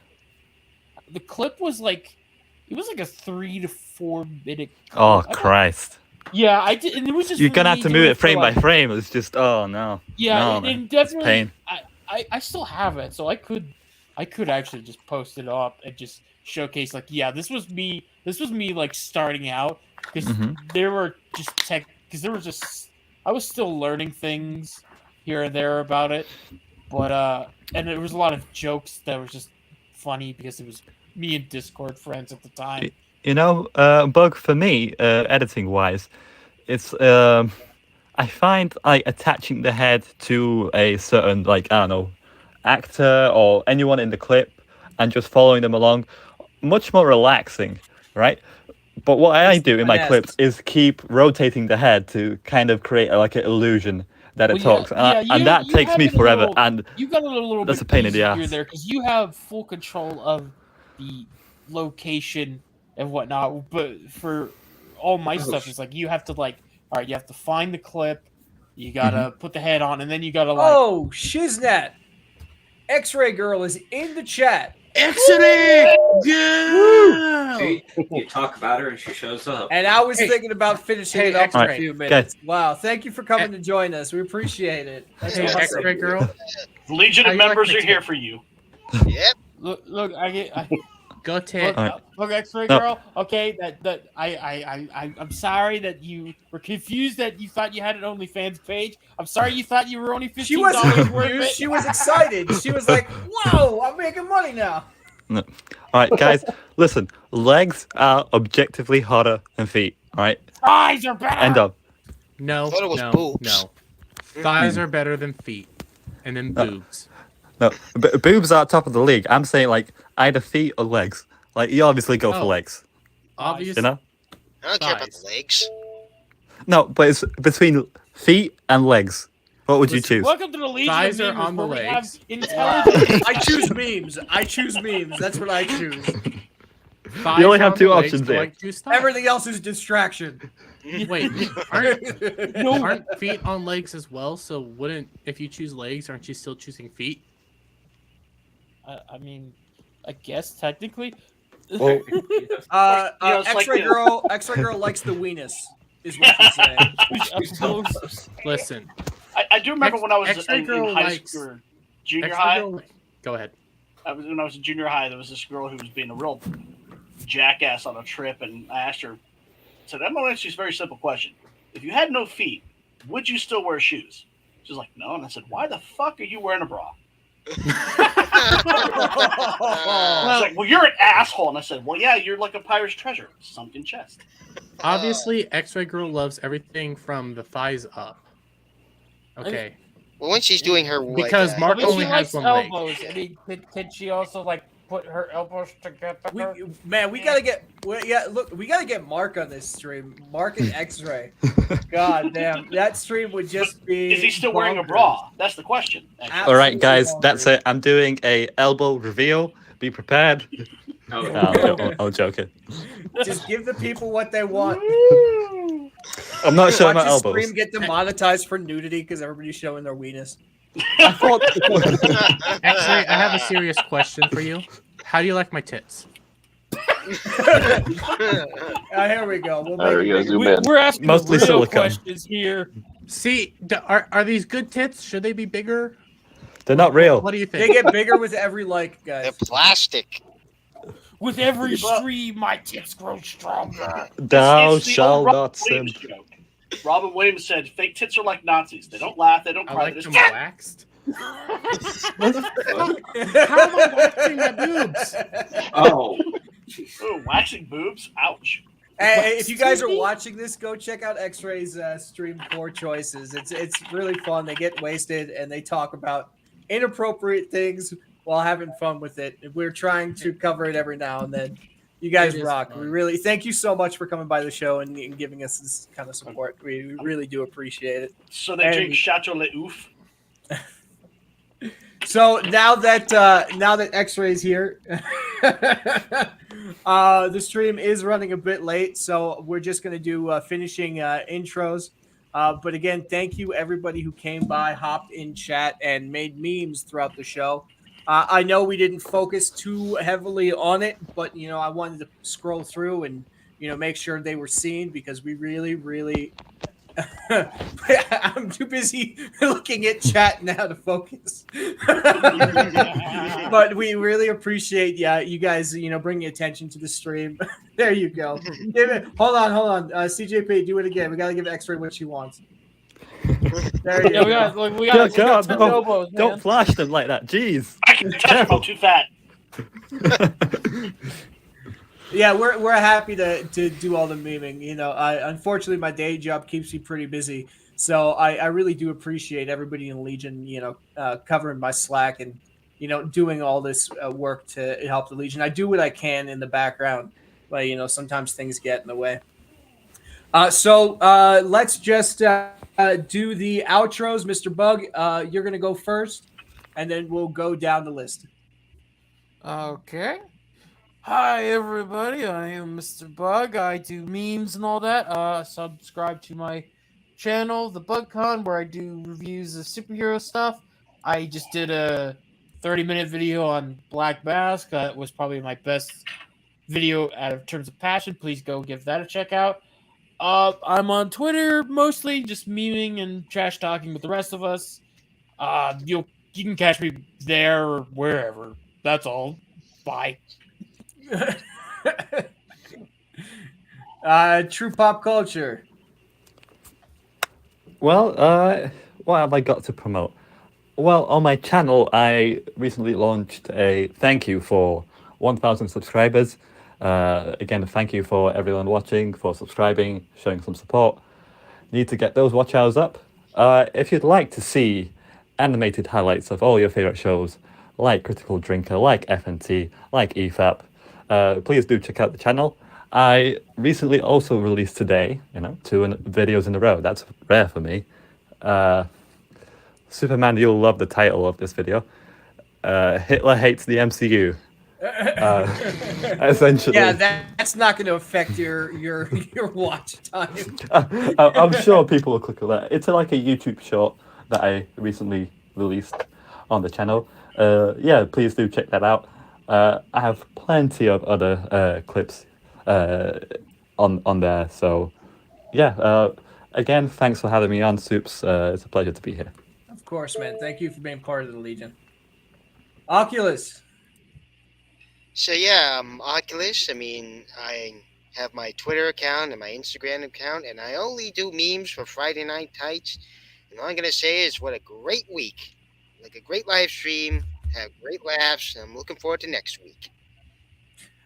The clip was like it was like a 3 to 4 minute.
Oh
clip.
Christ!
Yeah, I did, and it was just
You're
for
gonna
me
have to
doing
move
it
it
for,
frame by
like-
frame. It's just no.
Yeah,
no,
and
man. It's
definitely,
pain.
I still have it, so I could actually just post it up and just showcase like, yeah, this was me like starting out because
Mhm.
there were just I was still learning things here and there about it, but and there was a lot of jokes that were just funny because it was me and Discord friends at the time.
You know, bug for me, editing wise, it's I find like attaching the head to a certain like I don't know actor or anyone in the clip and just following them along much more relaxing, right? But what I
It's
do in my
finesse.
clips is keep rotating the head to kind of create like an illusion that it
Well,
talks, and that
you
takes
have
me
it a
forever.
little-
And
you got it a little
that's
bit
a pain in the
easier
ass.
there because you have full control of the location and whatnot. But for all my stuff, it's like you have to like, all right, you have to find the clip, you gotta put the head on, and then you gotta like.
Oh, Shiznet. X-Ray Girl is in the chat.
Excellent! Girl!
See, you talk about her and she shows up.
And I was
Hey.
thinking about finishing
Hey,
it up in a
X-Ray.
few minutes. Wow, thank you for coming to join us. We appreciate it. That's
Hey,
awesome.
X-ray girl.
The Legion
How
of
you like
members
my
are here
tip?
for you.
Yep.
Look,
Go tit.
look, X-Ray
No.
Girl. Okay, I'm sorry that you were confused that you thought you had an OnlyFans page. I'm sorry you thought you were only $15
She wasn't
worth
confused.
it.
She was excited. She was like, whoa, I'm making money now.
all right, guys, listen. Legs are objectively hotter than feet. All right,
Thighs are better.
end up.
No,
thought it was
no,
boobs.
no. Thighs are better than feet, and then boobs.
No, boobs are top of the league. I'm saying like either feet or legs. Like you obviously go for
Oh.
legs.
Obviously,
You know?
I don't care about
Thighs.
the legs.
No, but it's between feet and legs. What would you
Listen,
choose?
Welcome to the Legion
Thighs
of
are
Memers,
on the
where we have
legs.
intelligent.
I choose memes. I choose memes. That's what I choose.
thighs
You only have
on
two
the legs
options
to,
here.
like, do stuff.
Everything else is distraction.
Wait, aren't feet on legs as well? So wouldn't, if you choose legs, aren't you still choosing feet?
I mean, I guess technically.
Well,
it's like
X-ray girl likes the weenus, is what she's saying.
Listen,
I do remember when I was
X-ray
in
girl
high
likes-
school, or junior
X-ray
high.
girl- Go ahead.
When I was in junior high, there was this girl who was being a real jackass on a trip, and I asked her, said, I'm going to ask you a very simple question. If you had no feet, would you still wear shoes? She's like, no. And I said, why the fuck are you wearing a bra? She's like, well, you're an asshole. And I said, well, yeah, you're like a pirate's treasure, sunken chest.
Obviously, X-ray girl loves everything from the thighs up. Okay.
Well, when she's doing her
Because Mark
I mean,
only
she
has
likes
one leg.
elbows. I mean, can she also like put her elbows together?
We gotta get we gotta get Mark on this stream. Mark and X-ray. God damn, that stream would just be.
Is he still wearing a
bonkers.
bra? That's the question.
all right, guys,
Absolutely
that's
bonkers.
it. I'm doing a elbow reveal. Be prepared.
Oh,
I'm joking.
Just give the people what they want.
I'm not showing
Watch
my
the
elbows.
stream get demonetized for nudity because everybody's showing their weenus.
I thought.
X-ray, I have a serious question for you. How do you like my tits?
Here we go. We'll
There
make
you go.
it
Zoom
bigger.
in.
We're asking
Mostly
real
silicone.
questions here.
See, are these good tits? Should they be bigger?
They're not real.
What do you
They
think?
get bigger with every like,
They're
guys.
plastic.
With every stream, my tits grow stronger.
Thou
It's the
shall
old Robin
not sin.
Williams joke. Robin Williams said, fake tits are like Nazis. They don't laugh, they don't
I
cry.
like
They
them
just...
waxed. What the fuck? How am I waxing my boobs?
Oh,
Ooh, waxing boobs? Ouch.
Hey, if you guys are watching this, go check out X-Ray's stream Core Choices. It's really fun. They get wasted and they talk about inappropriate things while having fun with it. We're trying to cover it every now and then. You guys
It is
rock.
fun.
We really thank you so much for coming by the show and giving us this kind of support. We really do appreciate it.
So they
And-
drink Chateau Le Ouf.
So now that X-Ray's here, the stream is running a bit late, so we're just gonna do finishing intros. But again, thank you everybody who came by, hopped in chat, and made memes throughout the show. I know we didn't focus too heavily on it, but I wanted to scroll through and make sure they were seen because we really. I'm too busy looking at chat now to focus. But we really appreciate you guys, bringing attention to the stream. There you go. Hold on. CJP, do it again. We got to give X-Ray what she wants. There you
Yeah,
go.
we got
God,
touch
no.
elbows, man.
Don't flash them like that. Jeez.
I can touch them, I'm too fat.
Yeah, we're happy to do all the memeing. Unfortunately, my day job keeps me pretty busy, so I really do appreciate everybody in Legion, covering my slack and doing all this work to help the Legion. I do what I can in the background, but sometimes things get in the way. So let's just do the outros, Mr. Bug. You're gonna go first, and then we'll go down the list.
Okay. Hi everybody, I am Mr. Bug. I do memes and all that. Subscribe to my channel, The BugCon, where I do reviews of superhero stuff. I just did a 30-minute video on Black Mask. It was probably my best video out of terms of passion. Please go give that a check out. I'm on Twitter, mostly just memeing and trash talking with the rest of us. You can catch me there or wherever. That's all. Bye.
True pop culture.
Well, what have I got to promote? Well, on my channel, I recently launched a thank you for 1,000 subscribers. Again, thank you for everyone watching, for subscribing, showing some support. Need to get those watch hours up. If you'd like to see animated highlights of all your favorite shows, like Critical Drinker, like FNT, like EFAP, please do check out the channel. I recently also released today, 2 videos in a row. That's rare for me. Superman, you'll love the title of this video. Hitler hates the MCU. Essentially.
Yeah, that's not going to affect your watch time.
I'm sure people will click on that. It's like a YouTube short that I recently released on the channel. Yeah, please do check that out. I have plenty of other clips on there. So yeah, again, thanks for having me on, Soups. It's a pleasure to be here.
Of course, man. Thank you for being part of the Legion. Oculus.
So yeah, Oculus. I mean, I have my Twitter account and my Instagram account, and I only do memes for Friday Night Tights. And all I'm gonna say is, what a great week! Like a great live stream, have great laughs. And I'm looking forward to next week.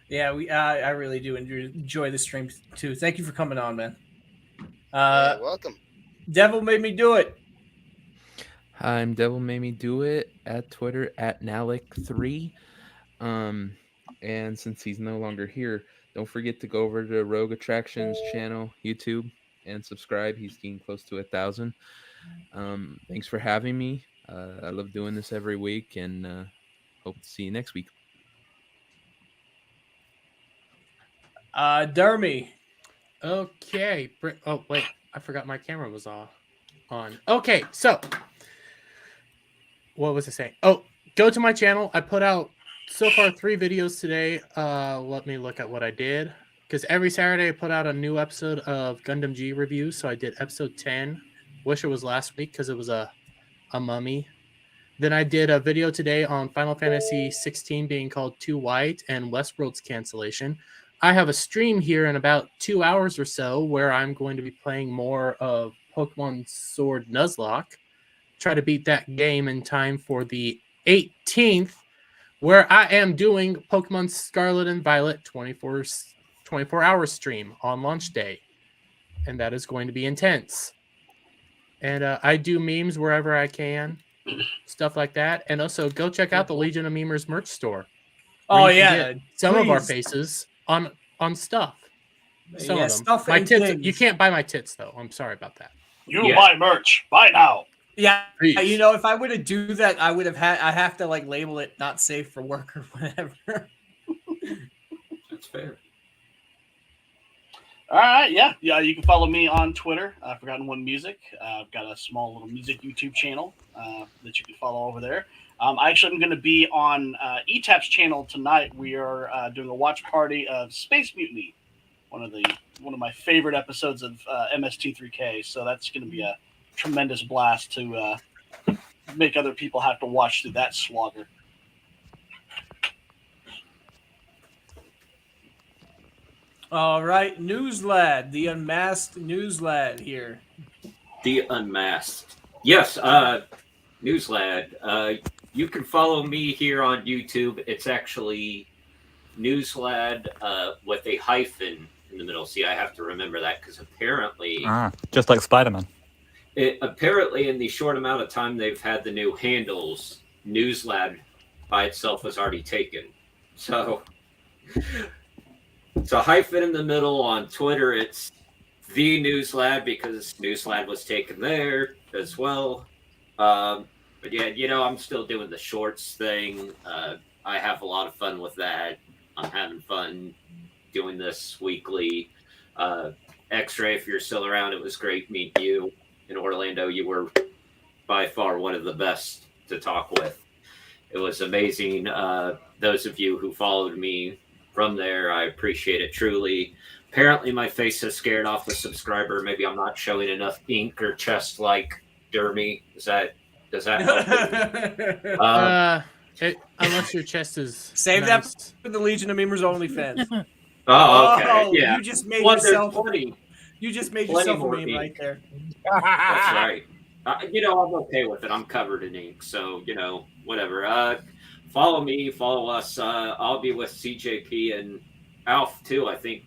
Yeah, I really do enjoy the stream too. Thank you for coming on, man.
Yeah, welcome.
Devil made me do it.
I'm Devil Made Me Do It at Twitter at Nalik3. And since he's no longer here, don't forget to go over to Rogue Attractions channel, YouTube, and subscribe. He's getting close to 1,000. Thanks for having me. I love doing this every week, and hope to see you next week.
Dermy.
Okay. Oh, wait. I forgot my camera was on. Okay, so what was I saying? Oh, go to my channel. I put out so far 3 videos today. Let me look at what I did. Because every Saturday I put out a new episode of Gundam G reviews. So I did episode 10. Wish it was last week because it was a mummy. Then I did a video today on Final Fantasy 16 being called Too White and Westworld's cancellation. I have a stream here in about 2 hours or so where I'm going to be playing more of Pokemon Sword Nuzlocke. Try to beat that game in time for the 18th, where I am doing Pokemon Scarlet and Violet 24-hour stream on launch day. And that is going to be intense. And I do memes wherever I can, stuff like that. And also go check out the Legion of Memers merch store.
Oh
you can
yeah,
get some of our
please.
faces on stuff. Some
Yeah,
of them.
stuff
My
and
tits.
things.
You can't buy my tits though. I'm sorry about that.
You buy merch. Buy now.
Yeah,
Please.
you know, if I were to do that, I would have had. I have to like label it not safe for work or whatever.
That's fair.
All right, yeah. You can follow me on Twitter, ForgottenOneMusic. I've got a small little music YouTube channel that you can follow over there. I actually am going to be on ETAP's channel tonight. We are doing a watch party of Space Mutiny, one of my favorite episodes of MST3K. So that's going to be a tremendous blast to make other people have to watch through that slogger.
All right, NewsLad, the unmasked NewsLad here.
The Unmasked. Yes, NewsLad. You can follow me here on YouTube. It's actually NewsLad with a hyphen in the middle. See, I have to remember that because apparently...
just like Spider-Man.
Apparently, in the short amount of time they've had the new handles, NewsLad by itself was already taken. So... It's a hyphen in the middle. On Twitter, it's the NewsLad because NewsLad was taken there as well. But yeah, you know, I'm still doing the shorts thing. I have a lot of fun with that. I'm having fun doing this weekly. X-Ray, if you're still around, it was great meeting you in Orlando. You were by far one of the best to talk with. It was amazing. Those of you who followed me from there, I appreciate it truly. Apparently, my face has scared off a subscriber. Maybe I'm not showing enough ink or chest like Dermy. Does that help?
Unless your chest is
Save
nice.
that for the Legion of Memers only fans.
Oh, okay. Yeah.
You just made
Well,
yourself.
there's plenty.
You just made
Plenty
yourself a
more
meme
ink.
right there.
That's right. You know, I'm okay with it. I'm covered in ink, so you know, whatever. Follow me, follow us. I'll be with CJP and Alf too. I think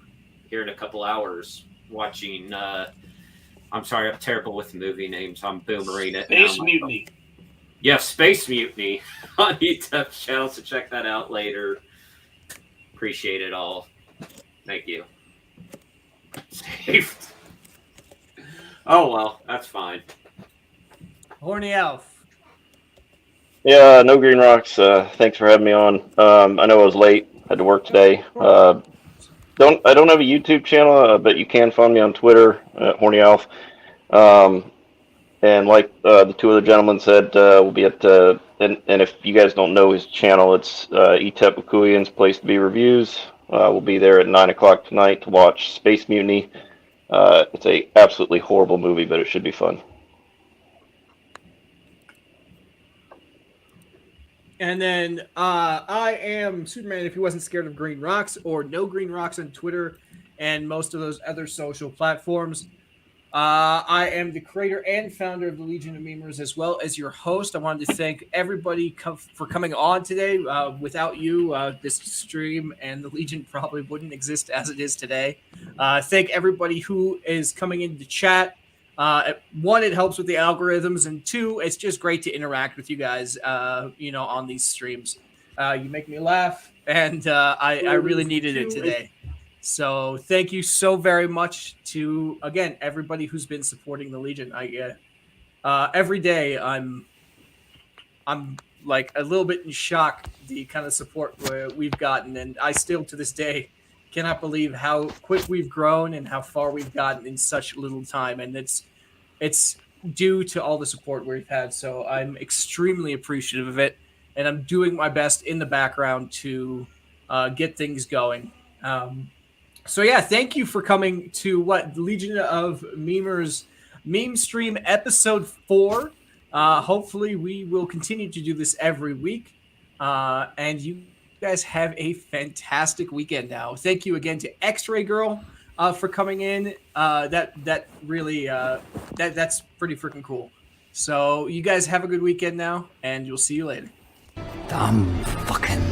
here in a couple hours watching. I'm sorry, I'm terrible with movie names. I'm boomering it.
Space Mutiny.
Yeah, Space Mutiny on ETEP's channel. So check that out later. Appreciate it all. Thank you. Saved. Oh well, that's fine.
Horny Alf.
Yeah, Nogreenrocks. Thanks for having me on. I know I was late. Had to work today. I don't have a YouTube channel, but you can find me on Twitter at Horny Alf. And like the two other gentlemen said, we'll be at and if you guys don't know his channel, it's Etep Wakuian's Place to Be Reviews. We'll be there at 9 o'clock tonight to watch Space Mutiny. It's a absolutely horrible movie, but it should be fun.
And then I am Superman if he wasn't scared of green rocks, or No Green Rocks on Twitter and most of those other social platforms. I am the creator and founder of the Legion of Memers, as well as your host. I wanted to thank everybody for coming on today. Without you, this stream and the Legion probably wouldn't exist as it is today. Thank everybody who is coming into the chat. One, it helps with the algorithms, and two, it's just great to interact with you guys, on these streams. You make me laugh, and I really needed it today. So thank you so very much to, again, everybody who's been supporting the Legion. Every day I'm like a little bit in shock the kind of support we've gotten, and I still to this day cannot believe how quick we've grown and how far we've gotten in such little time. And it's due to all the support we've had. So I'm extremely appreciative of it, and I'm doing my best in the background to get things going. So yeah, thank you for coming to Legion of Memers Meme Stream episode 4. Hopefully we will continue to do this every week. And you guys have a fantastic weekend now. Thank you again to X-Ray Girl for coming in. That really that's pretty freaking cool. So you guys have a good weekend now, and you'll see you later.
Dumb fucking